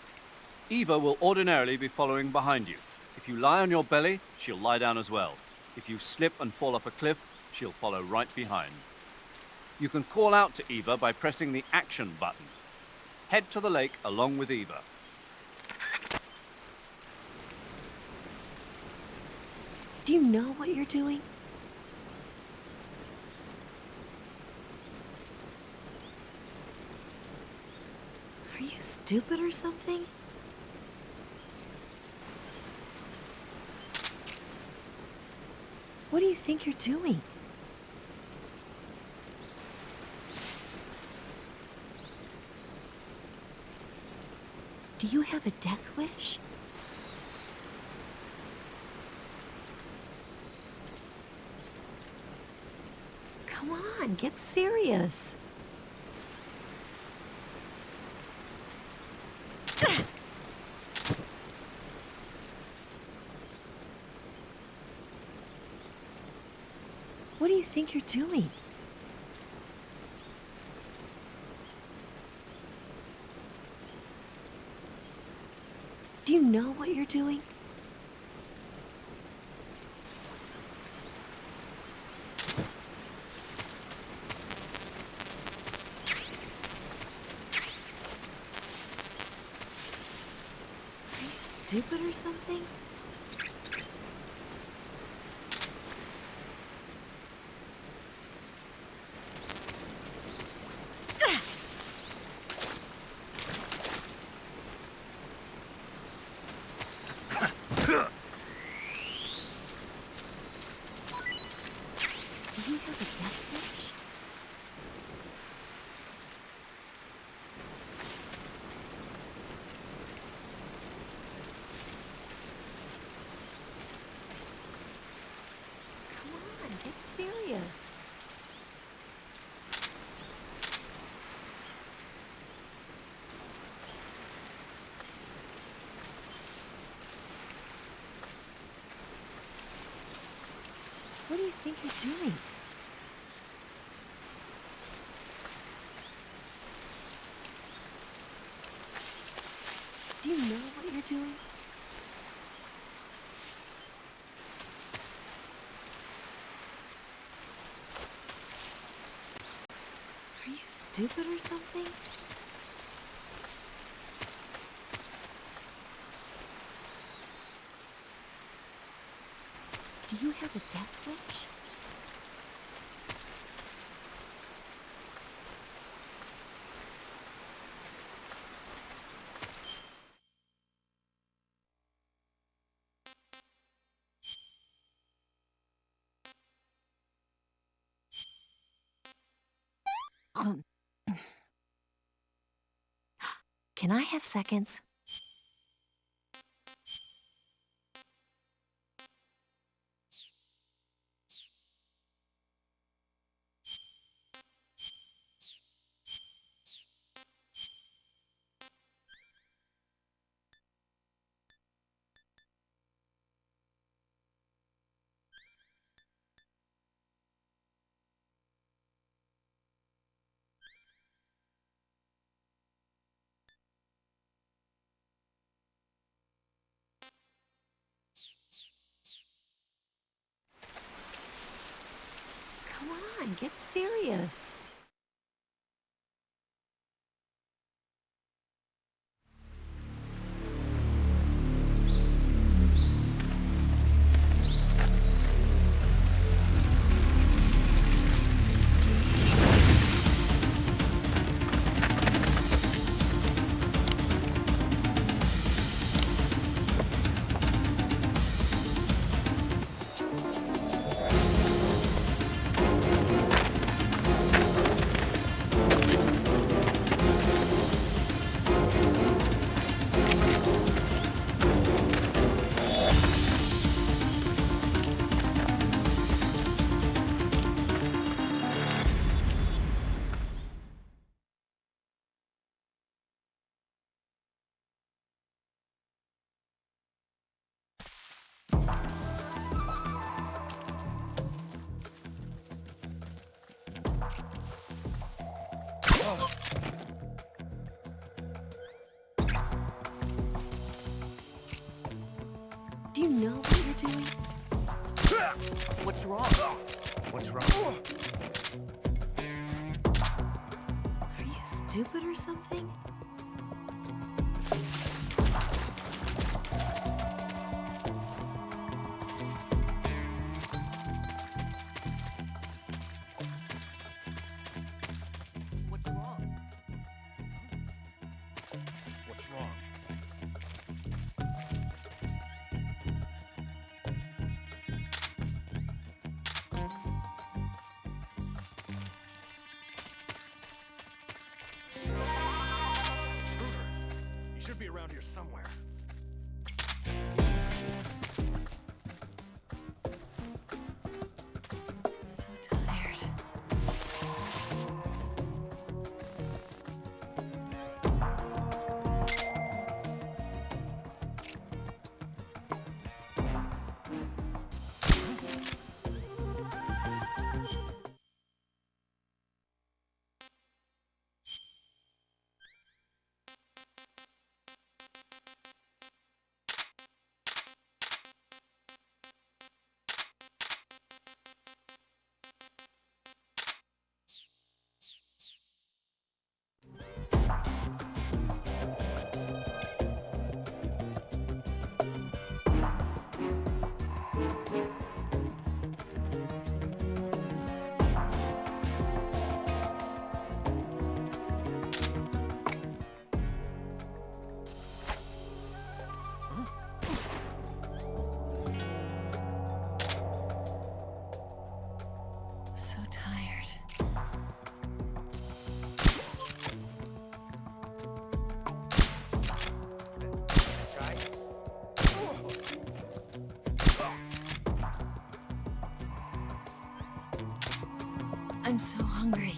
Eva will ordinarily be following behind you. If you lie on your belly, she'll lie down as well. If you slip and fall off a cliff, she'll follow right behind. You can call out to Eva by pressing the action button. Head to the lake along with Eva. Do you know what you're doing? Are you stupid or something? What do you think you're doing? Do you have a death wish? Come on, get serious. What do you think you're doing? Do you know what you're doing? Are you stupid or something? Do you have a death wish? Come on, get serious. What do you think you're doing? Do you know what you're doing? Are you stupid or something? Do you have a death wish? Can I have seconds? on, get serious. Do you know what you're doing? What's wrong? What's wrong? Are you stupid or something? What's wrong? What's wrong? Intruder! You should be around here somewhere. So tired. So tired. I'm so hungry.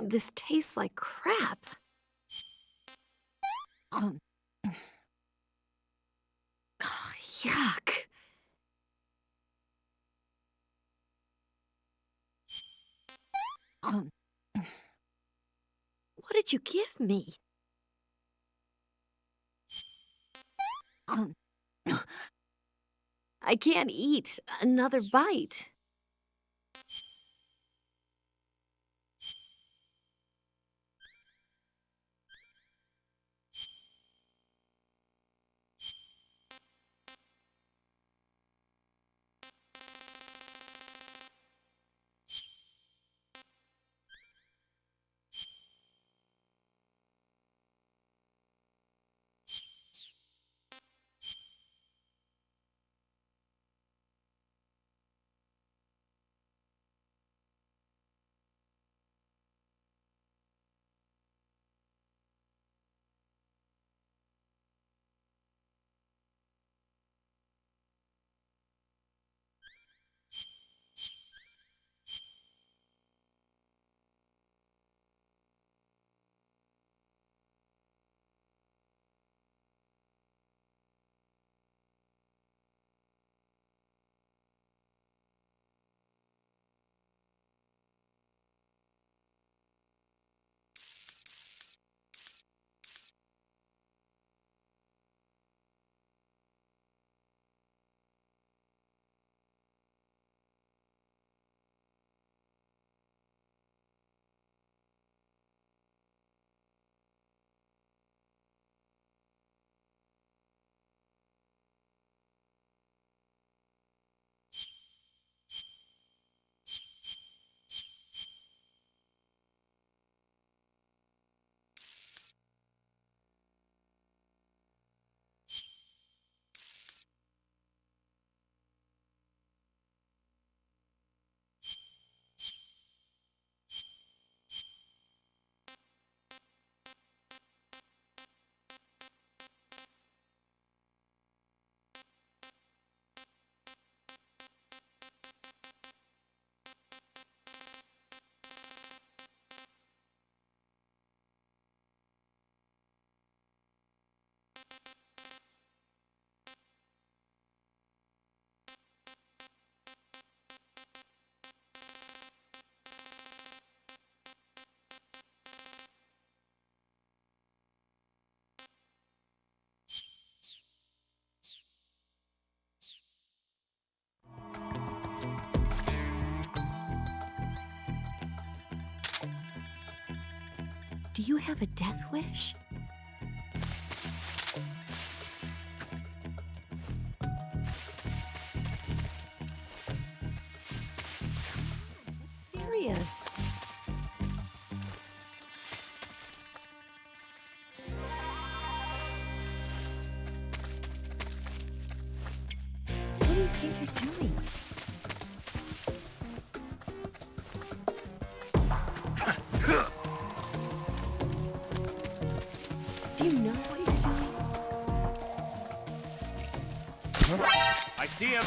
This tastes like crap. Oh, yuck. What did you give me? I can't eat another bite. Do you have a death wish? Serious. What do you think you're doing? Do you know what you're doing? I see him.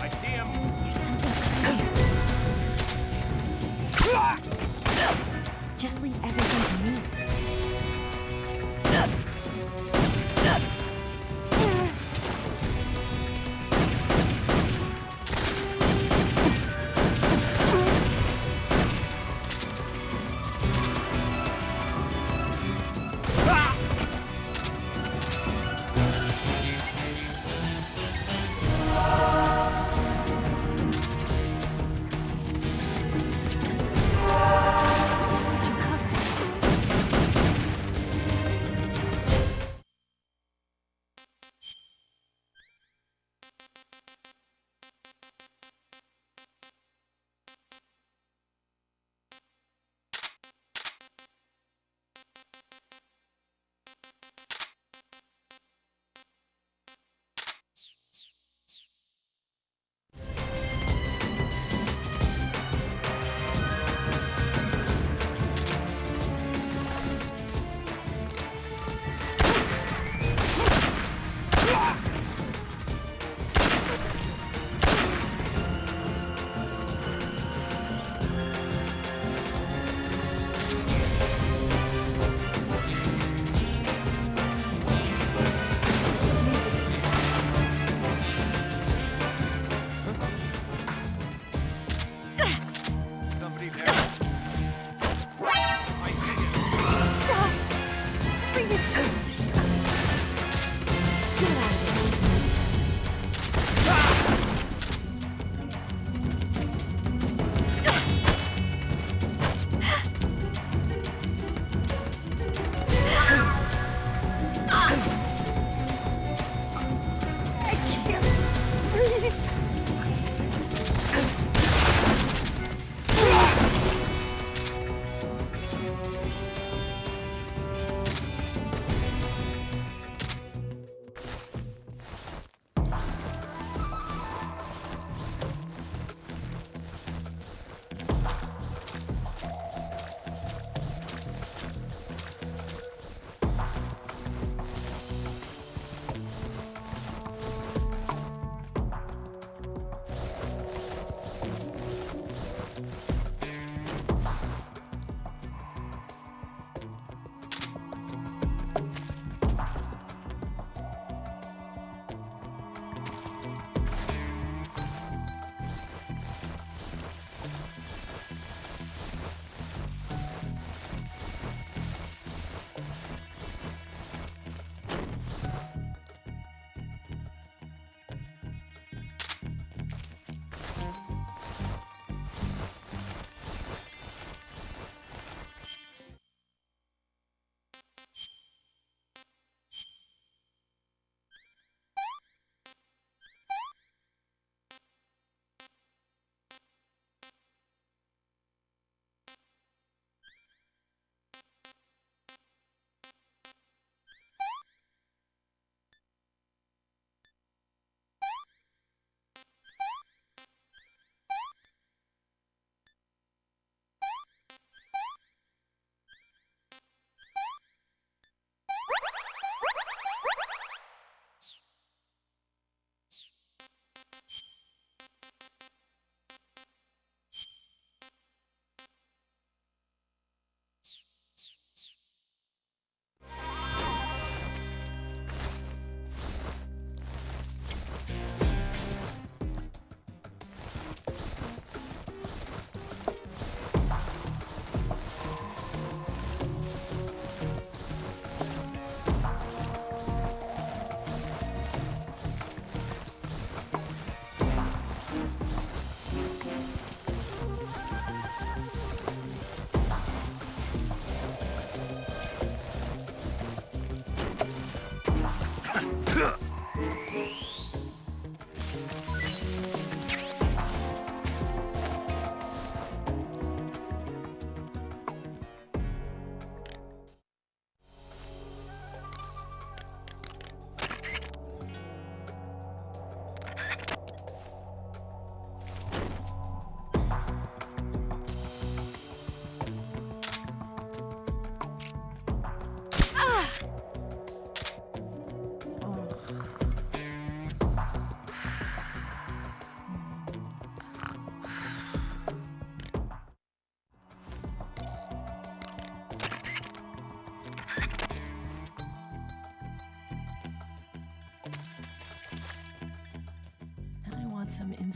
I see him. There's something clear. Just leave everything to me.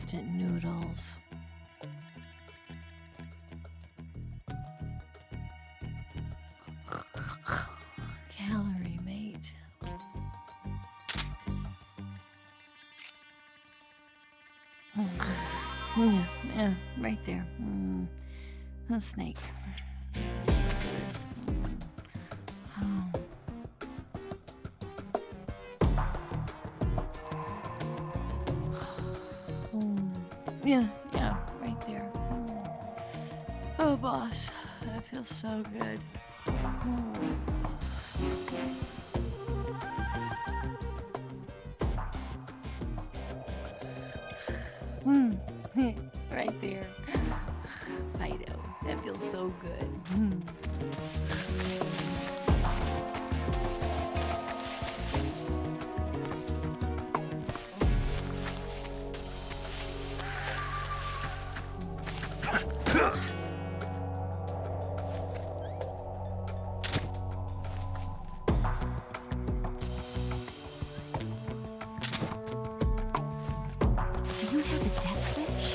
instant noodles. Calorie, mate. Yeah, right there. A snake. So good. Oh. Yeah, right there. Oh, boss, that feels so good. Right there. Fido, that feels so good. Do you have a death wish?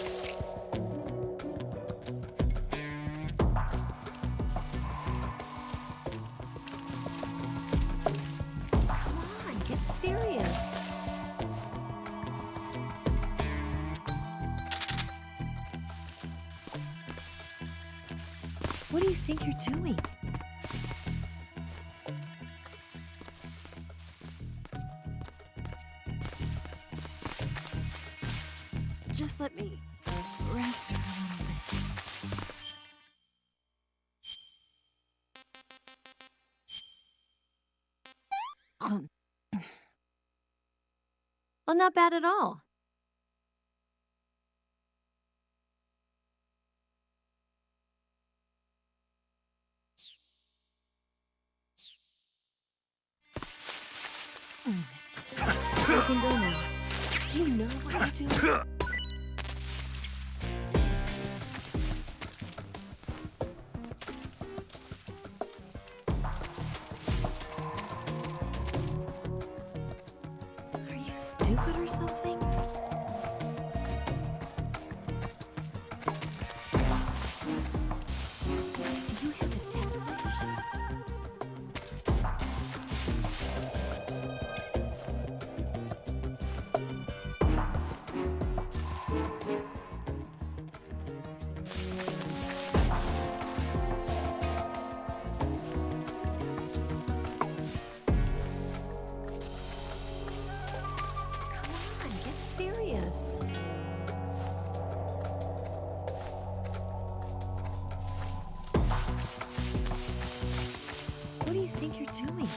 Come on, get serious. What do you think you're doing? Just let me rest for a little bit. Well, not bad at all. You can go now. Do you know what you're doing? Are you stupid or something? Do you have a death wish? Come on, get serious. What do you think you're doing?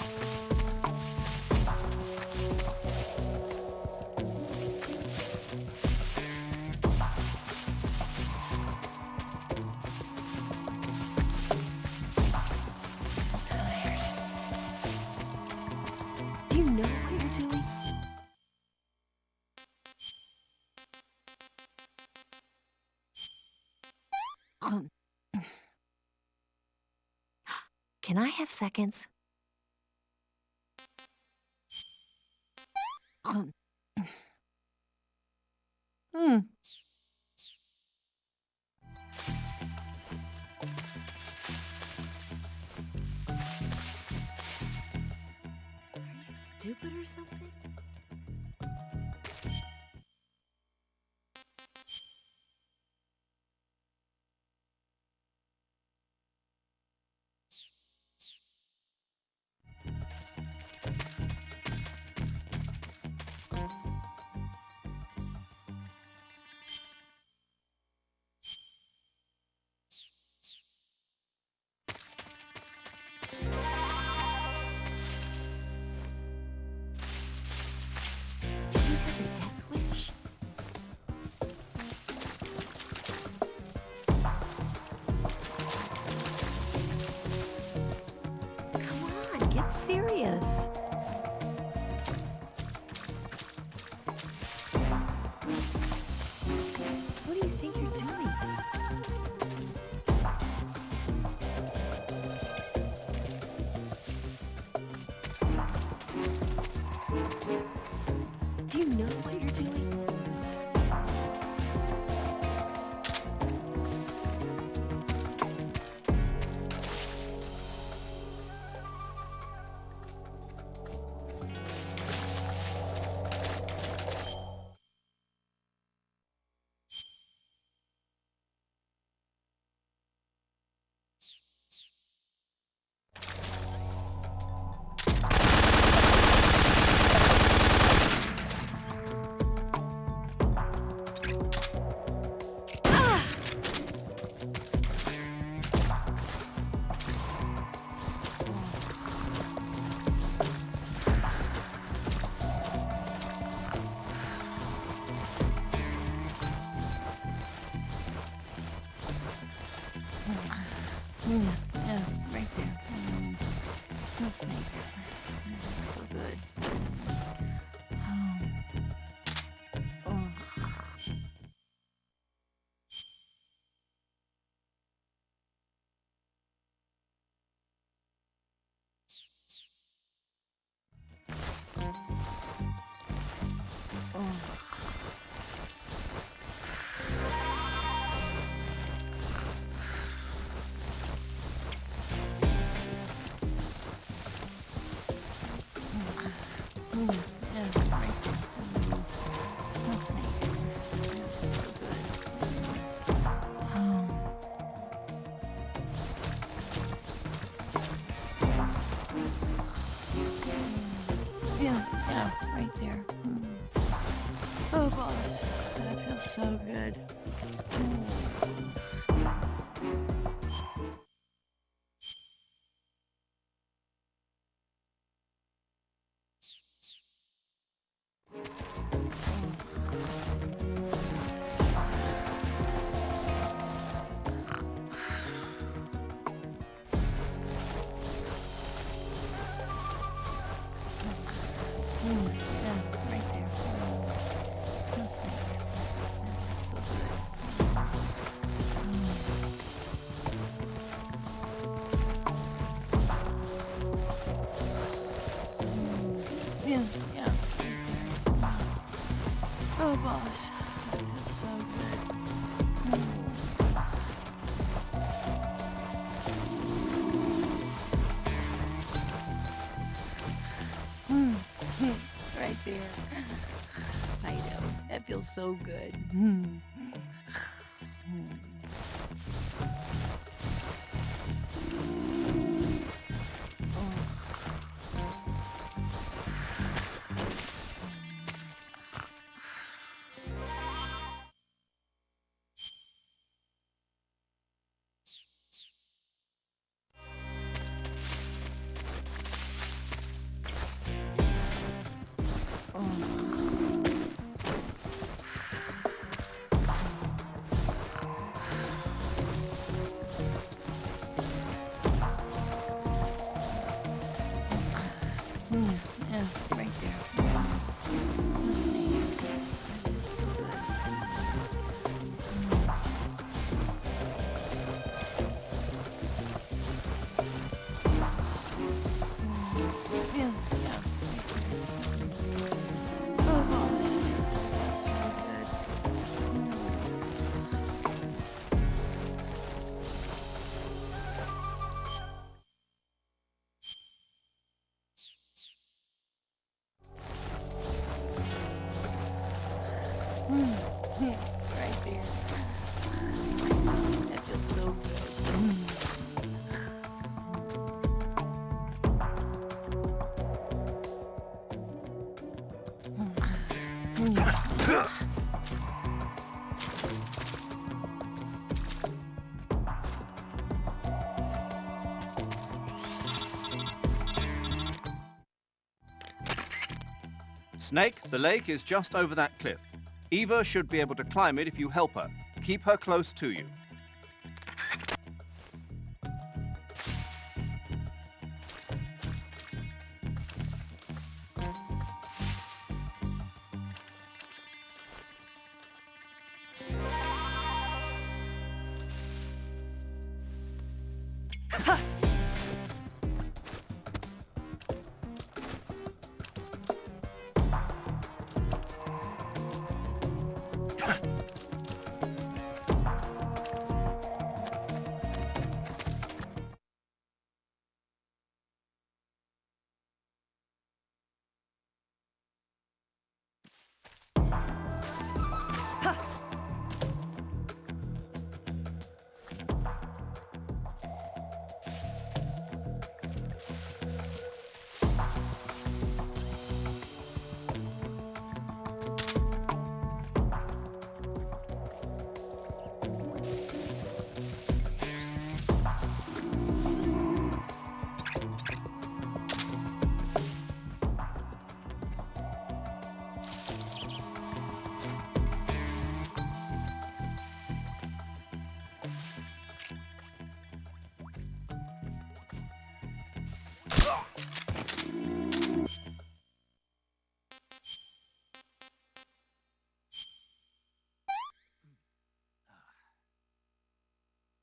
So tired. Do you know what you're doing? Can I have seconds? Are you stupid or something? Do you have a death wish? Come on, get serious. What do you think you're doing? Do you know what you're doing? Yeah, right there. No snake. That's so good. Oh. Yeah, right there. No snake. That's so good. Yeah, right there. Oh gosh, that feels so good. Yeah, right there. No snake. That's so good. Yeah. Oh gosh, that feels so good. Right there. I know. That feels so good. Yeah, right there. No snake. That's so good. Yeah. Oh gosh, that's so good. Right there. That feels so good. Snake, the lake is just over that cliff. Eva should be able to climb it if you help her. Keep her close to you.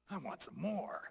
I want some more.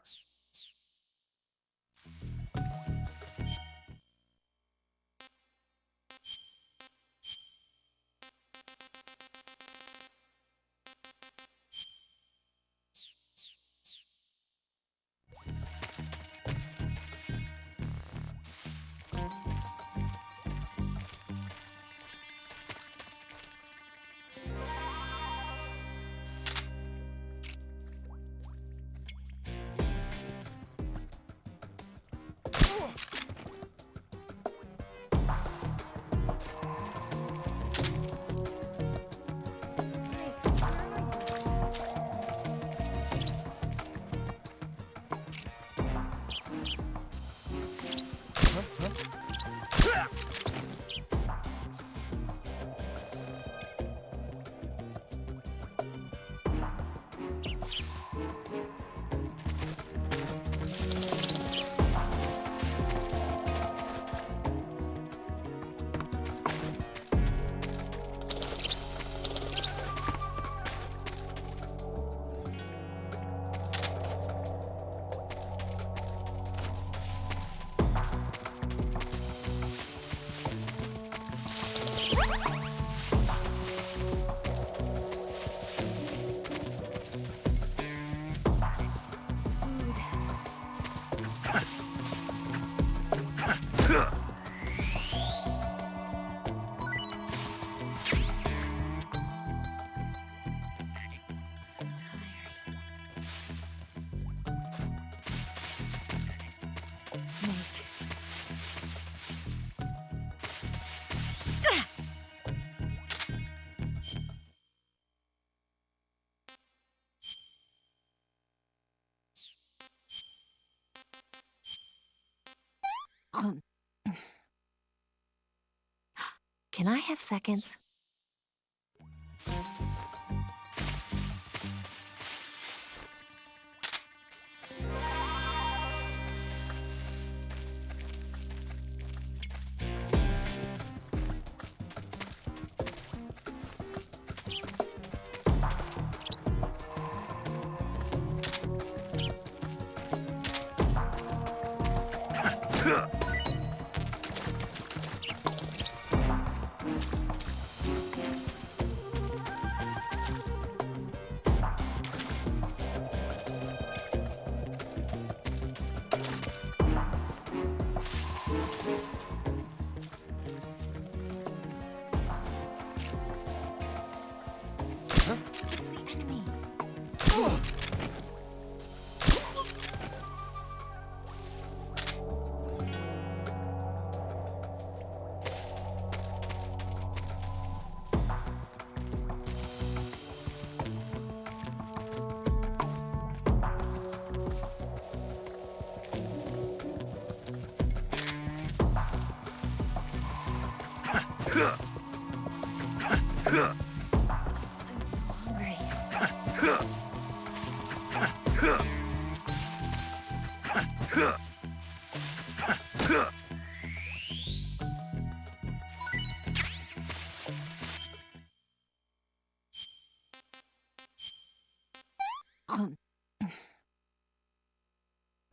Can I have seconds?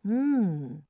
Hmm.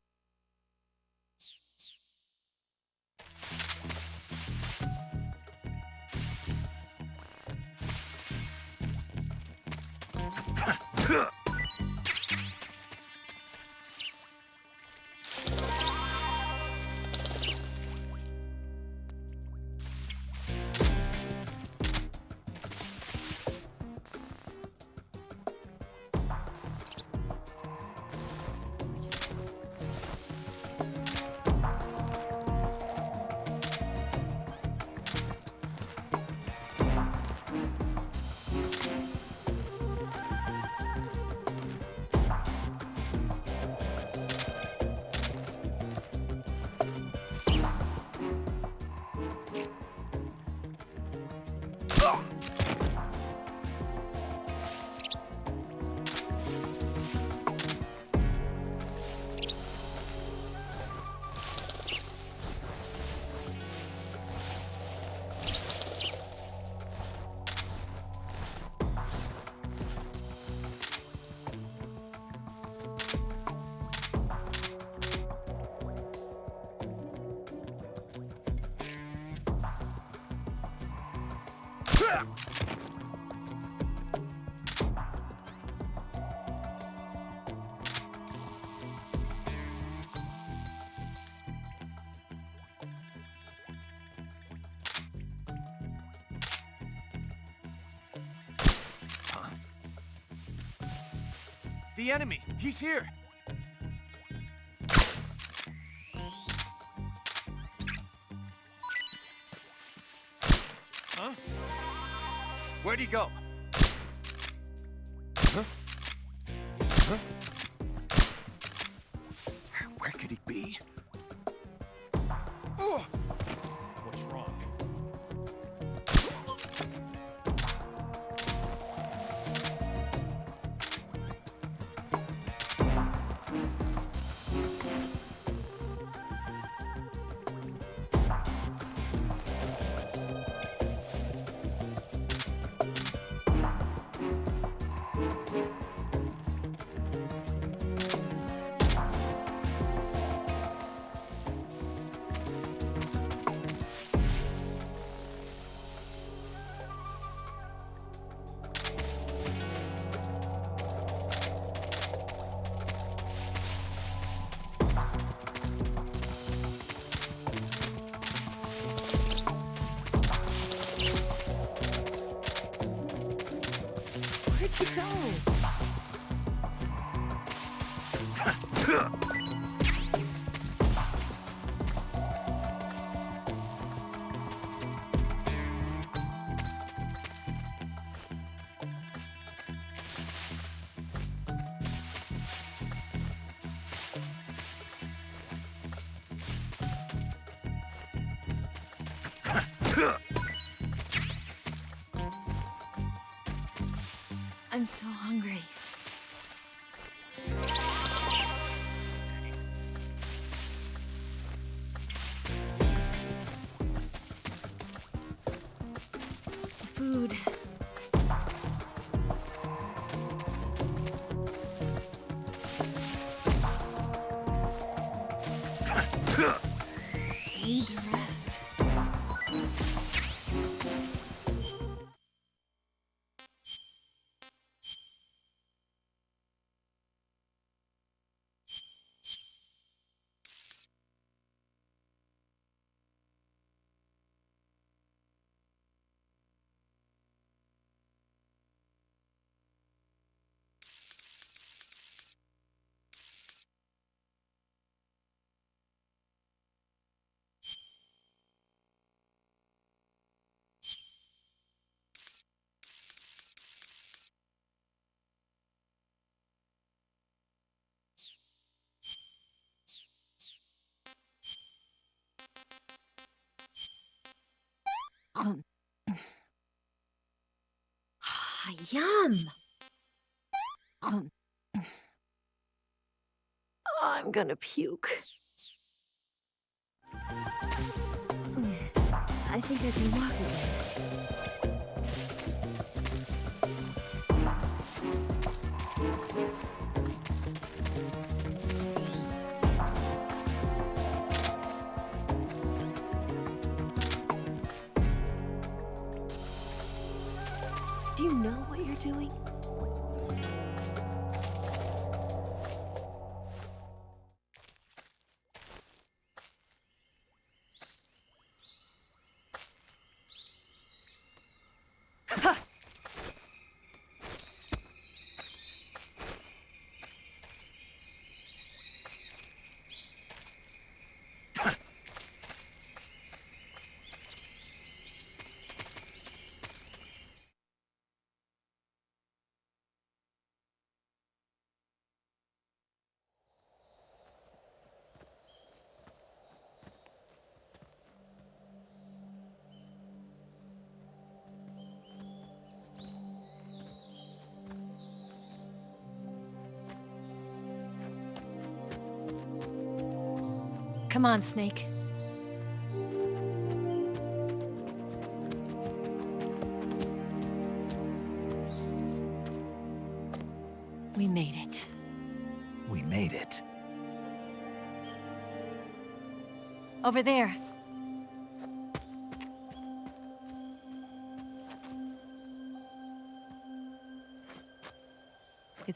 The enemy! He's here! Huh? Where'd he go? Huh? Huh? Where could he be? Oh! What's wrong? Where'd you go? I'm so hungry. Food. I need to rest. Yum! I'm gonna puke. I think I can walk it. Do you know what you're doing? Come on, Snake. We made it. We made it. Over there.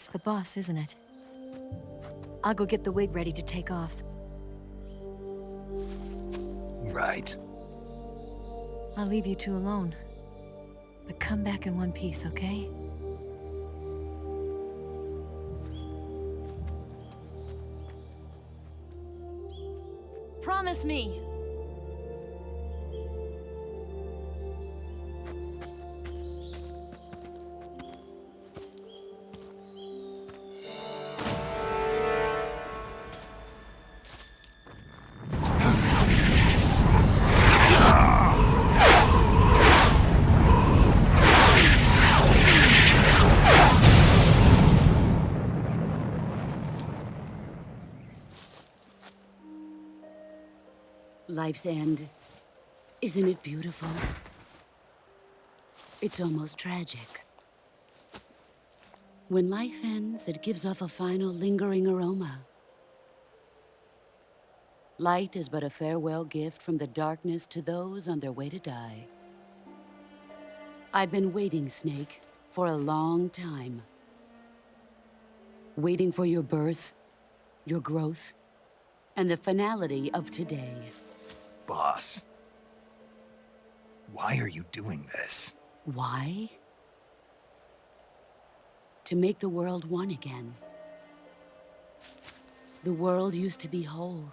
It's the boss, isn't it? I'll go get the wig ready to take off. Right. I'll leave you two alone. But come back in one piece, okay? Promise me! Life's end. Isn't it beautiful? It's almost tragic. When life ends, it gives off a final lingering aroma. Light is but a farewell gift from the darkness to those on their way to die. I've been waiting, Snake, for a long time. Waiting for your birth, your growth, and the finality of today. Boss, why are you doing this? Why? To make the world one again. The world used to be whole.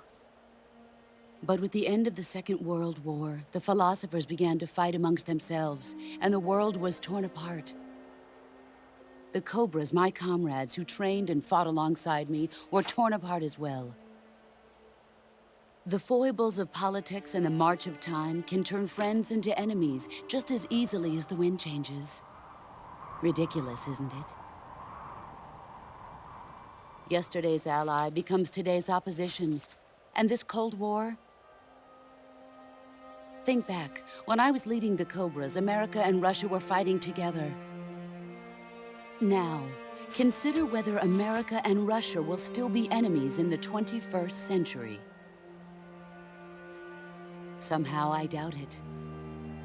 But with the end of the Second World War, the philosophers began to fight amongst themselves, and the world was torn apart. The Cobras, my comrades who trained and fought alongside me, were torn apart as well. The foibles of politics and the march of time can turn friends into enemies just as easily as the wind changes. Ridiculous, isn't it? Yesterday's ally becomes today's opposition, and this Cold War? Think back. When I was leading the Cobras, America and Russia were fighting together. Now, consider whether America and Russia will still be enemies in the 21st century. Somehow I doubt it.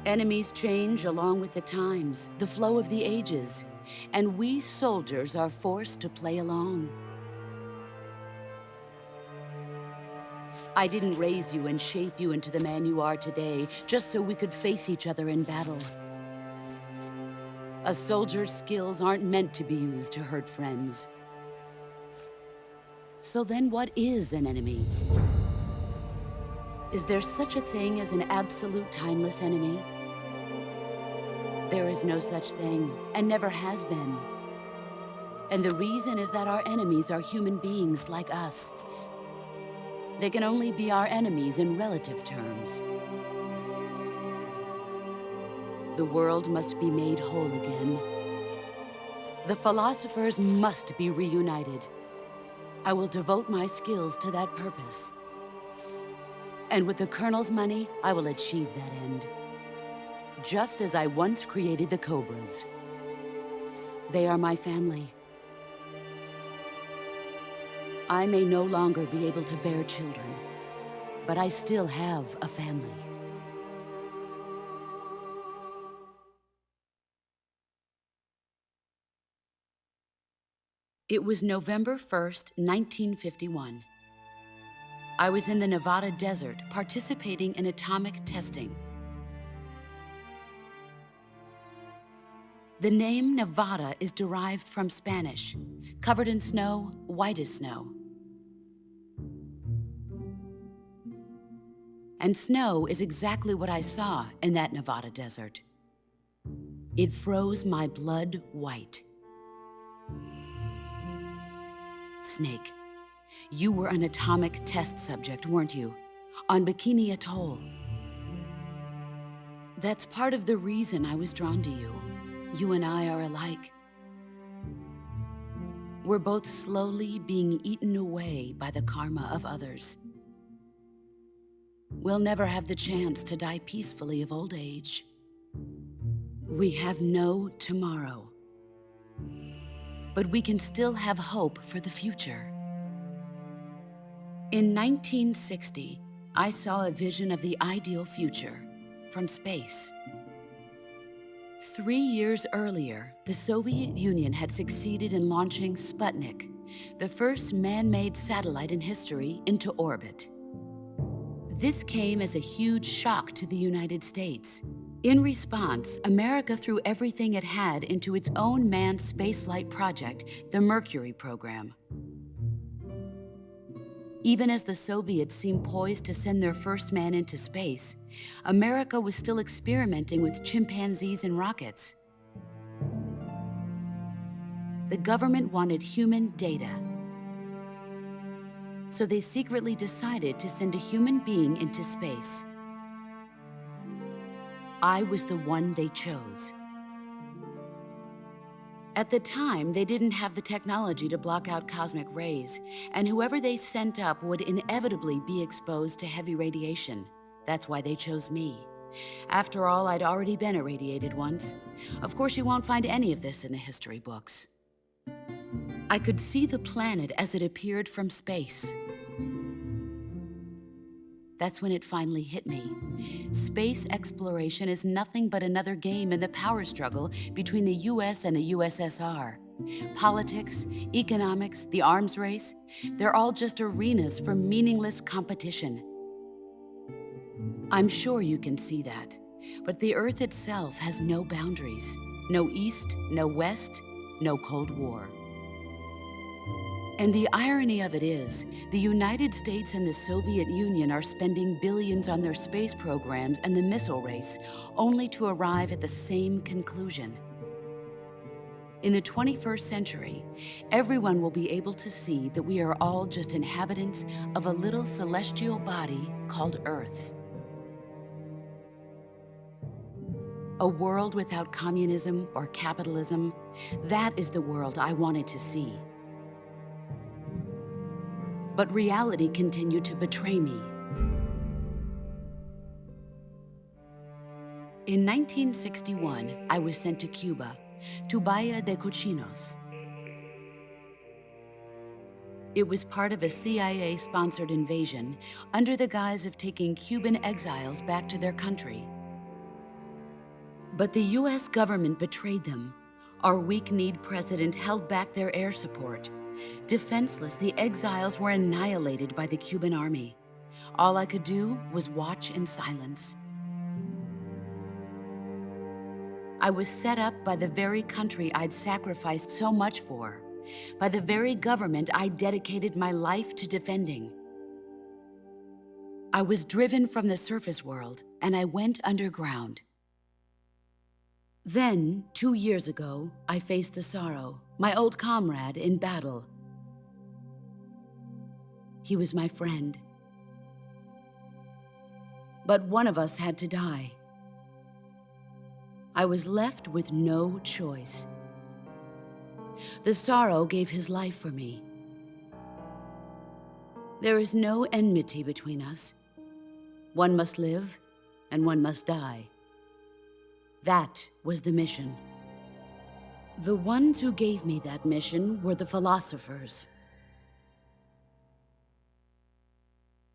Enemies change along with the times, the flow of the ages, and we soldiers are forced to play along. I didn't raise you and shape you into the man you are today just so we could face each other in battle. A soldier's skills aren't meant to be used to hurt friends. So then what is an enemy? Is there such a thing as an absolute timeless enemy? There is no such thing, and never has been. And the reason is that our enemies are human beings like us. They can only be our enemies in relative terms. The world must be made whole again. The philosophers must be reunited. I will devote my skills to that purpose. And with the Colonel's money, I will achieve that end. Just as I once created the Cobras. They are my family. I may no longer be able to bear children, but I still have a family. It was November 1st, 1951. I was in the Nevada desert participating in atomic testing. The name Nevada is derived from Spanish, covered in snow, white as snow. And snow is exactly what I saw in that Nevada desert. It froze my blood white. Snake, you were an atomic test subject, weren't you? On Bikini Atoll. That's part of the reason I was drawn to you. You and I are alike. We're both slowly being eaten away by the karma of others. We'll never have the chance to die peacefully of old age. We have no tomorrow. But we can still have hope for the future. In 1960, I saw a vision of the ideal future from space. 3 years earlier, the Soviet Union had succeeded in launching Sputnik, the first man-made satellite in history, into orbit. This came as a huge shock to the United States. In response, America threw everything it had into its own manned spaceflight project, the Mercury program. Even as the Soviets seemed poised to send their first man into space, America was still experimenting with chimpanzees and rockets. The government wanted human data. So they secretly decided to send a human being into space. I was the one they chose. At the time, they didn't have the technology to block out cosmic rays, and whoever they sent up would inevitably be exposed to heavy radiation. That's why they chose me. After all, I'd already been irradiated once. Of course, you won't find any of this in the history books. I could see the planet as it appeared from space. That's when it finally hit me. Space exploration is nothing but another game in the power struggle between the US and the USSR. Politics, economics, the arms race, they're all just arenas for meaningless competition. I'm sure you can see that, but the Earth itself has no boundaries. No East, no West, no Cold War. And the irony of it is, the United States and the Soviet Union are spending billions on their space programs and the missile race, only to arrive at the same conclusion. In the 21st century, everyone will be able to see that we are all just inhabitants of a little celestial body called Earth. A world without communism or capitalism, that is the world I wanted to see. But reality continued to betray me. In 1961, I was sent to Cuba, to Bahia de Cochinos. It was part of a CIA-sponsored invasion under the guise of taking Cuban exiles back to their country. But the US government betrayed them. Our weak-kneed president held back their air support. Defenseless, the exiles were annihilated by the Cuban army. All I could do was watch in silence. I was set up by the very country I'd sacrificed so much for, by the very government I dedicated my life to defending. I was driven from the surface world, and I went underground. Then, 2 years ago, I faced the Sorrow, my old comrade in battle. He was my friend. But one of us had to die. I was left with no choice. The Sorrow gave his life for me. There is no enmity between us. One must live, and one must die. That was the mission. The ones who gave me that mission were the philosophers.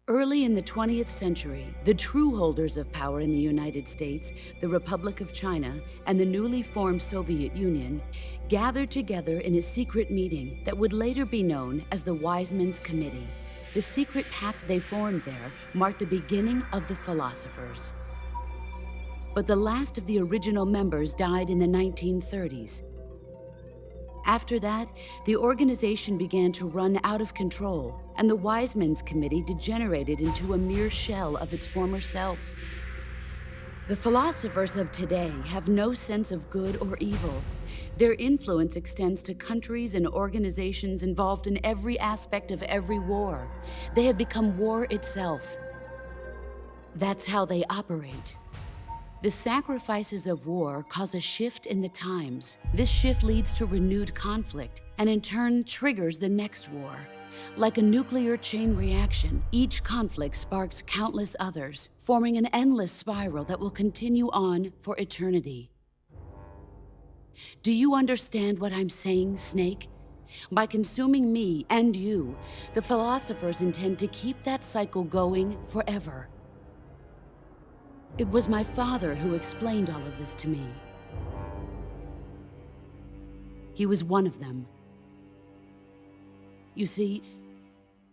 Early in the 20th century, the true holders of power in the United States, the Republic of China, and the newly formed Soviet Union gathered together in a secret meeting that would later be known as the Wise Men's Committee. The secret pact they formed there marked the beginning of the philosophers. But the last of the original members died in the 1930s. After that, the organization began to run out of control, and the Wise Men's Committee degenerated into a mere shell of its former self. The philosophers of today have no sense of good or evil. Their influence extends to countries and organizations involved in every aspect of every war. They have become war itself. That's how they operate. The sacrifices of war cause a shift in the times. This shift leads to renewed conflict, and in turn triggers the next war. Like a nuclear chain reaction, each conflict sparks countless others, forming an endless spiral that will continue on for eternity. Do you understand what I'm saying, Snake? By consuming me and you, the philosophers intend to keep that cycle going forever. It was my father who explained all of this to me. He was one of them. You see,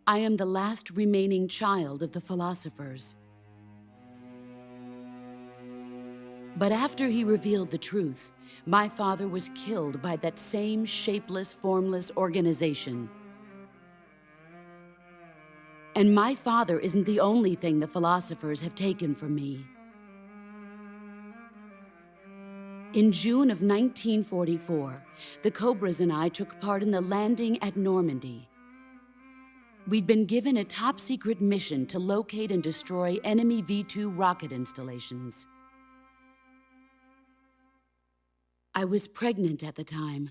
I am the last remaining child of the philosophers. But after he revealed the truth, my father was killed by that same shapeless, formless organization. And my father isn't the only thing the philosophers have taken from me. In June of 1944, the Cobras and I took part in the landing at Normandy. We'd been given a top-secret mission to locate and destroy enemy V-2 rocket installations. I was pregnant at the time.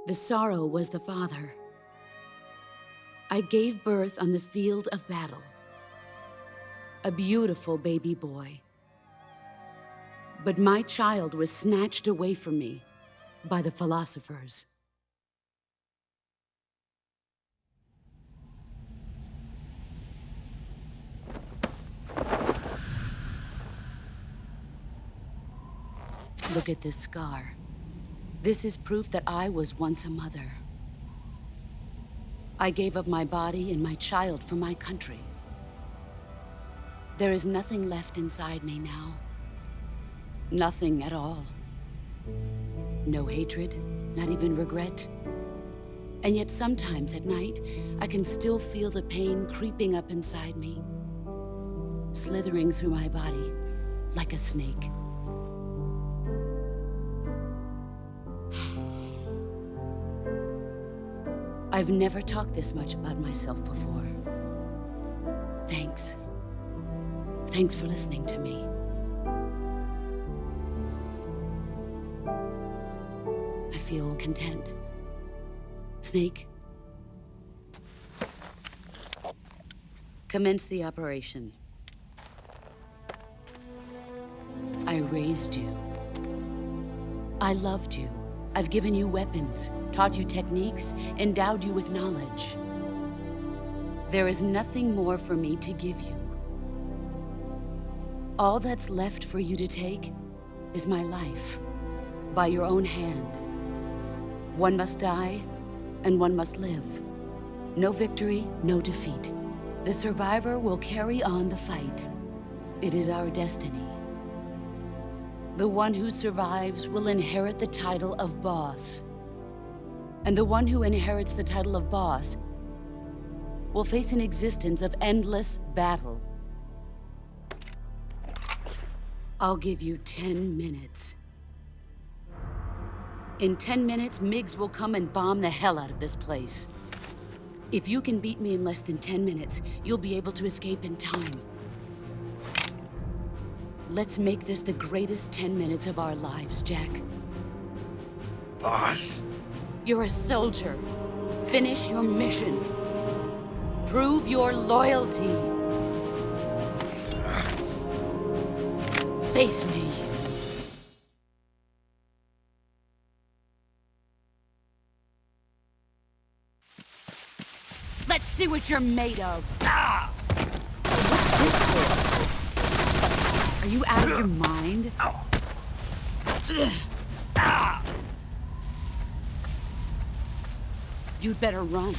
The sorrow was the father. I gave birth on the field of battle. A beautiful baby boy. But my child was snatched away from me by the philosophers. Look at this scar. This is proof that I was once a mother. I gave up my body and my child for my country. There is nothing left inside me now. Nothing at all. No hatred, not even regret. And yet sometimes at night, I can still feel the pain creeping up inside me, slithering through my body like a snake. I've never talked this much about myself before. Thanks. Thanks for listening to me. I feel content. Snake, commence the operation. I raised you. I loved you. I've given you weapons, taught you techniques, endowed you with knowledge. There is nothing more for me to give you. All that's left for you to take is my life, by your own hand. One must die, and one must live. No victory, no defeat. The survivor will carry on the fight. It is our destiny. The one who survives will inherit the title of boss. And the one who inherits the title of boss will face an existence of endless battle. I'll give you 10 minutes. In 10 minutes, MiGs will come and bomb the hell out of this place. If you can beat me in less than 10 minutes, you'll be able to escape in time. Let's make this the greatest 10 minutes of our lives, Jack. Boss? You're a soldier. Finish your mission. Prove your loyalty. Face me. Let's see what you're made of. Ah! Are you out of your mind? You'd better run.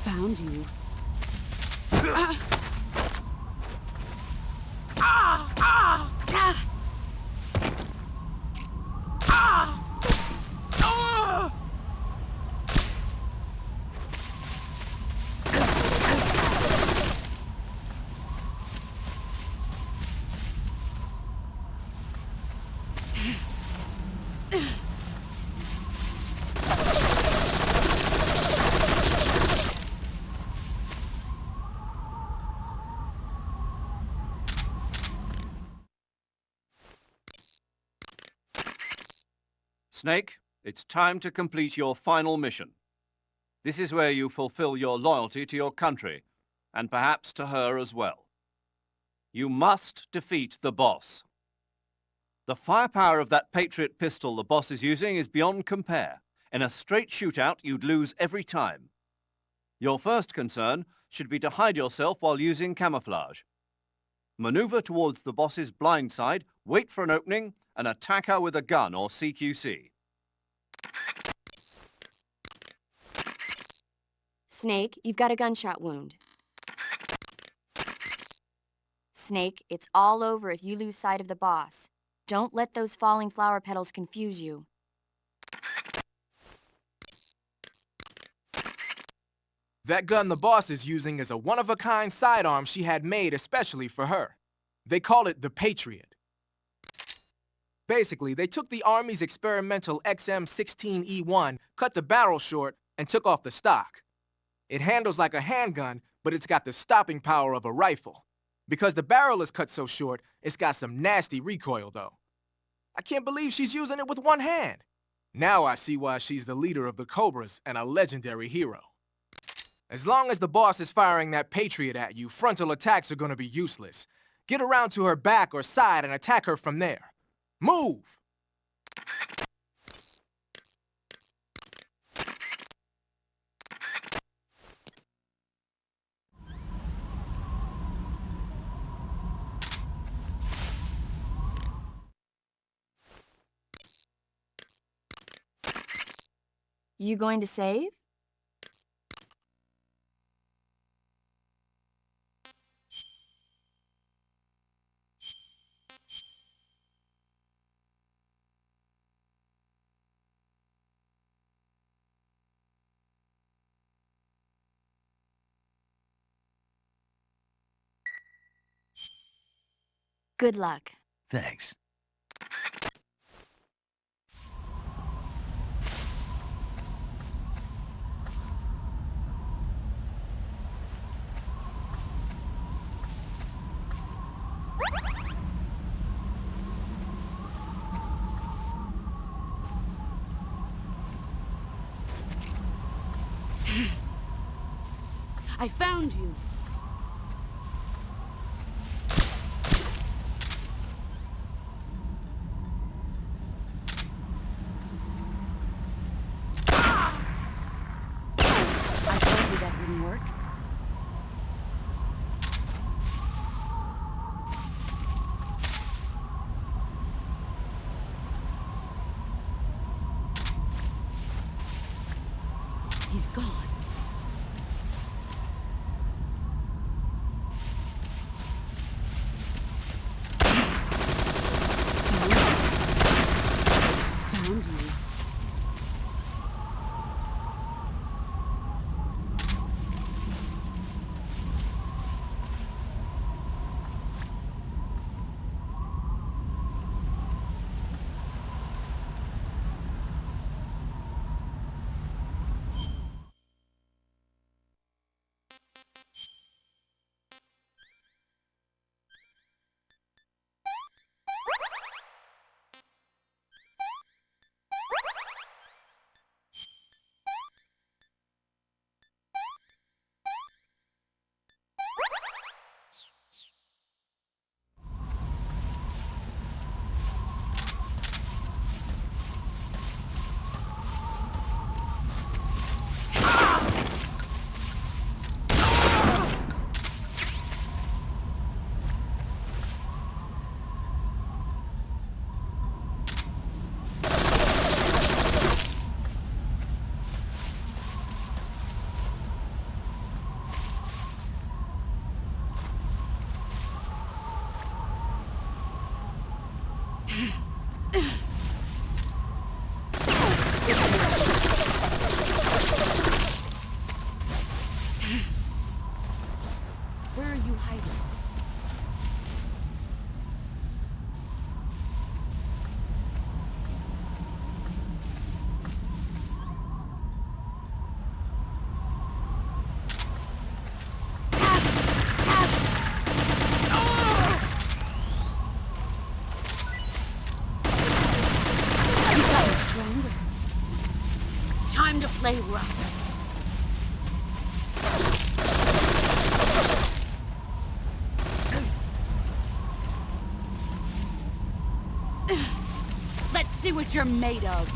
Found you. — Snake, it's time to complete your final mission. This is where you fulfill your loyalty to your country, and perhaps to her as well. You must defeat the boss. The firepower of that Patriot pistol the boss is using is beyond compare. In a straight shootout, you'd lose every time. Your first concern should be to hide yourself while using camouflage. Maneuver towards the boss's blind side, wait for an opening, and attack her with a gun or CQC. Snake, you've got a gunshot wound. Snake, it's all over if you lose sight of the boss. Don't let those falling flower petals confuse you. That gun the boss is using is a one-of-a-kind sidearm she had made especially for her. They call it the Patriot. Basically, they took the Army's experimental XM16E1, cut the barrel short, and took off the stock. It handles like a handgun, but it's got the stopping power of a rifle. Because the barrel is cut so short, it's got some nasty recoil, though. I can't believe she's using it with one hand. Now I see why she's the leader of the Cobras and a legendary hero. As long as the boss is firing that Patriot at you, frontal attacks are gonna be useless. Get around to her back or side and attack her from there. Move! You going to save? Good luck. Thanks. I found you. I told you that wouldn't work. He's gone. Found you. Where are you hiding? Time to play rough. see what you're made of.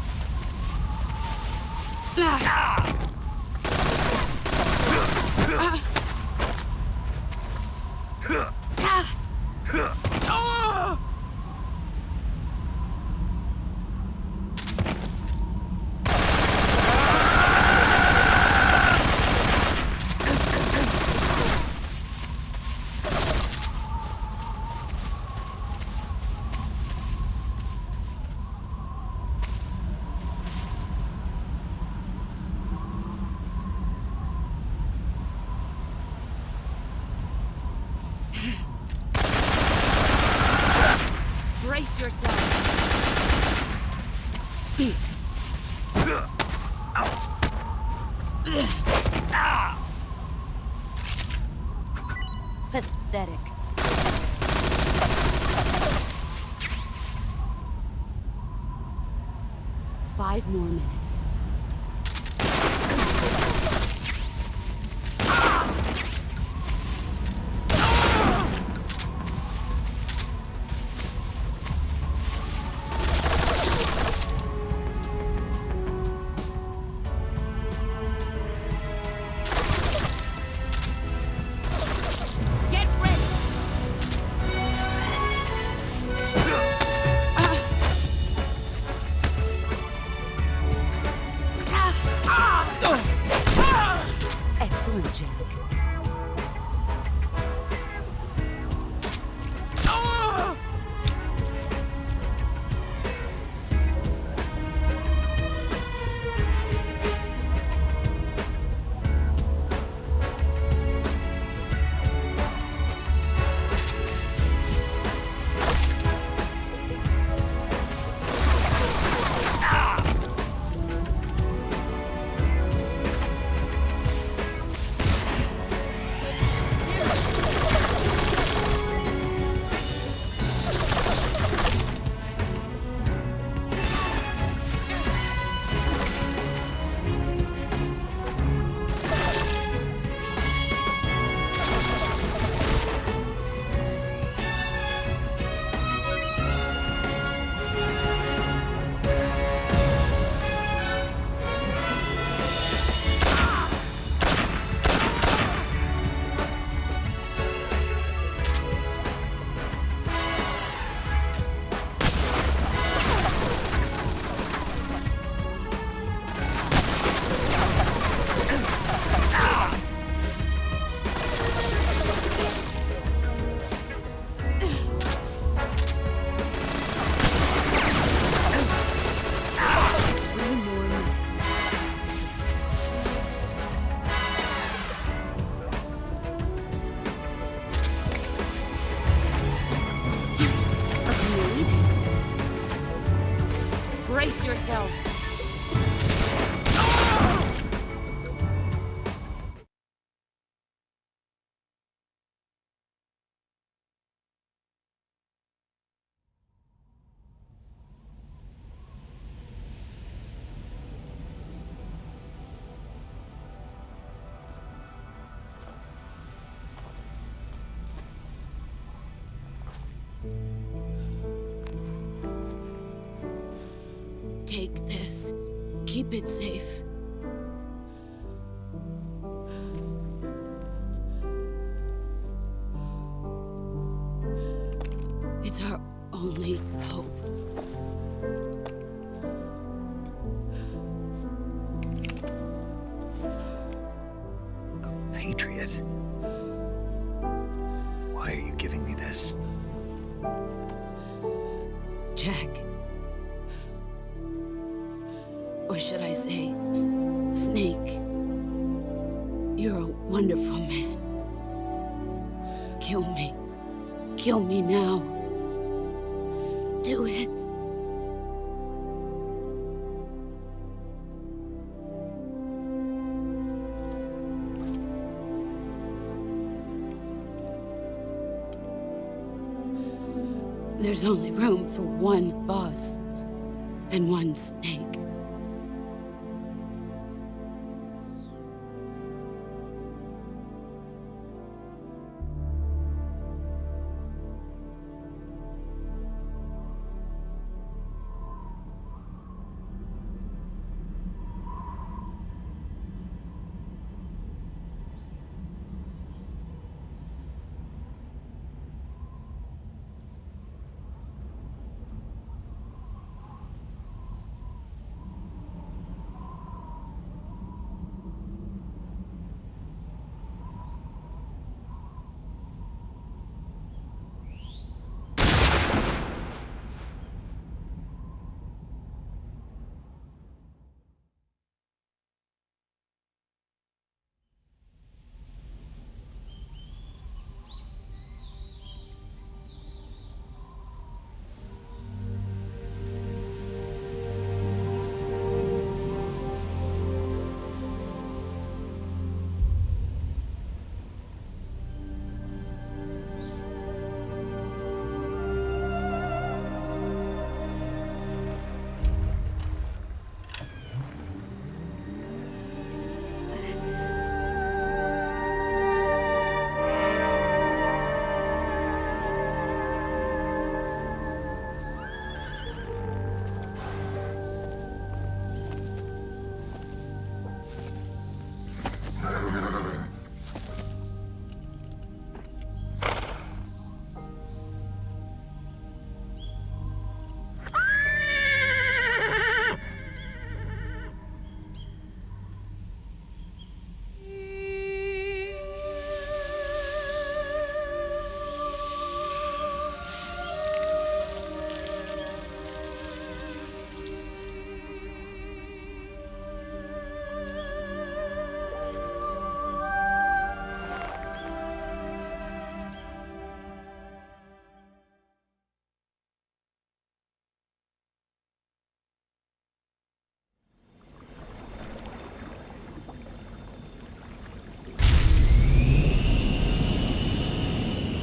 Brace yourself. Pathetic. Five more minutes. Excellent, Jack. Brace yourself. Take this. Keep it safe. It's our only hope. A patriot? Why are you giving me this? Jack. Or should I say, Snake? You're a wonderful man. Kill me. Kill me now. Do it. There's only room for one boss and one snake.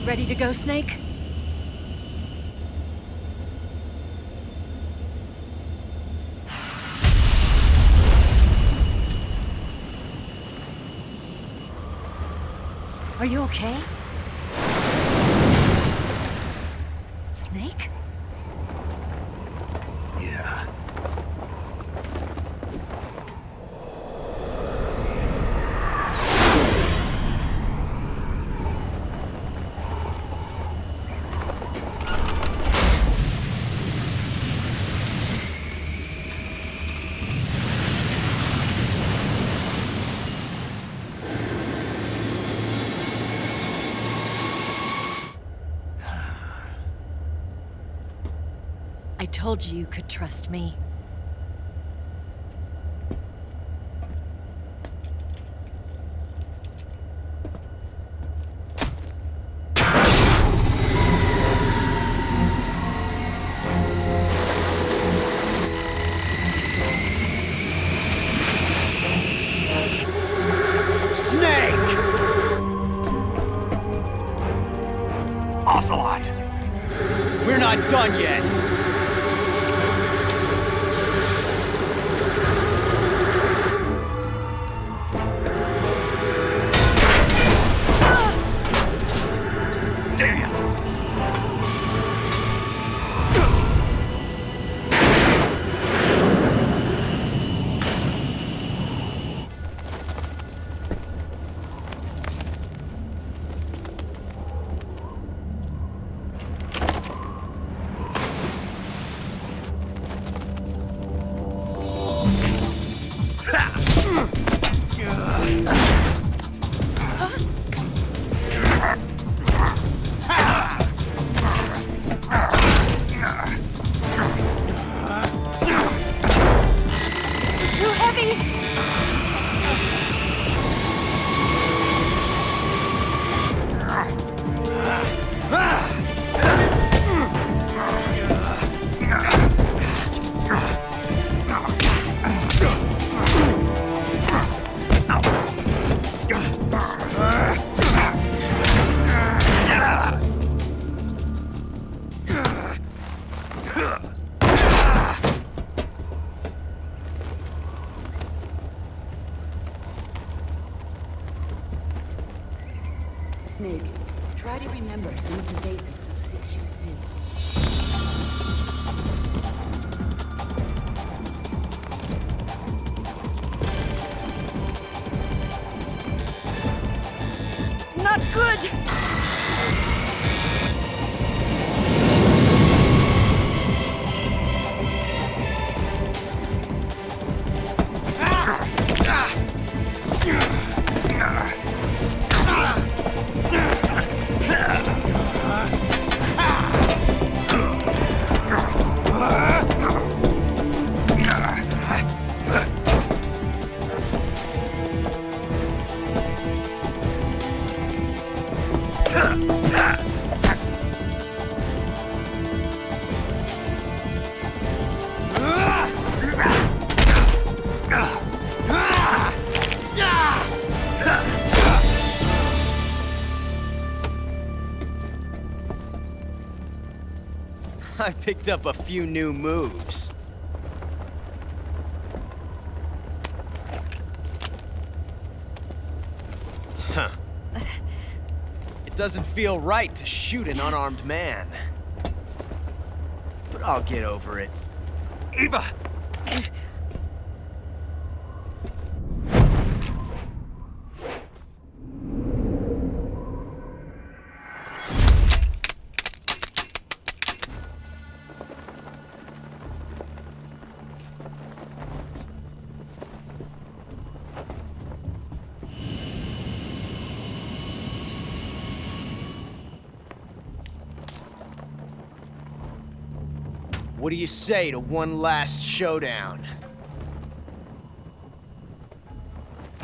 Ready to go, Snake? Are you okay? Snake? Yeah. I told you you could trust me. Ocelot! We're not done yet! Snake, try to remember some of the basics of CQC. Not good! I've picked up a few new moves. Huh. It doesn't feel right to shoot an unarmed man. But I'll get over it. Eva! What do you say to one last showdown?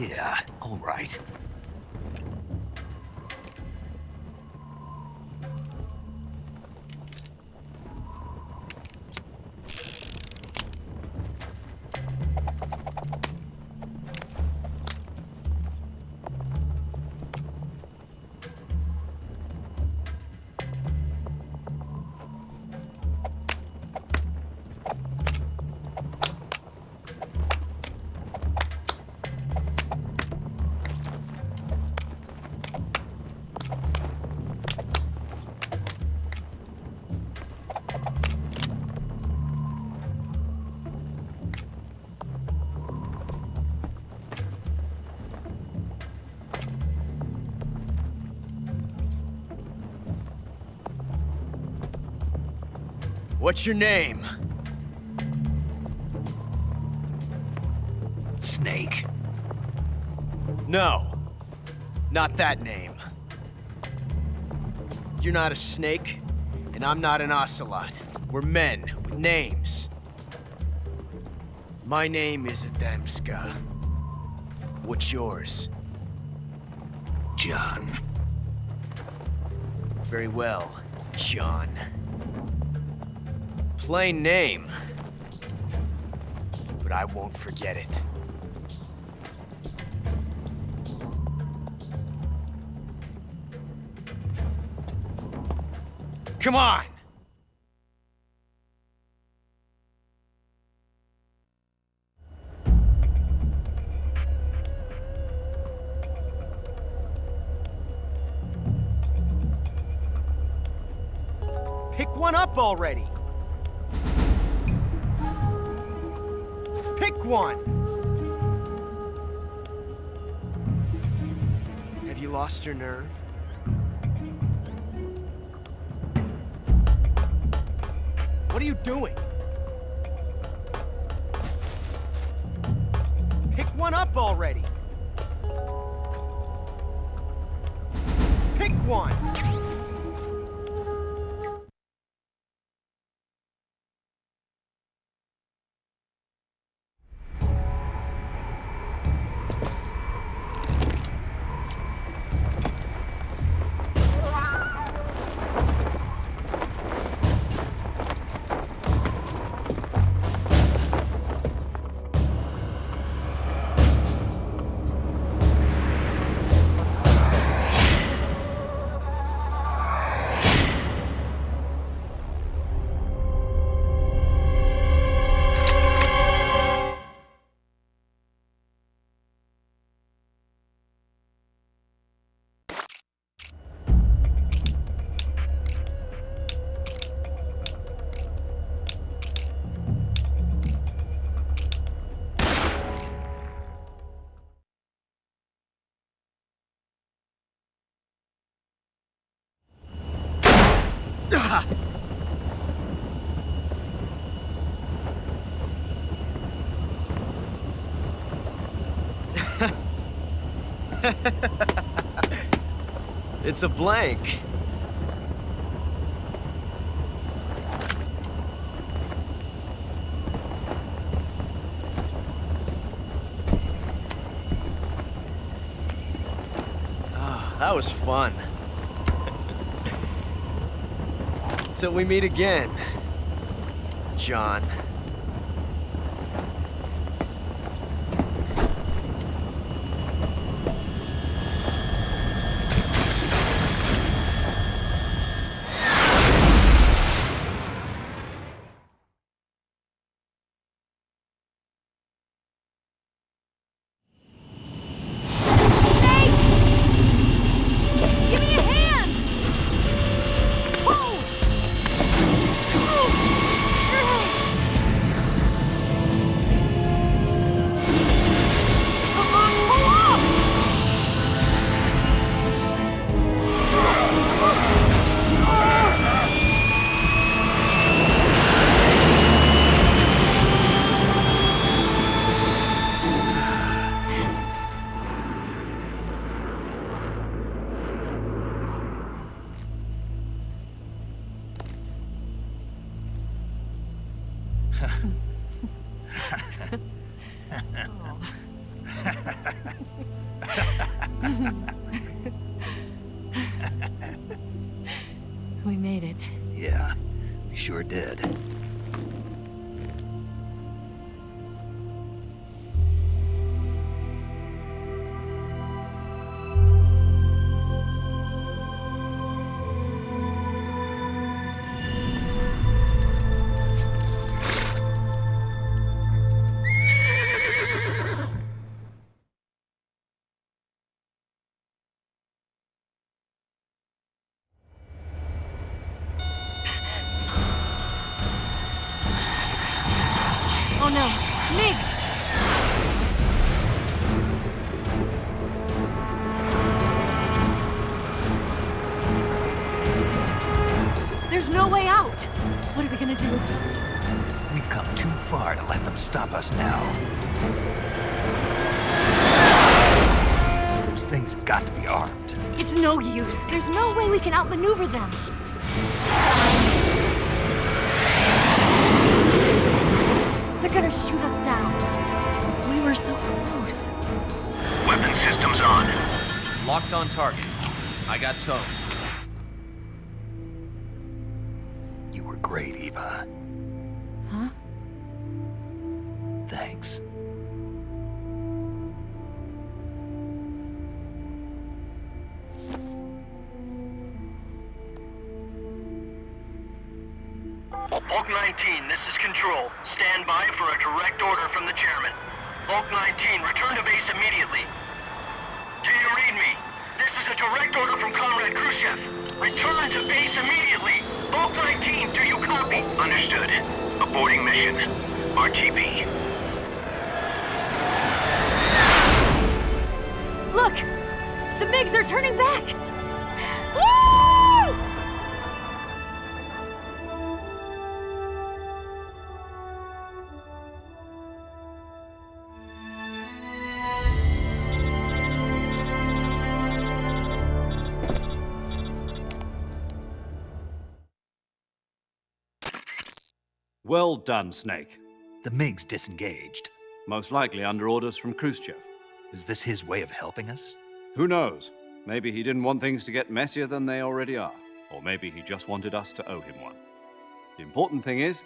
Yeah, all right. What's your name? Snake. No. Not that name. You're not a snake, and I'm not an ocelot. We're men with names. My name is Adamska. What's yours? John. Very well, John. Plain name. But I won't forget it. Come on! Pick one up already! Pick one! Have you lost your nerve? What are you doing? Pick one up already! Pick one! It's a blank. Oh, that was fun. Till we meet again, John. We made it. Yeah, we sure did. Oh no, Migs! There's no way out! What are we gonna do? We've come too far to let them stop us now. Those things have got to be armed. It's no use. There's no way we can outmaneuver them. They're gonna shoot us down. We were so close. Weapon systems on. Locked on target. I got towed. You were great, Eva. Huh? Thanks. Bulk 19, this is Control. Stand by for a direct order from the chairman. Bulk 19, return to base immediately. Do you read me? This is a direct order from Comrade Khrushchev. Return to base immediately. Bulk 19, do you copy? Understood. Aborting mission. RTB. Look! The MiGs, they're turning back! Woo! Well done, Snake. The MiGs disengaged. Most likely under orders from Khrushchev. Is this his way of helping us? Who knows? Maybe he didn't want things to get messier than they already are. Or maybe he just wanted us to owe him one. The important thing is,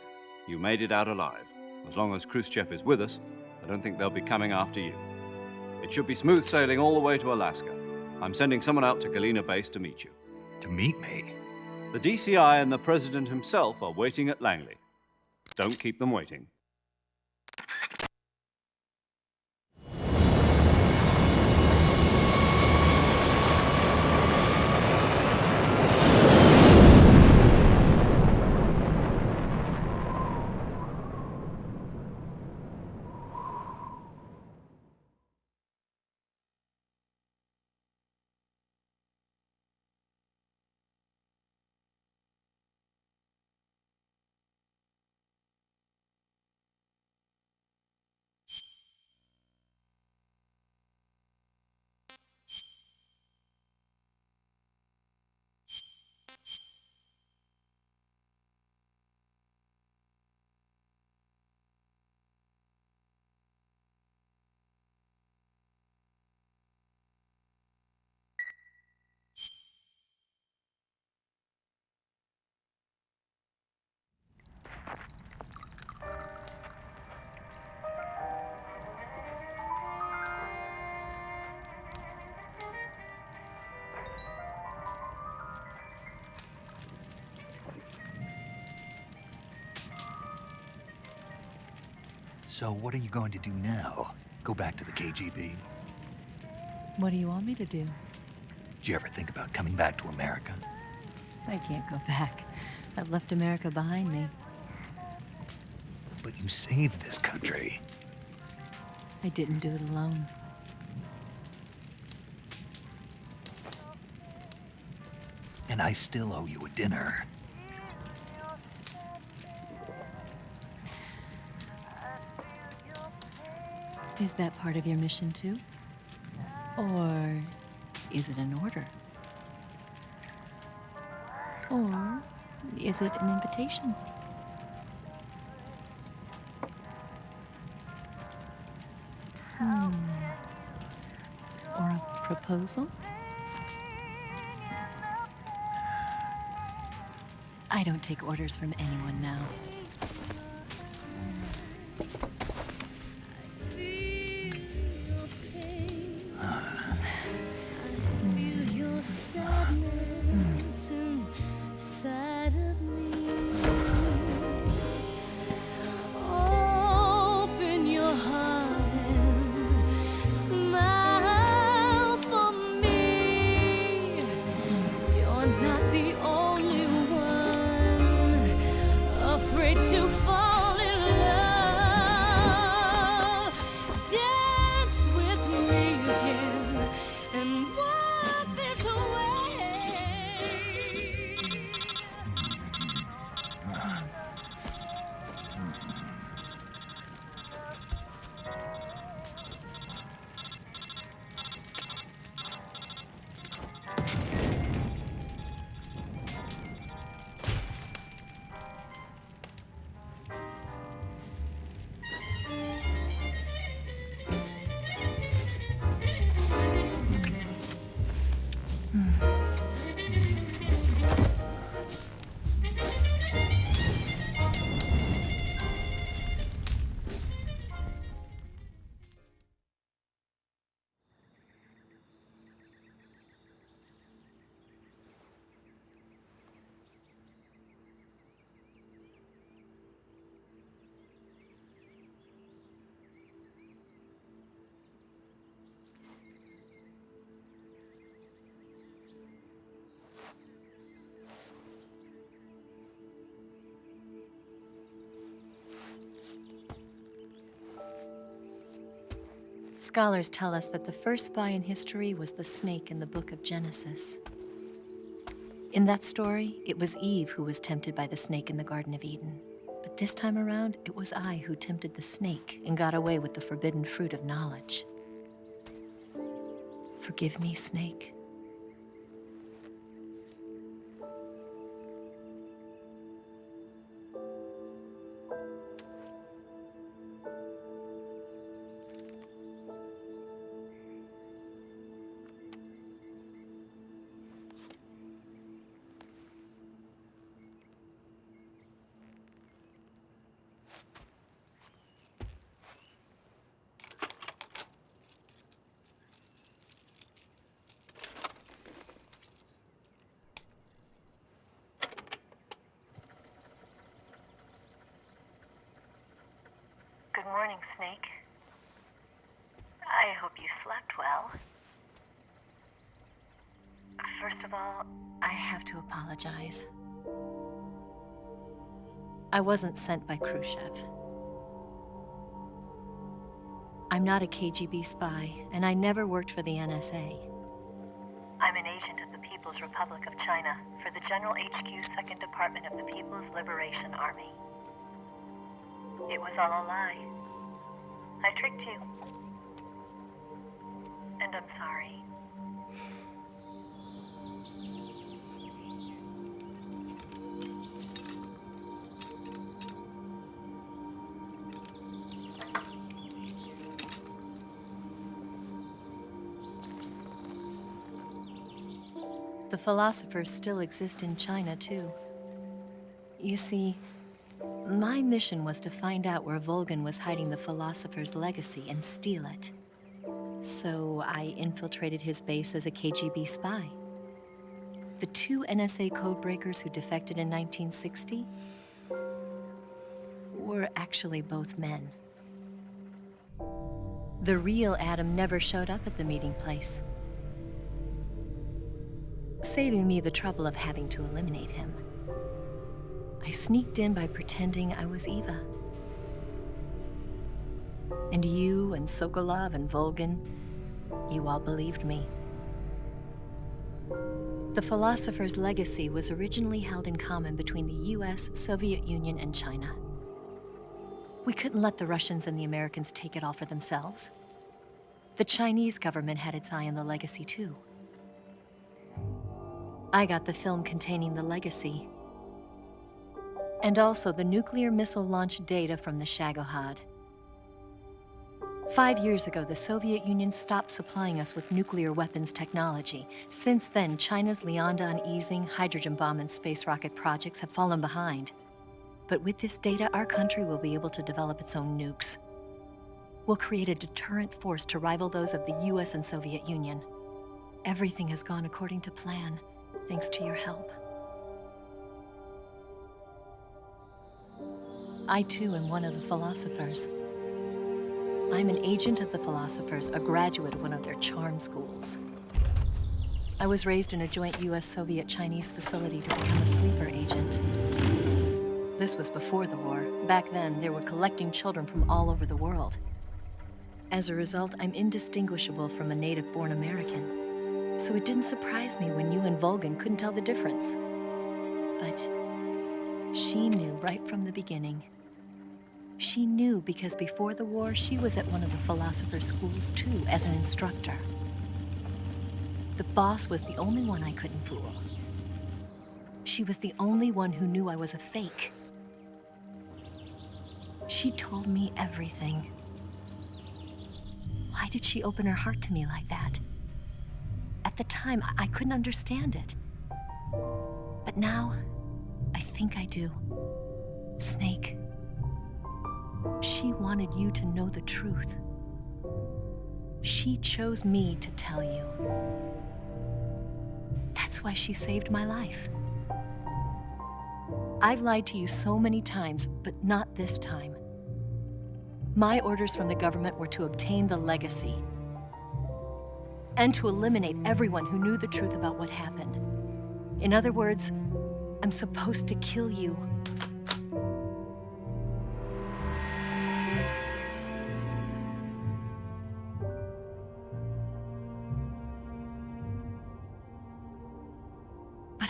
you made it out alive. As long as Khrushchev is with us, I don't think they'll be coming after you. It should be smooth sailing all the way to Alaska. I'm sending someone out to Galena Base to meet you. To meet me? The DCI and the President himself are waiting at Langley. Don't keep them waiting. So what are you going to do now? Go back to the KGB? What do you want me to do? Did you ever think about coming back to America? I can't go back. I've left America behind me. But you saved this country. I didn't do it alone. And I still owe you a dinner. Is that part of your mission too? Or is it an order? Or is it an invitation? Or a proposal? I don't take orders from anyone now. Afraid Scholars tell us that the first spy in history was the snake in the book of Genesis. In that story, it was Eve who was tempted by the snake in the Garden of Eden. But this time around, it was I who tempted the snake and got away with the forbidden fruit of knowledge. Forgive me, Snake. Good morning, Snake. I hope you slept well. First of all, I have to apologize. I wasn't sent by Khrushchev. I'm not a KGB spy, and I never worked for the NSA. I'm an agent of the People's Republic of China for the General HQ 2nd Department of the People's Liberation Army. It was all a lie. I tricked you. And I'm sorry. The philosophers still exist in China, too. You see, my mission was to find out where Volgin was hiding the philosopher's legacy and steal it. So I infiltrated his base as a KGB spy. The 2 NSA codebreakers who defected in 1960 were actually both men. The real Adam never showed up at the meeting place, saving me the trouble of having to eliminate him. I sneaked in by pretending I was Eva. And you and Sokolov and Volgin, you all believed me. The philosopher's legacy was originally held in common between the US, Soviet Union, and China. We couldn't let the Russians and the Americans take it all for themselves. The Chinese government had its eye on the legacy, too. I got the film containing the legacy, and also the nuclear missile launch data from the Shagohod. 5 years ago, the Soviet Union stopped supplying us with nuclear weapons technology. Since then, China's Liaodong easing, hydrogen bomb, and space rocket projects have fallen behind. But with this data, our country will be able to develop its own nukes. We'll create a deterrent force to rival those of the US and Soviet Union. Everything has gone according to plan, thanks to your help. I, too, am one of the philosophers. I'm an agent of the philosophers, a graduate of one of their charm schools. I was raised in a joint US-Soviet-Chinese facility to become a sleeper agent. This was before the war. Back then, they were collecting children from all over the world. As a result, I'm indistinguishable from a native-born American. So it didn't surprise me when you and Volgin couldn't tell the difference. But she knew right from the beginning. She knew because before the war, she was at one of the philosopher's schools too, as an instructor. The boss was the only one I couldn't fool. She was the only one who knew I was a fake. She told me everything. Why did she open her heart to me like that? At the time, I couldn't understand it. But now, I think I do. Snake. She wanted you to know the truth. She chose me to tell you. That's why she saved my life. I've lied to you so many times, but not this time. My orders from the government were to obtain the legacy and to eliminate everyone who knew the truth about what happened. In other words, I'm supposed to kill you.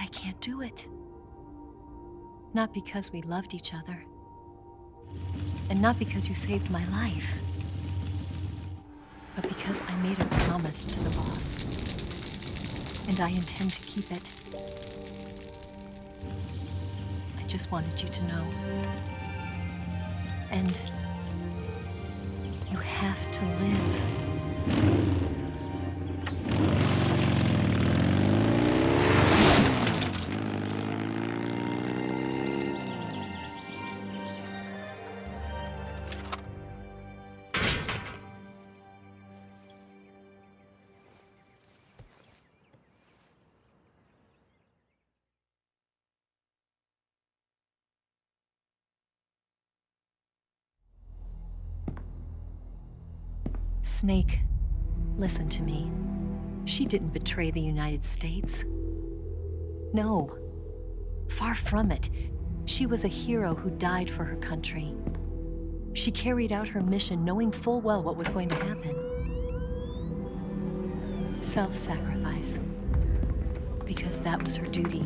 can't do it. Not because we loved each other. And not because you saved my life. But because I made a promise to the boss. And I intend to keep it. I just wanted you to know. And you have to live. Snake, listen to me. She didn't betray the United States. No, far from it. She was a hero who died for her country. She carried out her mission knowing full well what was going to happen. Self-sacrifice. Because that was her duty.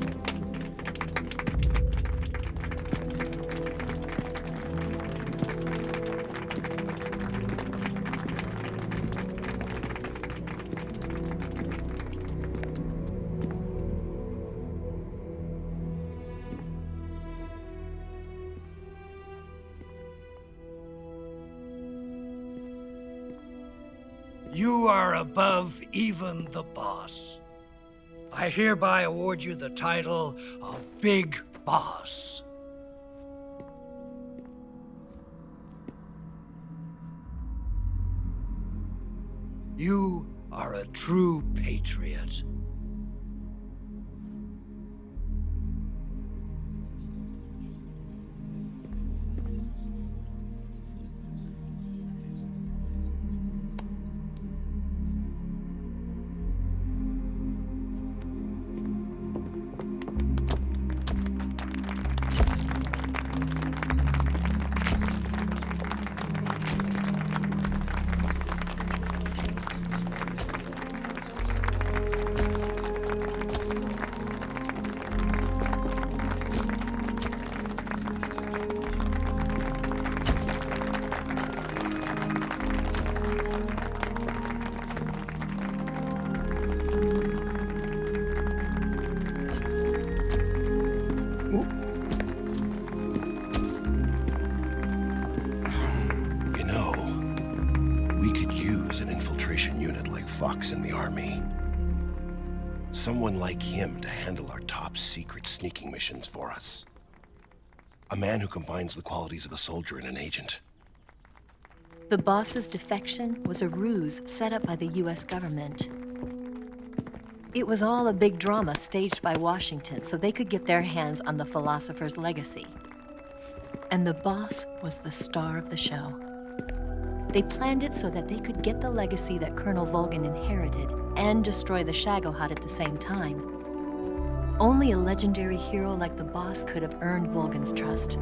You are above even the boss. I hereby award you the title of Big Boss. You are a true patriot. In the army. Someone like him to handle our top secret sneaking missions for us. A man who combines the qualities of a soldier and an agent. The boss's defection was a ruse set up by the US government. It was all a big drama staged by Washington so they could get their hands on the philosopher's legacy. And the boss was the star of the show. They planned it so that they could get the legacy that Colonel Volgin inherited and destroy the Shagohod at the same time. Only a legendary hero like the boss could have earned Volgin's trust.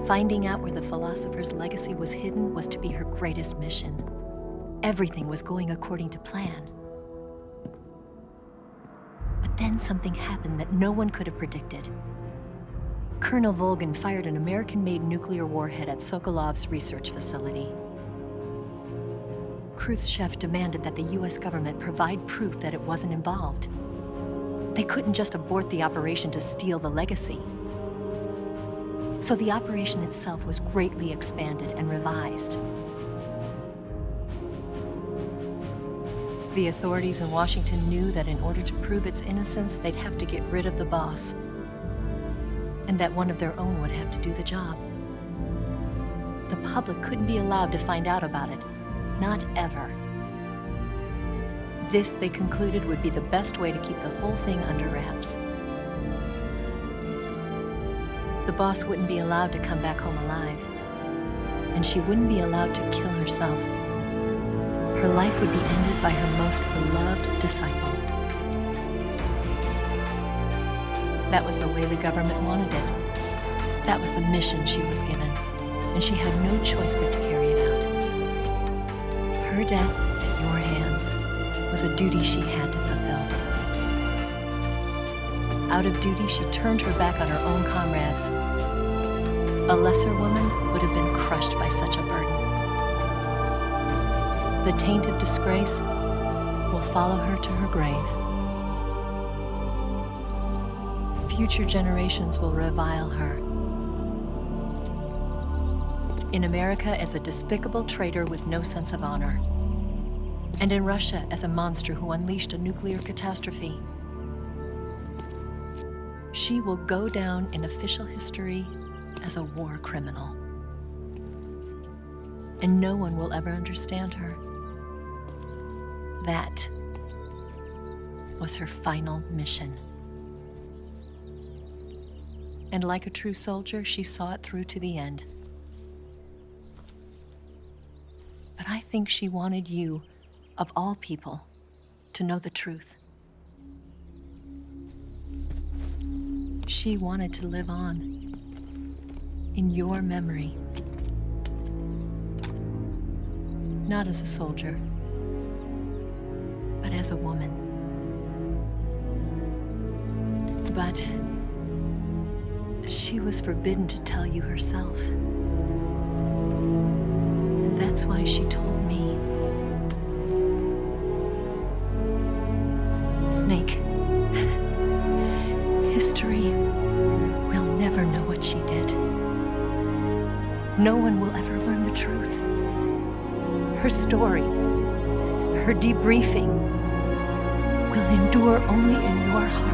Finding out where the philosopher's legacy was hidden was to be her greatest mission. Everything was going according to plan. But then something happened that no one could have predicted. Colonel Volgin fired an American-made nuclear warhead at Sokolov's research facility. Khrushchev demanded that the US government provide proof that it wasn't involved. They couldn't just abort the operation to steal the legacy. So the operation itself was greatly expanded and revised. The authorities in Washington knew that in order to prove its innocence, they'd have to get rid of the boss, and that one of their own would have to do the job. The public couldn't be allowed to find out about it. Not ever. This, they concluded, would be the best way to keep the whole thing under wraps. The boss wouldn't be allowed to come back home alive, and she wouldn't be allowed to kill herself. Her life would be ended by her most beloved disciple. That was the way the government wanted it. That was the mission she was given, and she had no choice but to carry it out. Her death at your hands was a duty she had to fulfill. Out of duty, she turned her back on her own comrades. A lesser woman would have been crushed by such a burden. The taint of disgrace will follow her to her grave. Future generations will revile her. In America as a despicable traitor with no sense of honor. And in Russia as a monster who unleashed a nuclear catastrophe. She will go down in official history as a war criminal. And no one will ever understand her. That was her final mission. And like a true soldier, she saw it through to the end. But I think she wanted you, of all people, to know the truth. She wanted to live on in your memory. Not as a soldier, but as a woman. But she was forbidden to tell you herself. And that's why she told me. Snake, history will never know what she did. No one will ever learn the truth. Her story, her debriefing, will endure only in your heart.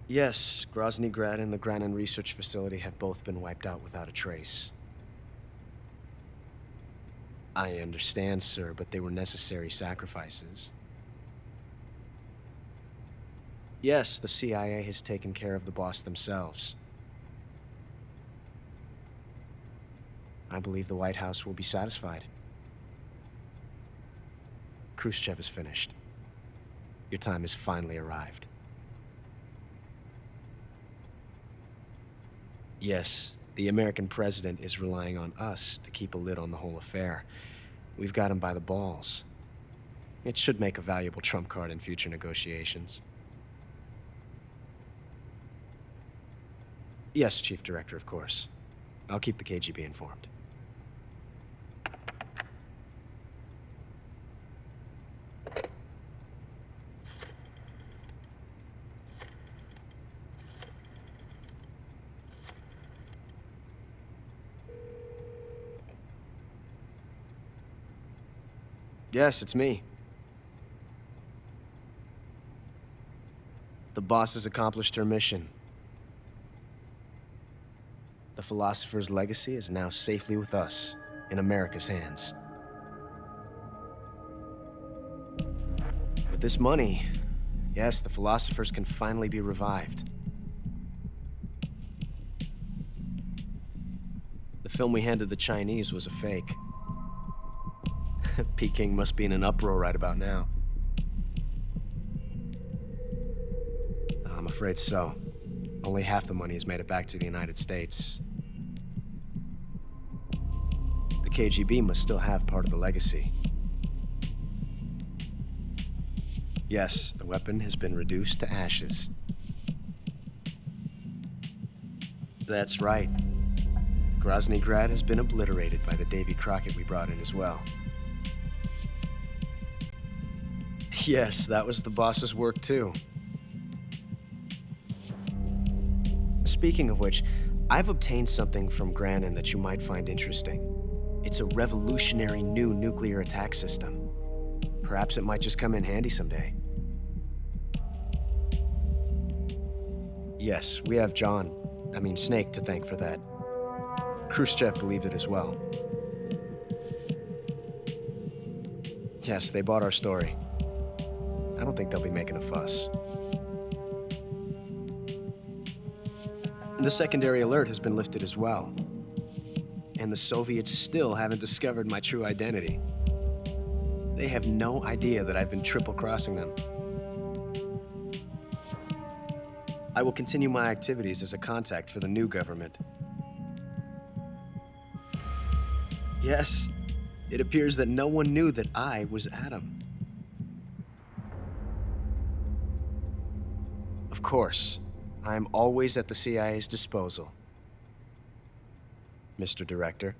Yes, Grozny Grad and the Granin Research Facility have both been wiped out without a trace. I understand, sir, but they were necessary sacrifices. Yes, the CIA has taken care of the boss themselves. I believe the White House will be satisfied. Khrushchev is finished. Your time has finally arrived. Yes, the American president is relying on us to keep a lid on the whole affair. We've got him by the balls. It should make a valuable trump card in future negotiations. Yes, Chief Director, of course. I'll keep the KGB informed. Yes, it's me. The boss has accomplished her mission. The philosopher's legacy is now safely with us, in America's hands. With this money, yes, the philosophers can finally be revived. The film we handed the Chinese was a fake. Peking must be in an uproar right about now. I'm afraid so. Only half the money has made it back to the United States. The KGB must still have part of the legacy. Yes, the weapon has been reduced to ashes. That's right. Grozny Grad has been obliterated by the Davy Crockett we brought in as well. Yes, that was the boss's work too. Speaking of which, I've obtained something from Granin that you might find interesting. It's a revolutionary new nuclear attack system. Perhaps it might just come in handy someday. Yes, we have Snake to thank for that. Khrushchev believed it as well. Yes, they bought our story. I don't think they'll be making a fuss. The secondary alert has been lifted as well. And the Soviets still haven't discovered my true identity. They have no idea that I've been triple-crossing them. I will continue my activities as a contact for the new government. Yes, it appears that no one knew that I was Adam. Of course, I am always at the CIA's disposal, Mr. Director.